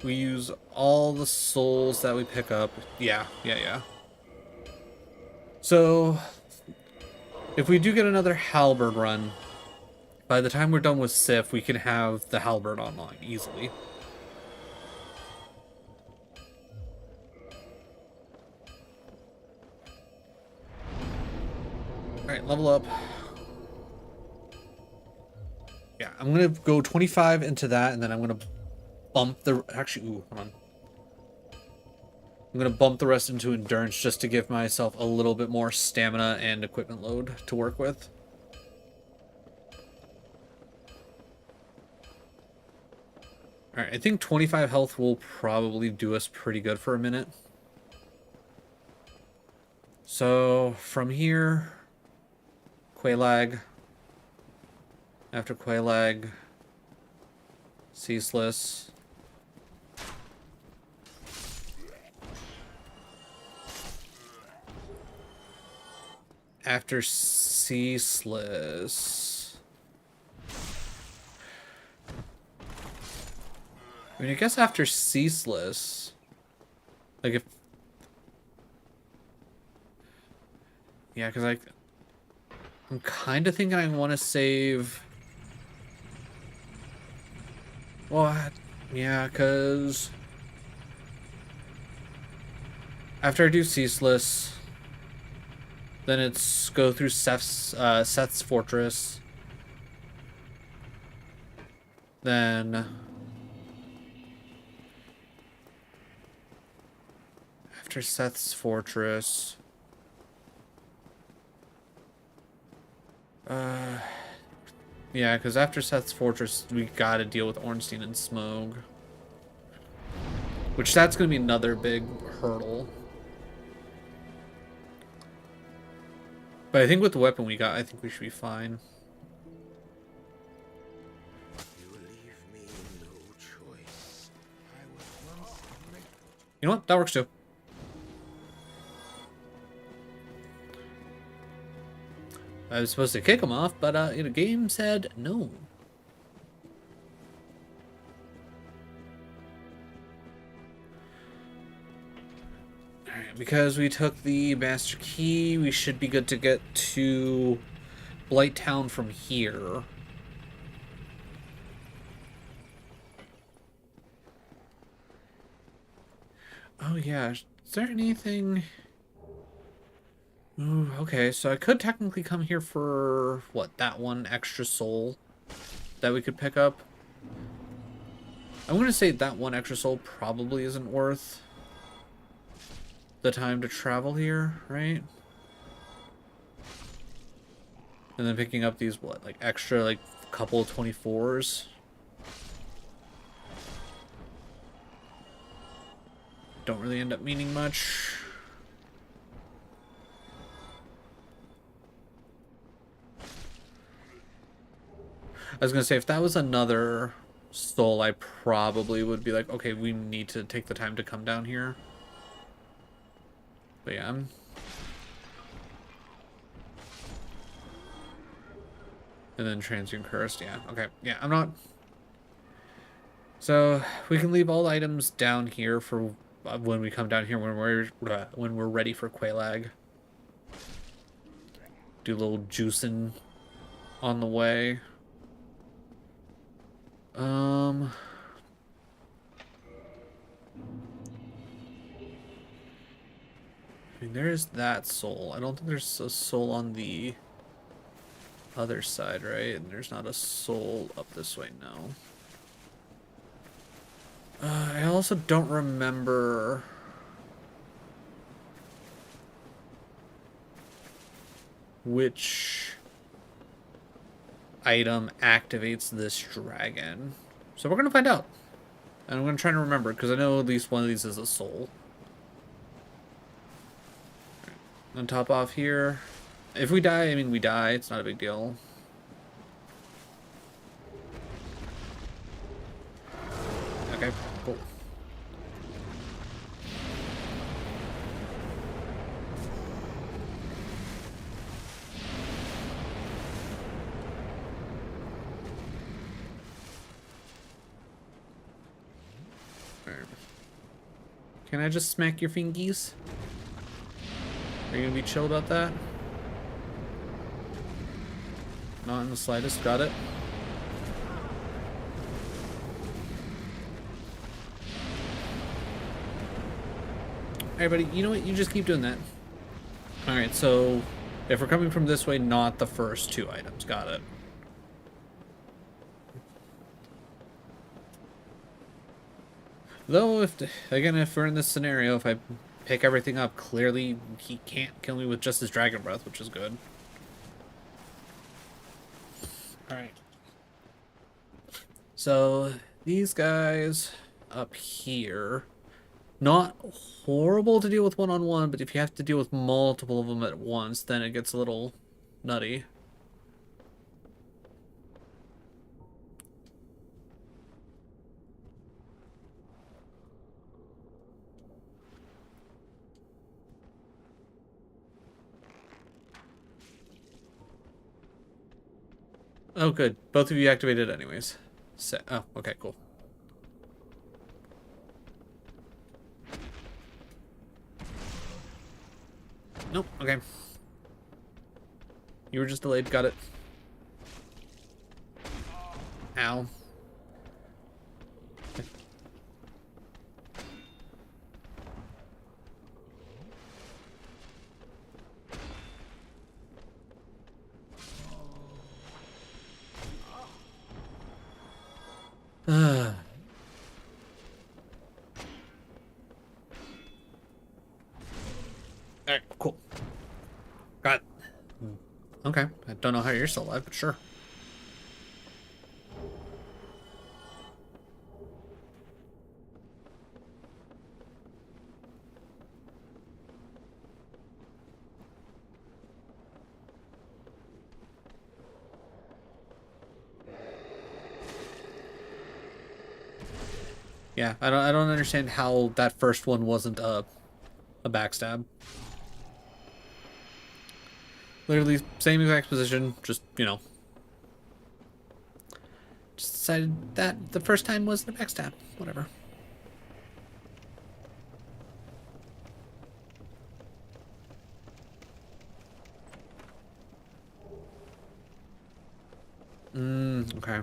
We use all the souls that we pick up. Yeah. So, if we do get another halberd run, by the time we're done with Sif, we can have the halberd online easily. Alright, level up. Yeah, I'm gonna go 25 into that, and then I'm gonna bump the... Actually, ooh, hold on. I'm gonna bump the rest into endurance just to give myself a little bit more stamina and equipment load to work with. Alright, I think 25 health will probably do us pretty good for a minute. So, from here... Quelaag. After Quelaag, Ceaseless. After Ceaseless. I mean, I guess after Ceaseless, like if, yeah, because I'm kind of thinking I want to save. What? Yeah, because after I do Ceaseless, then it's go through Seth's Fortress. Then after Seth's Fortress, yeah, because after Seth's Fortress, we gotta deal with Ornstein and Smough. Which that's gonna be another big hurdle. But I think with the weapon we got, I think we should be fine. You know what? That works too. I was supposed to kick him off, but the game said no. Alright, because we took the Master Key, we should be good to get to Blight Town from here. Oh yeah, is there anything... Ooh, okay, so I could technically come here for, what, that one extra soul that we could pick up? I'm going to say that one extra soul probably isn't worth the time to travel here, right? And then picking up these, what, like extra, like, couple of 24s? Don't really end up meaning much. I was gonna say, if that was another soul, I probably would be like, okay, we need to take the time to come down here. But yeah, and then Transient Cursed, yeah, okay. Yeah, I'm not... So, we can leave all items down here for when we come down here, when we're ready for Quelaag. Do a little juicing on the way. I mean, there is that soul. I don't think there's a soul on the other side, right? And there's not a soul up this way, no. I also don't remember... which item activates this dragon. So we're going to find out. And I'm going to try to remember, because I know at least one of these is a soul. On top off here. If we die, I mean we die. It's not a big deal. Okay, cool. Can I just smack your fingies? Are you gonna be chill about that? Not in the slightest. Got it. Alright, buddy. You know what? You just keep doing that. Alright, so if we're coming from this way, not the first two items. Got it. Though, if we're in this scenario, if I pick everything up, clearly he can't kill me with just his dragon breath, which is good. Alright. So, these guys up here, not horrible to deal with one-on-one, but if you have to deal with multiple of them at once, then it gets a little nutty. Oh, good. Both of you activated anyways. Oh, okay, cool. Nope, okay. You were just delayed, got it. Ow. Alright, cool. Got it. Okay, I don't know how you're still alive, but sure. Yeah, I don't understand how that first one wasn't a backstab. Literally same exact position, just, you know. Just decided that the first time was the backstab. Whatever. Okay.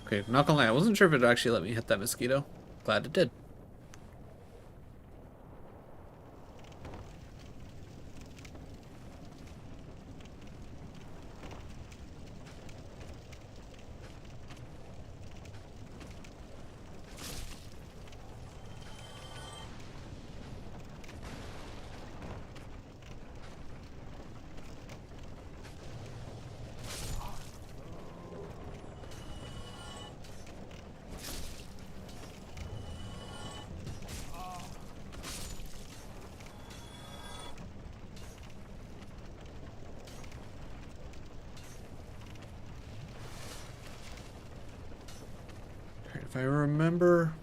Okay, not gonna lie, I wasn't sure if it actually let me hit that mosquito. Glad it did. Alright, if I remember.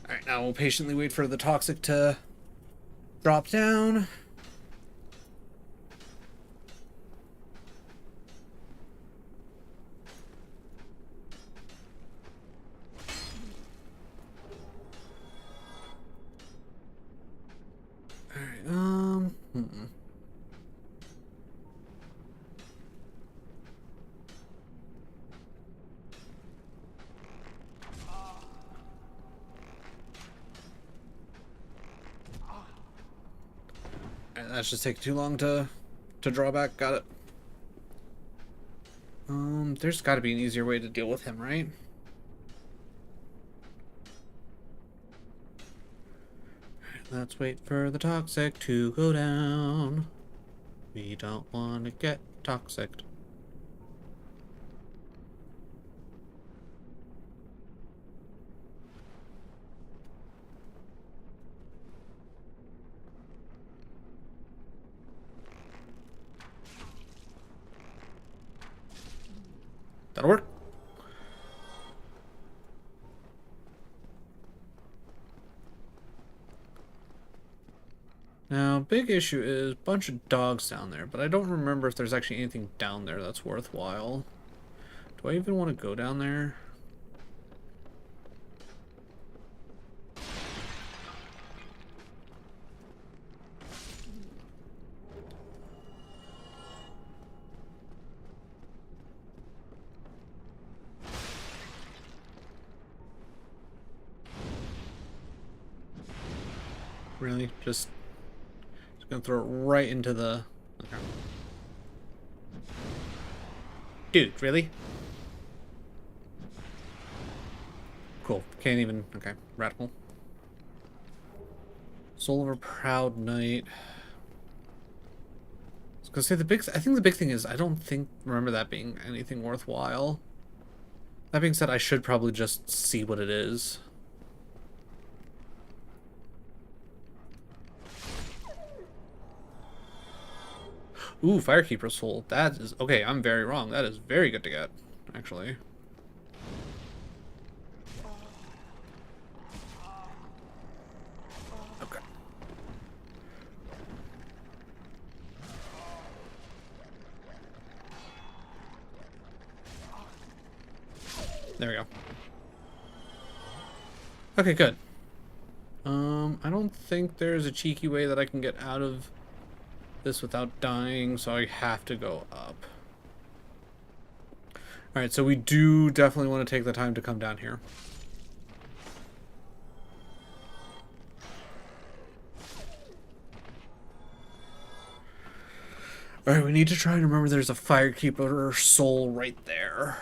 Alright, now we'll patiently wait for the toxic to drop down. Alright, That's just taking too long to draw back. Got it. There's got to be an easier way to deal with him, right? Let's wait for the toxic to go down. We don't want to get toxic. That'll work. Now, big issue is a bunch of dogs down there, but I don't remember if there's actually anything down there that's worthwhile. Do I even want to go down there? Really? Just gonna throw it right into the... Okay. Dude, really? Cool. Can't even. Okay. Radical. Soul of a Proud Knight. I was gonna say I think the big thing is I don't remember that being anything worthwhile. That being said, I should probably just see what it is. Ooh, Firekeeper Soul. That is okay. I'm very wrong. That is very good to get, actually. Okay. There we go. Okay, good. I don't think there's a cheeky way that I can get out of this without dying, so I have to go up. Alright, so we do definitely want to take the time to come down here. Alright, we need to try and remember there's a Firekeeper Soul right there.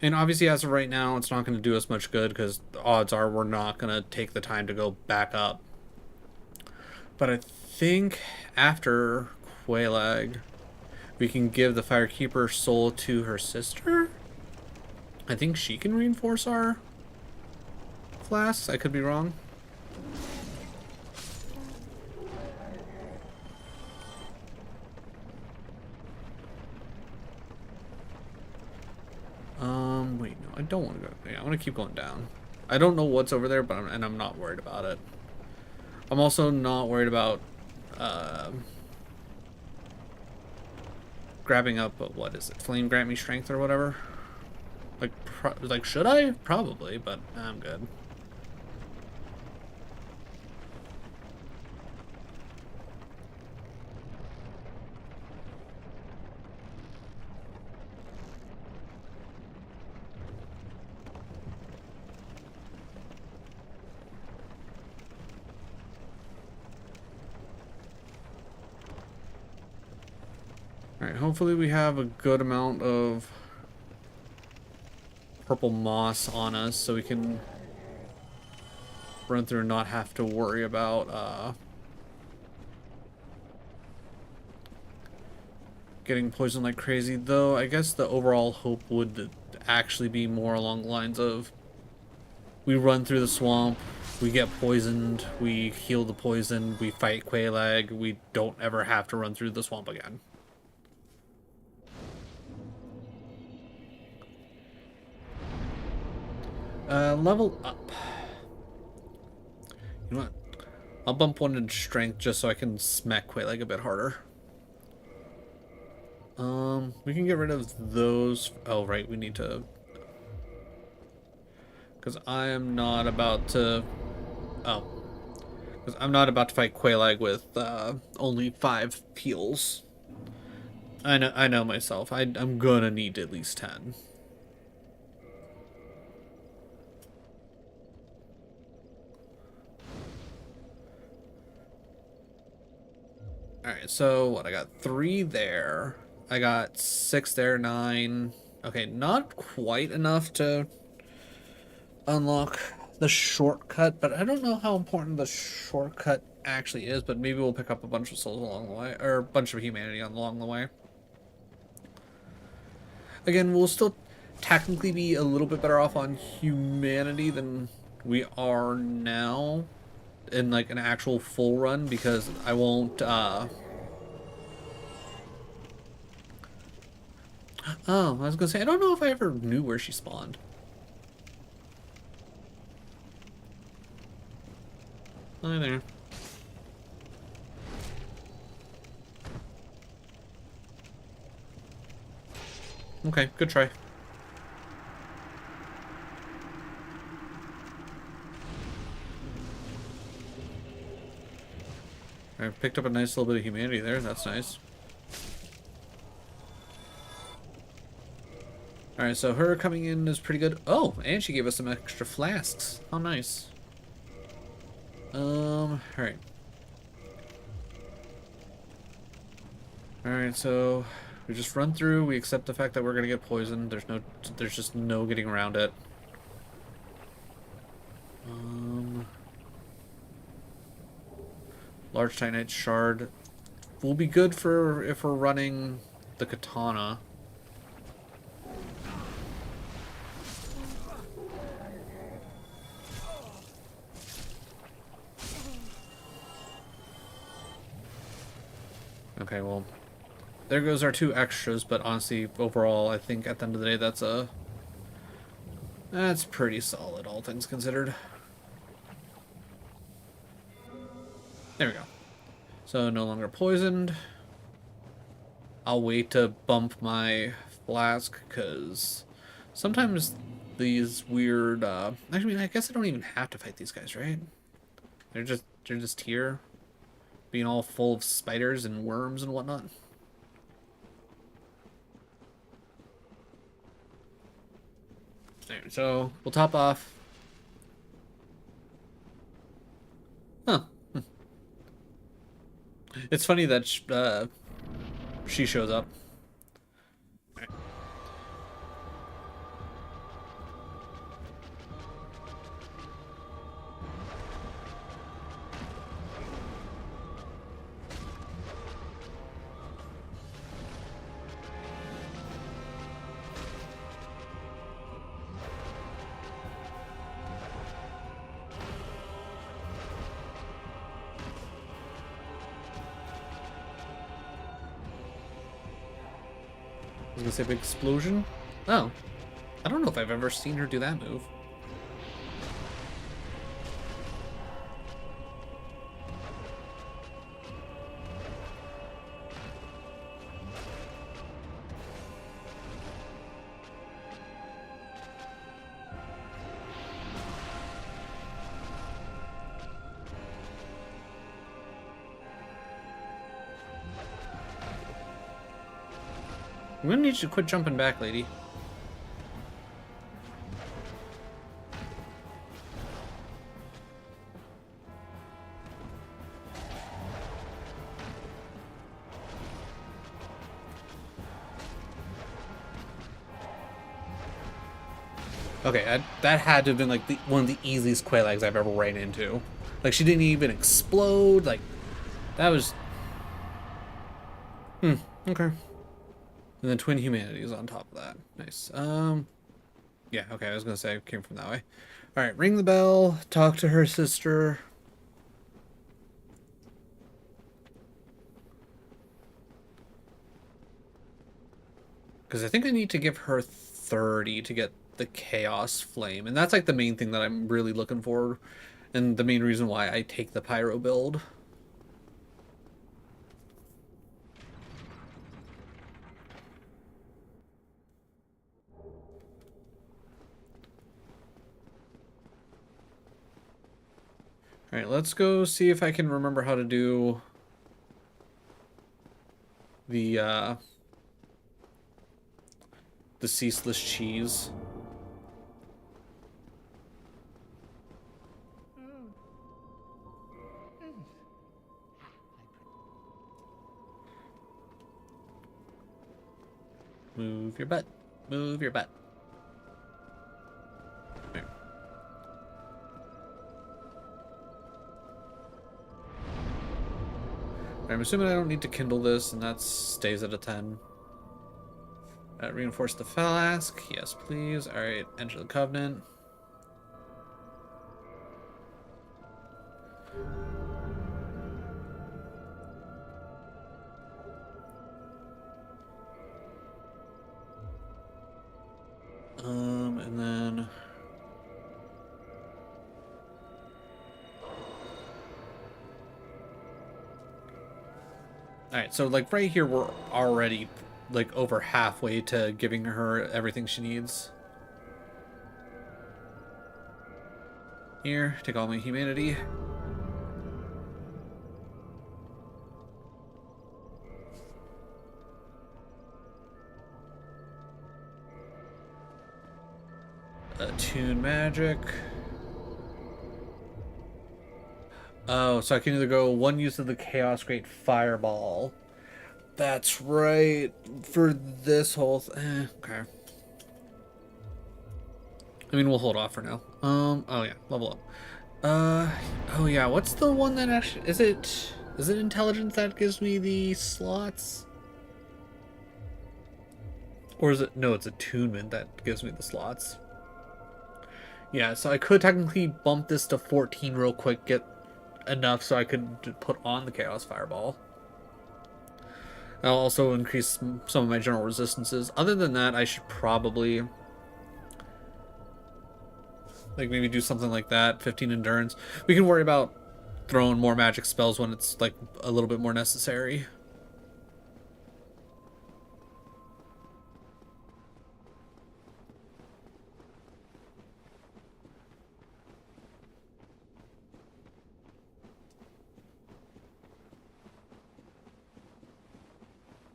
And obviously, as of right now, it's not going to do us much good because the odds are we're not going to take the time to go back up. But I think after Quelaag, we can give the Firekeeper Soul to her sister. I think she can reinforce our flasks. I could be wrong. Wait, no, I don't want to go. Yeah, I want to keep going down. I don't know what's over there, but I'm not worried about it. I'm also not worried about grabbing up. What is it? Flame grant me strength or whatever. Like should I? Probably, but I'm good. Alright, hopefully we have a good amount of purple moss on us so we can run through and not have to worry about getting poisoned like crazy. Though I guess the overall hope would actually be more along the lines of we run through the swamp, we get poisoned, we heal the poison, we fight Quelaag, we don't ever have to run through the swamp again. Level up. You know what? I'll bump one in strength just so I can smack Quelaag a bit harder. We can get rid of those. Oh, right, we need to... Because I am not about to... Oh. Because I'm not about to fight Quelaag with only 5 peels. I know myself. I'm gonna need at least 10. Alright, so what? I got 3 there. I got 6 there, 9. Okay, not quite enough to unlock the shortcut, but I don't know how important the shortcut actually is, but maybe we'll pick up a bunch of souls along the way, or a bunch of humanity along the way. Again, we'll still technically be a little bit better off on humanity than we are now in like an actual full run, because I won't oh, I was gonna say, I don't know if I ever knew where she spawned. Hi there. Okay, good try. I picked up a nice little bit of humanity there. That's nice. Alright, so her coming in is pretty good. Oh, and she gave us some extra flasks. How nice. Alright. Alright, so We just run through, we accept the fact that we're gonna get poisoned. There's just no getting around it. Large Titanite Shard will be good for if we're running the katana. Okay, well, there goes our 2 extras, but honestly, overall, I think at the end of the day, that's pretty solid, all things considered. There we go. So, no longer poisoned. I'll wait to bump my flask, because sometimes these weird, actually, I guess I don't even have to fight these guys, right? They're just here, being all full of spiders and worms and whatnot. So, we'll top off. Huh. It's funny that she shows up. I was gonna say big explosion. Oh, I don't know if I've ever seen her do that move. I'm gonna need you to quit jumping back, lady. Okay, that had to have been like one of the easiest Quelags I've ever ran into. Like, she didn't even explode. Like, that was... okay. And then Twin Humanities on top of that. Nice. Yeah, okay, I was gonna say it came from that way. Alright, ring the bell, talk to her sister. Because I think I need to give her 30 to get the Chaos Flame. And that's like the main thing that I'm really looking for. And the main reason why I take the Pyro build. Alright, let's go see if I can remember how to do the ceaseless cheese. Move your butt. Move your butt. There. I'm assuming I don't need to kindle this, and that stays at a 10. Reinforce the flask. Yes, please. Alright, enter the covenant. And then... Alright, so like right here we're already like over halfway to giving her everything she needs. Here, take all my humanity. Attune magic. Oh, so I can either go one use of the Chaos Great Fireball, That's right. For this whole okay. I mean, we'll hold off for now. Oh yeah, level up. Oh yeah, what's the one that actually, is it intelligence that gives me the slots? Or is it, no, it's attunement that gives me the slots. Yeah, so I could technically bump this to 14 real quick, get enough so I could put on the Chaos Fireball. I'll also increase some of my general resistances. Other than that, I should probably like maybe do something like that. 15 endurance. We can worry about throwing more magic spells when it's like a little bit more necessary.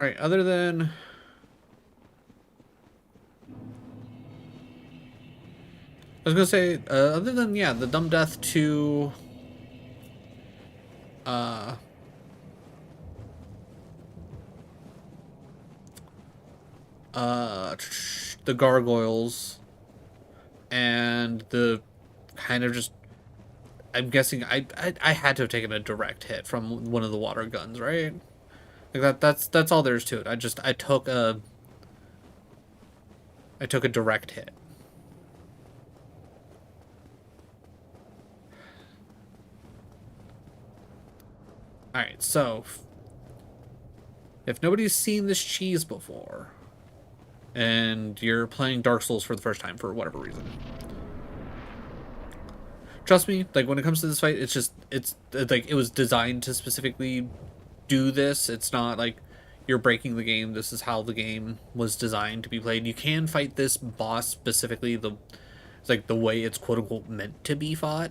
All right, other than I was gonna say, other than, yeah, the dumb death to uh the gargoyles and the kind of just, I'm guessing I had to have taken a direct hit from one of the water guns, right? Like that's all there is to it. I took a direct hit. All right, so if nobody's seen this cheese before, and you're playing Dark Souls for the first time for whatever reason, trust me, like when it comes to this fight, it's like it was designed to specifically do this. It's not like you're breaking the game. This is how the game was designed to be played. You can fight this boss specifically it's like the way it's quote unquote meant to be fought.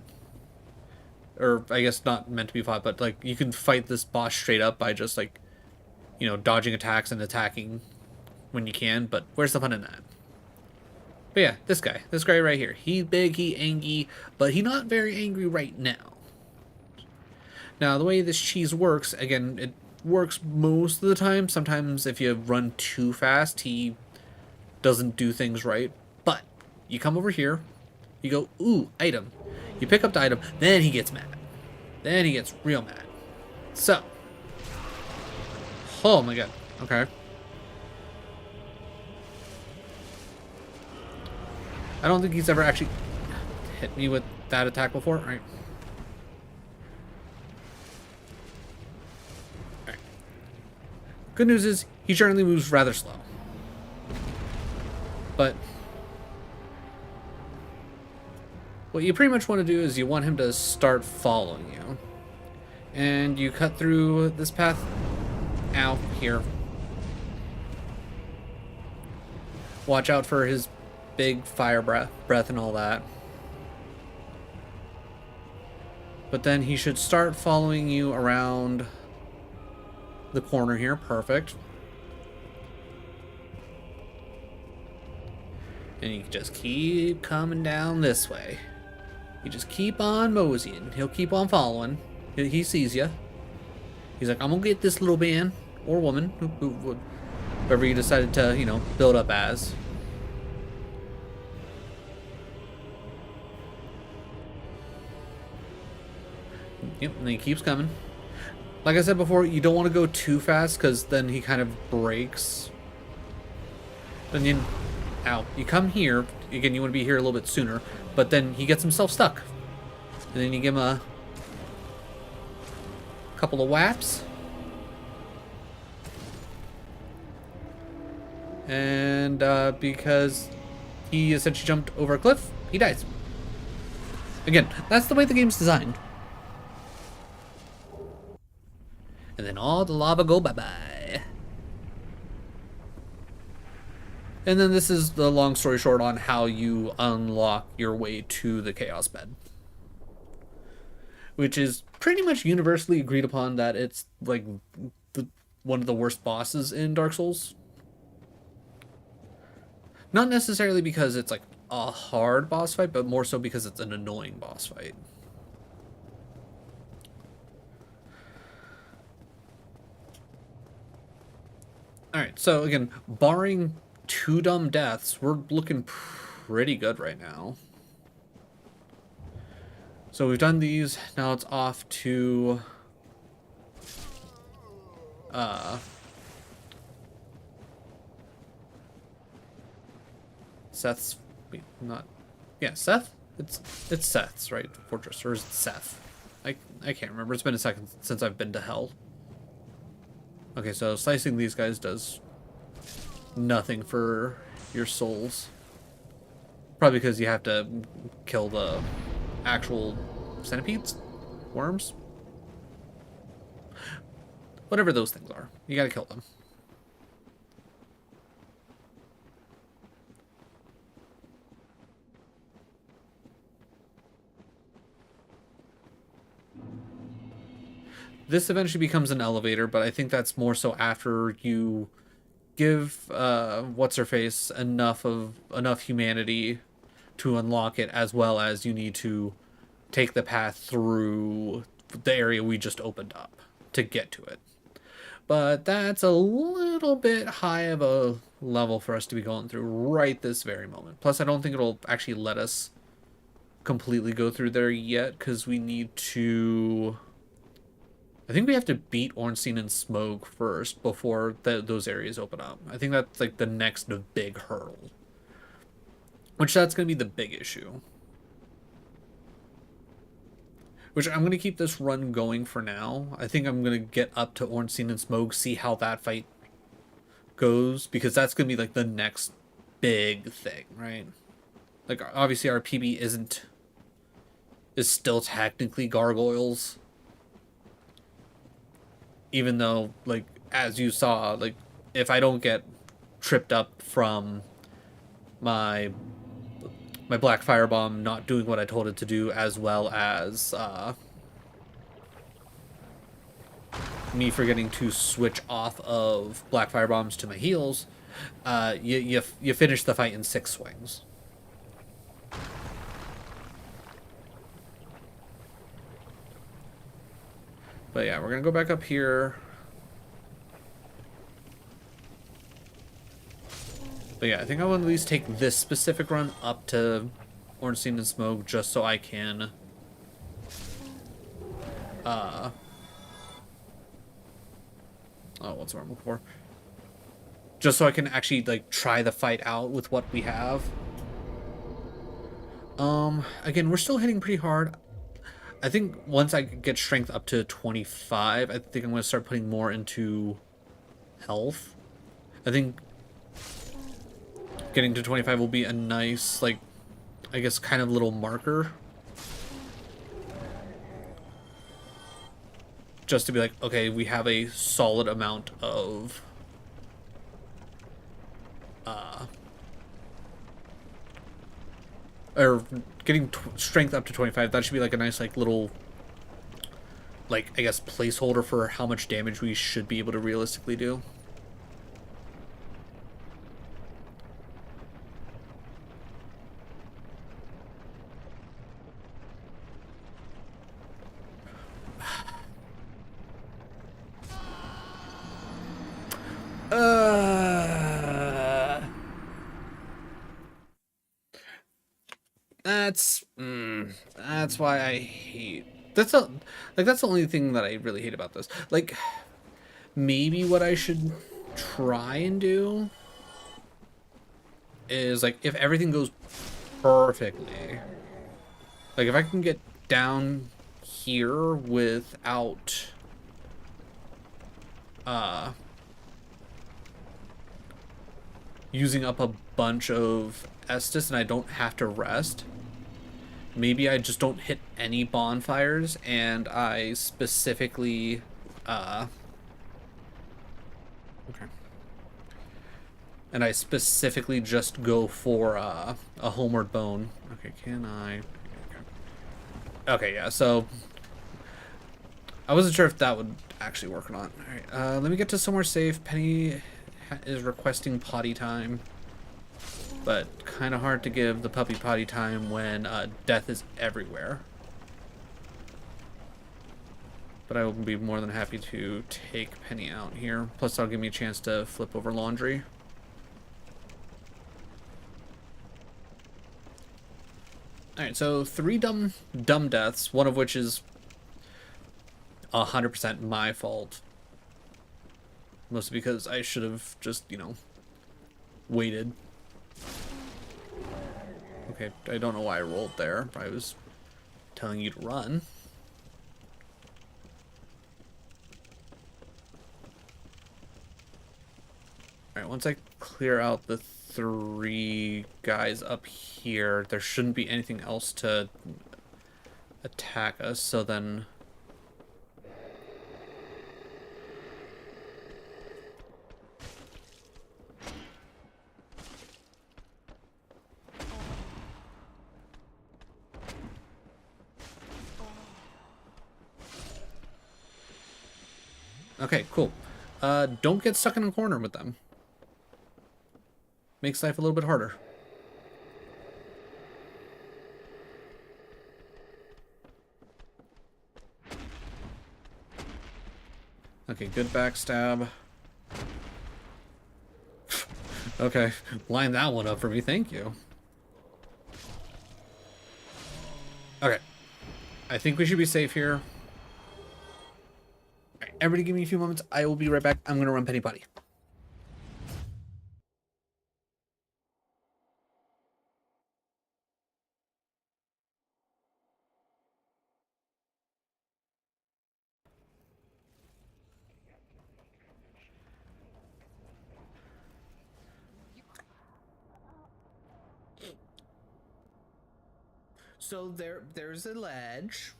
Or I guess not meant to be fought, but like you can fight this boss straight up by just like, you know, dodging attacks and attacking when you can, but where's the fun in that? But yeah, this guy right here. He big, he angry, but he not very angry right now. Now, the way this cheese works, again, it works most of the time. Sometimes if you run too fast, he doesn't do things right. But you come over here, you go, ooh, item. You pick up the item, then he gets mad. Then he gets real mad. So. Oh my god. Okay. I don't think he's ever actually hit me with that attack before. All right. All right. Good news is he generally moves rather slow. But what you pretty much want to do is you want him to start following you. And you cut through this path out here. Watch out for his big fire breath and all that. But then he should start following you around the corner here. Perfect. And you just keep coming down this way. You just keep on moseying. He'll keep on following. He sees you. He's like, I'm gonna get this little man or woman, whoever you decided to, you know, build up as. Yep, and he keeps coming. Like I said before, you don't want to go too fast because then he kind of breaks. Then you come here. Again, you want to be here a little bit sooner, but then he gets himself stuck. And then you give him a couple of whaps. And because he essentially jumped over a cliff, he dies. Again, that's the way the game's designed. And then all the lava go bye-bye. And then this is the long story short on how you unlock your way to the Chaos Bed. Which is pretty much universally agreed upon that it's like one of the worst bosses in Dark Souls. Not necessarily because it's like a hard boss fight, but more so because it's an annoying boss fight. Alright, so again, barring 2 dumb deaths, we're looking pretty good right now. So we've done these, now it's off to Seth's, wait, not, yeah, Seth? It's Seth's, right? Fortress, or is it Seth? I can't remember, it's been a second since I've been to hell. Okay, so slicing these guys does nothing for your souls. Probably because you have to kill the actual centipedes? Worms? Whatever those things are. You gotta kill them. This eventually becomes an elevator, but I think that's more so after you give what's-her-face enough humanity to unlock it, as well as you need to take the path through the area we just opened up to get to it. But that's a little bit high of a level for us to be going through right this very moment. Plus, I don't think it'll actually let us completely go through there yet, because we need to... I think we have to beat Ornstein and Smoke first before those areas open up. I think that's like the next big hurdle. Which that's going to be the big issue. Which I'm going to keep this run going for now. I think I'm going to get up to Ornstein and Smoke, see how that fight goes. Because that's going to be like the next big thing, right? Like obviously our PB is still technically gargoyles. Even though, like, as you saw, like, if I don't get tripped up from my Black Firebomb not doing what I told it to do, as well as me forgetting to switch off of Black Firebombs to my heals, you finish the fight in 6 swings. But yeah, we're gonna go back up here. But yeah, I think I will at least take this specific run up to Ornstein and Smoke just so I can oh, what's the word I'm looking for? Just so I can actually like try the fight out with what we have. Again, we're still hitting pretty hard. I think once I get strength up to 25, I think I'm going to start putting more into health. I think getting to 25 will be a nice, like, I guess kind of little marker. Just to be like, okay, we have a solid amount of or getting strength up to 25, that should be like a nice like little, like, I guess placeholder for how much damage we should be able to realistically do. That's why I hate. That's the only thing that I really hate about this. Like, maybe what I should try and do is like if everything goes perfectly, like if I can get down here without using up a bunch of Estus and I don't have to rest. Maybe I just don't hit any bonfires and I specifically okay. And I specifically just go for a homeward bone. Okay, can I? Okay, yeah, so I wasn't sure if that would actually work or not. Alright, let me get to somewhere safe. Penny is requesting potty time. But kind of hard to give the puppy potty time when death is everywhere. But I will be more than happy to take Penny out here. Plus, that'll give me a chance to flip over laundry. Alright, so 3 dumb deaths, one of which is 100% my fault. Mostly because I should have just, you know, waited. Okay, I don't know why I rolled there. I was telling you to run. Alright, once I clear out the 3 guys up here, there shouldn't be anything else to attack us, so then... Okay, cool. Don't get stuck in a corner with them. Makes life a little bit harder. Okay, good backstab. Okay, line that one up for me, thank you. Okay. I think we should be safe here. Alright, everybody give me a few moments. I will be right back. I'm gonna run Penny Potty. So there's a ledge.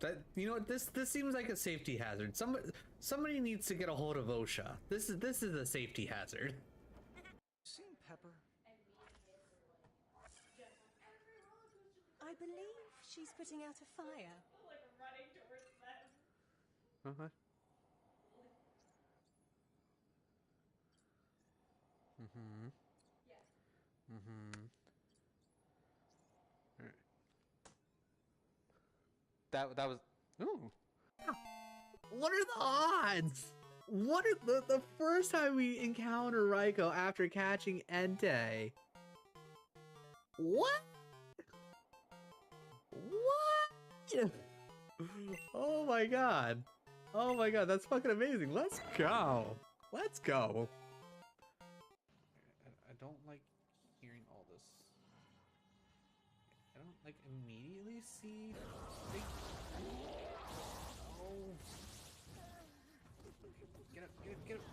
That, you know what, this seems like a safety hazard. Somebody needs to get a hold of OSHA. This is a safety hazard. Seen Pepper? I believe she's putting out a fire. Like running towards them. Uh-huh. Mm-hmm. Yeah. Mm-hmm. Alright. That was... Ooh. What are the odds? What are the first time we encounter Raiko after catching Entei? What? What? Oh my god. Oh my god, that's fucking amazing. Let's go. Let's go. I don't like hearing all this. I don't like immediately see big... Oh. Get up, get up, get up.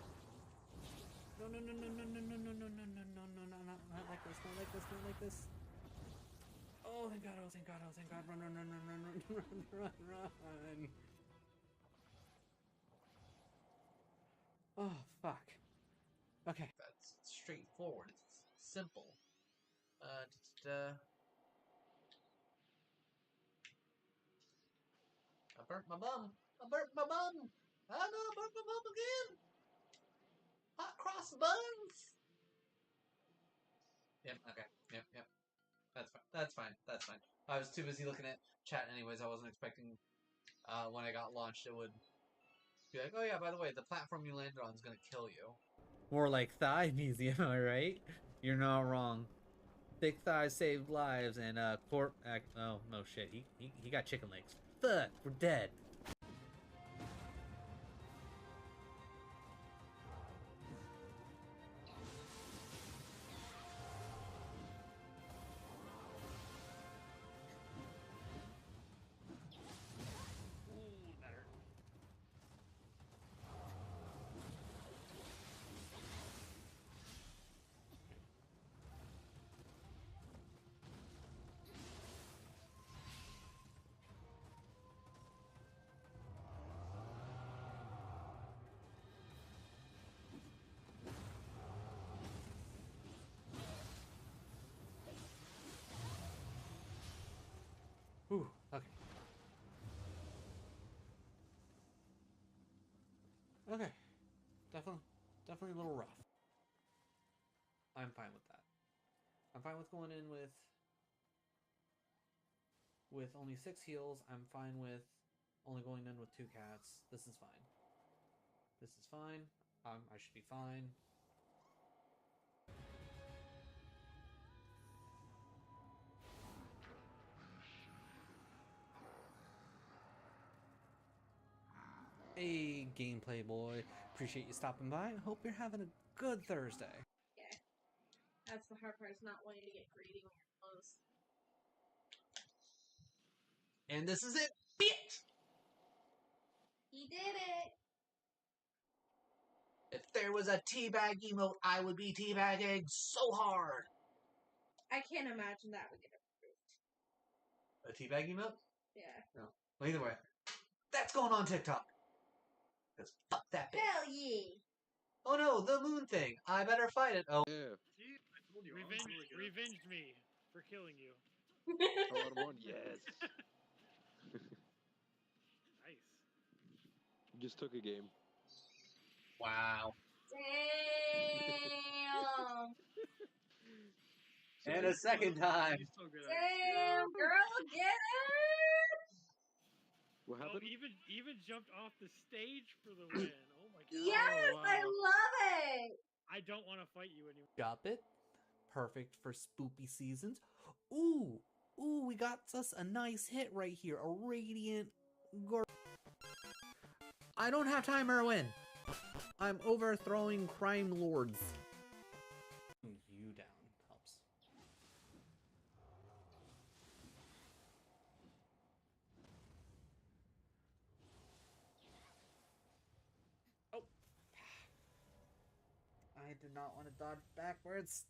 No, no, no, no, no, no, no, no, no, no, no, no, no, no, not like this, not like this, not like this. Oh, thank god, oh, thank god, oh, thank god. Run, run, run, run, run, run, run, run, run. Oh, fuck. Okay. That's straightforward. It's simple. Da-da-da. I burnt my bum. I burnt my bum. Oh no, I burnt my bum again. Hot cross buns. Yep, okay. Yep. That's fine. That's fine. That's fine. I was too busy looking at chat anyways. I wasn't expecting when I got launched it would be like, oh yeah, by the way, the platform you landed on is gonna kill you. More like thigh museum, am I right? You're not wrong. Thick thighs saved lives, and oh no shit, he got chicken legs. Fuck, we're dead. Ooh, okay. Okay. Definitely a little rough. I'm fine with that. I'm fine with going in with with only 6 heals. I'm fine with only going in with 2 cats. This is fine. This is fine. I should be fine. Hey, gameplay boy. Appreciate you stopping by and hope you're having a good Thursday. Yeah. That's the hard part, is not wanting to get greedy when you're close. And this is it, bitch! He did it! If there was a teabag emote, I would be teabagging so hard. I can't imagine that would get approved. A teabag emote? Yeah. No. Well, either way, that's going on TikTok. Because fuck that bitch. Hell yeah! Oh no, the moon thing. I better fight it. Oh. Yeah. Revenge me for killing you. All out of one. Yes. Nice. Just took a game. Wow. Damn! And a second time. He's so good at it. Damn, girl, get it! What Oh, happened? even jumped off the stage for the win. Oh my god. Yes, wow. I love it! I don't want to fight you anymore. Got it. Perfect for spoopy seasons. Ooh, we got us a nice hit right here. A radiant. I don't have time, Erwin. I'm overthrowing crime lords. You down helps. Oh. I did not want to dodge backwards.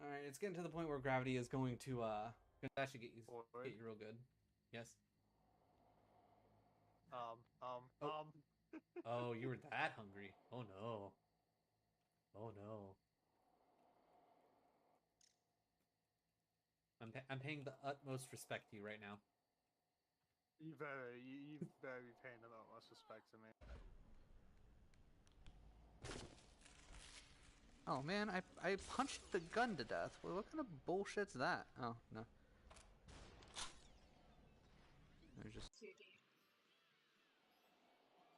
Alright, it's getting to the point where gravity is going to actually get you real good. Yes? Oh, you were that hungry. Oh no. Oh no. I'm paying the utmost respect to you right now. You better be paying the utmost respect to me. Oh man, I punched the gun to death. Well, what kind of bullshit's that? Oh no. They're just.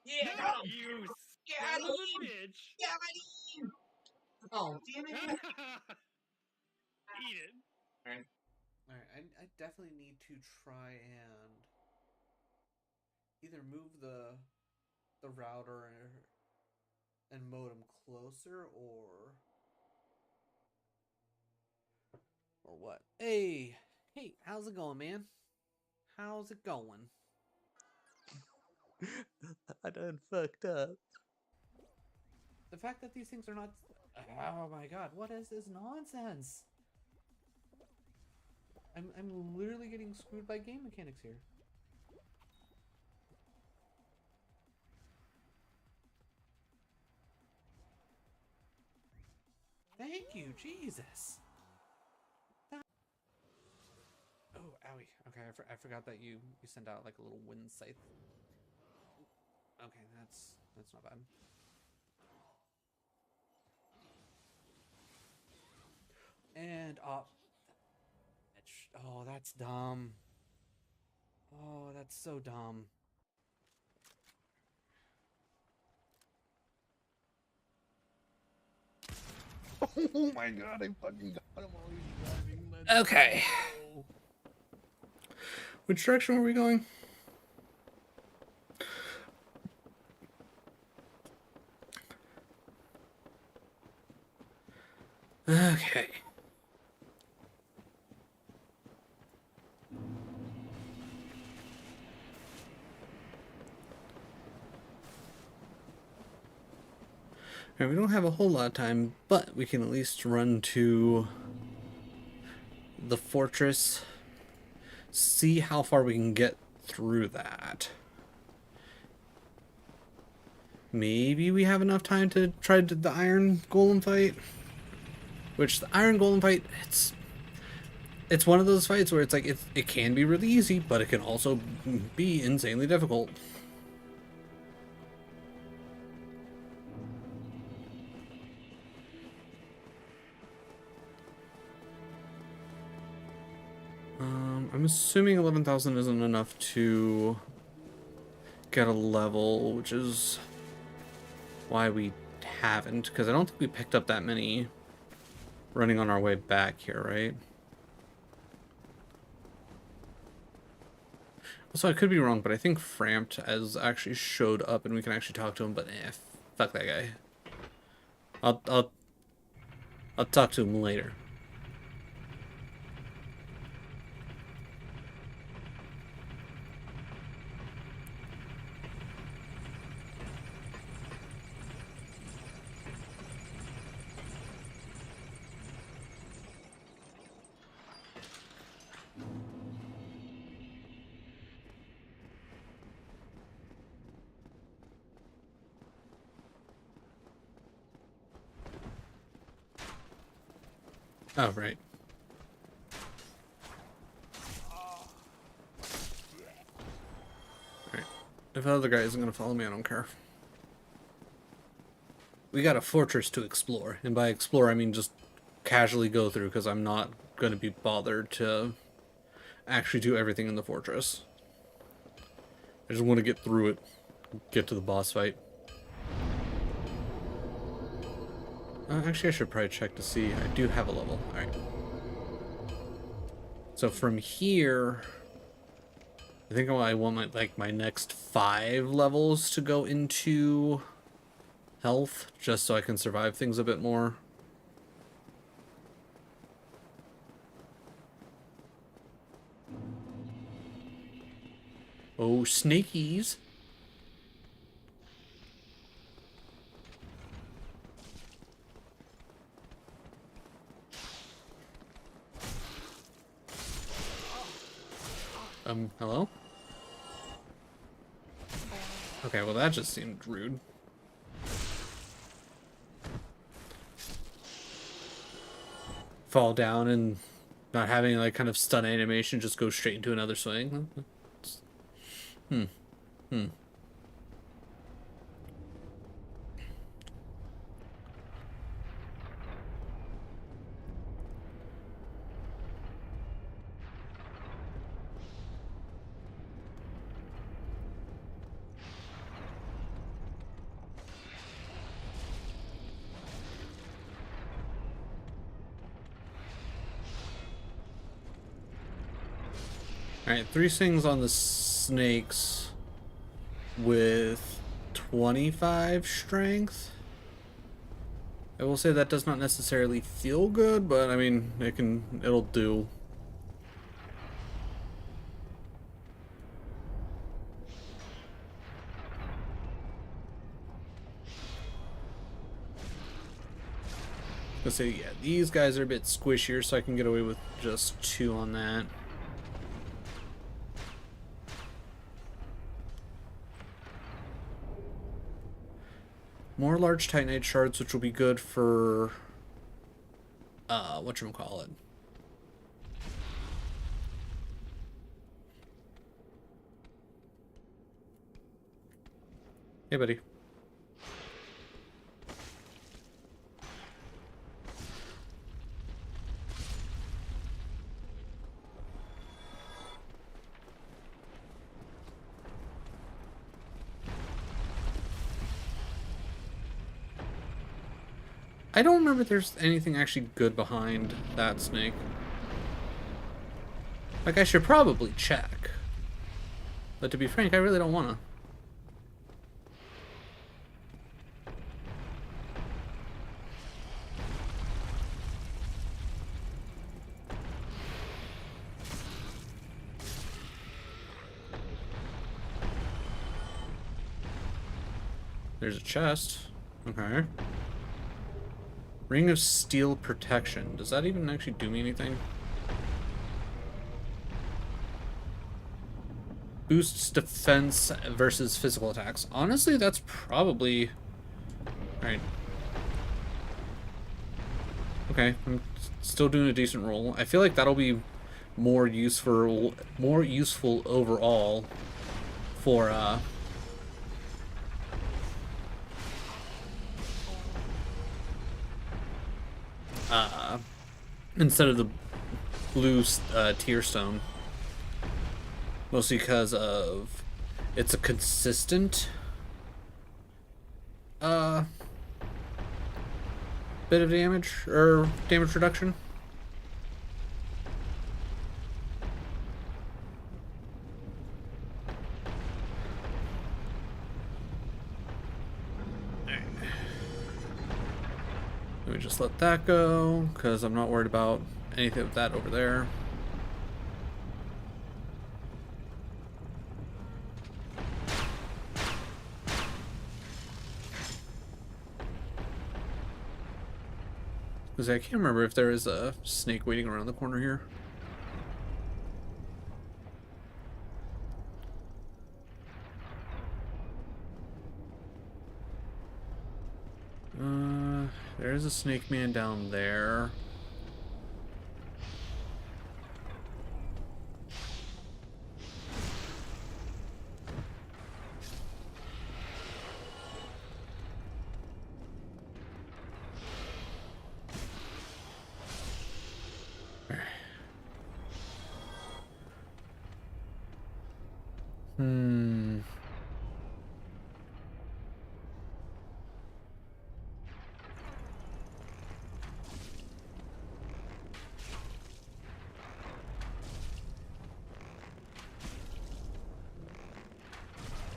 Yeah, no! You son of a bitch! Oh, damn it! Eat it. Alright. I definitely need to try and either move the router and modem closer or what? Hey, how's it going, man? How's it going? I done fucked up. The fact that these things are not. Oh my god, what is this nonsense? I'm literally getting screwed by game mechanics here. Thank you, Jesus. Oh, owie. Okay, I forgot that you send out like a little wind scythe. Okay, that's not bad. And oh, that's dumb. Oh, that's so dumb. Oh my god, I fucking got him while he was driving. Okay. Which direction were we going? Okay. Alright, we don't have a whole lot of time, but we can at least run to the fortress, see how far we can get through that. Maybe we have enough time to try the Iron Golem fight. Which, the Iron Golem fight, it's one of those fights where it's like, it can be really easy, but it can also be insanely difficult. I'm assuming 11,000 isn't enough to get a level, which is why we haven't, because I don't think we picked up that many running on our way back here, right? Also, I could be wrong, but I think Framped has actually showed up and we can actually talk to him, but fuck that guy. I'll talk to him later. Oh, right. Alright. If the other guy isn't going to follow me, I don't care. We got a fortress to explore. And by explore, I mean just casually go through, because I'm not going to be bothered to actually do everything in the fortress. I just want to get through it. Get to the boss fight. Actually, I should probably check to see. I do have a level. Alright. So from here, I think I want my next 5 levels to go into health, just so I can survive things a bit more. Oh, snakies. Hello? Okay, well that just seemed rude. Fall down and not having like kind of stun animation, just go straight into another swing. Alright, 3 swings on the snakes with 25 strength. I will say that does not necessarily feel good, but I mean, it'll do. Let's say, yeah, these guys are a bit squishier, so I can get away with just 2 on that. More large Titanite shards, which will be good for whatchamacallit. Hey, buddy. I don't remember if there's anything actually good behind that snake. Like, I should probably check. But to be frank, I really don't want to. There's a chest. Okay. Ring of Steel Protection. Does that even actually do me anything? Boosts defense versus physical attacks. Honestly, that's probably... Alright. Okay, I'm still doing a decent roll. I feel like that'll be more useful overall for, instead of the blue tear stone. Mostly because of it's a consistent bit of damage or damage reduction. Let me just let that go because I'm not worried about anything with that over there. Because I can't remember if there is a snake waiting around the corner here. There's a snake man down there.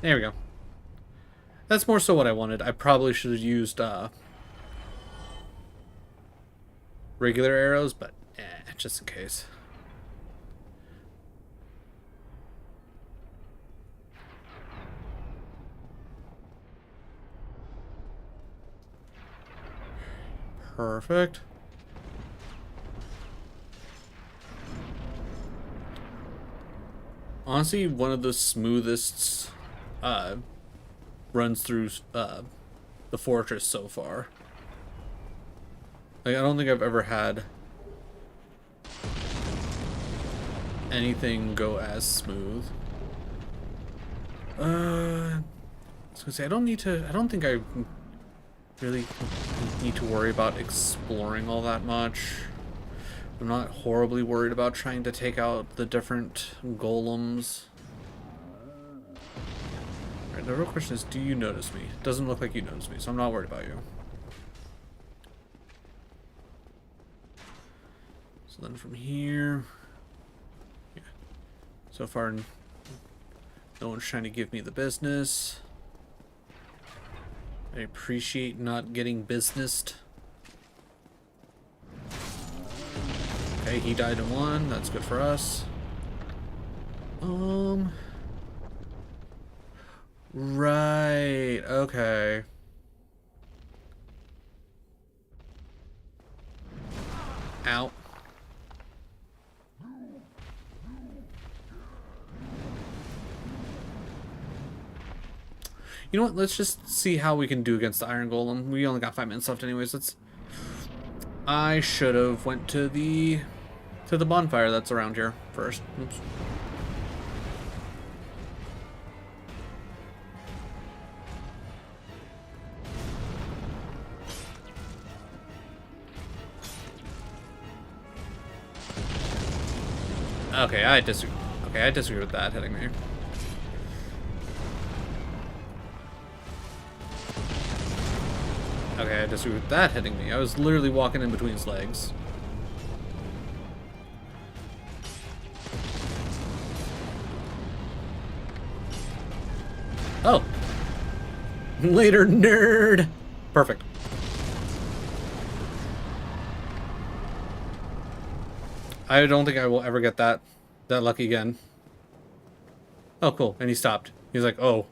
There we go. That's more so what I wanted. I probably should have used regular arrows, but just in case. Perfect. Honestly, one of the smoothest runs through the fortress so far. Like, I don't think I've ever had anything go as smooth. I was gonna say, I don't think I really need to worry about exploring all that much. I'm not horribly worried about trying to take out the different golems. Alright, the real question is, do you notice me? It doesn't look like you notice me, so I'm not worried about you. So then from here... Yeah. So far, no one's trying to give me the business. I appreciate not getting businessed. Okay, he died in one. That's good for us. Right. Okay. Ow. You know what? Let's just see how we can do against the Iron Golem. We only got 5 minutes left anyways. I should have went to the bonfire that's around here first. Oops. Okay, I disagree. Okay, I disagree with that hitting me. Okay, I disagree with that hitting me. I was literally walking in between his legs. Oh. Later, nerd. Perfect. I don't think I will ever get that lucky again. Oh, cool. And he stopped. He's like, oh.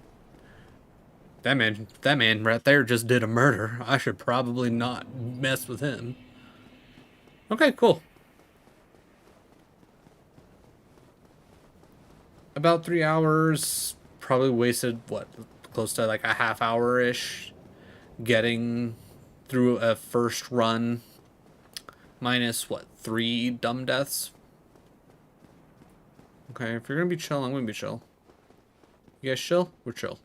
That man right there just did a murder. I should probably not mess with him. Okay, cool. About 3 hours. Probably wasted, what, close to like a half hour-ish getting through a first run. Minus, what, 3 dumb deaths? Okay, if you're gonna be chill, I'm gonna be chill. You guys chill? We're chill.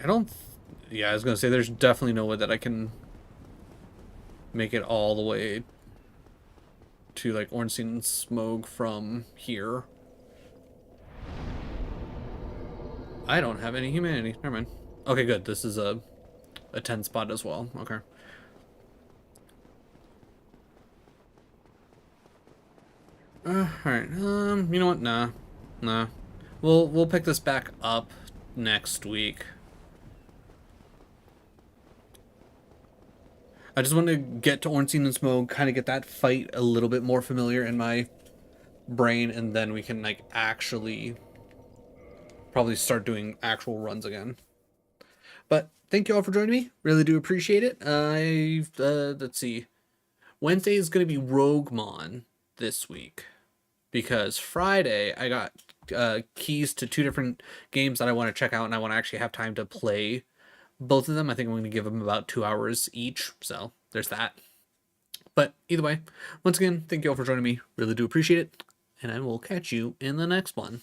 I don't... Yeah, I was gonna say, there's definitely no way that I can make it all the way to like Ornstein and Smoke from here. I don't have any humanity. Never mind. Okay, good. This is a 10 spot as well. Okay. Alright. You know what? Nah. We'll pick this back up next week. I just want to get to Ornstein and Smoke, kind of get that fight a little bit more familiar in my brain, and then we can like actually probably start doing actual runs again. But thank you all for joining me. Really do appreciate it. Let's see. Wednesday is going to be Roguemon this week, because Friday I got keys to 2 different games that I want to check out, and I want to actually have time to play both of them. I think I'm going to give them about 2 hours each, so there's that. But either way, once again, thank you all for joining me. Really do appreciate it, and I will catch you in the next one.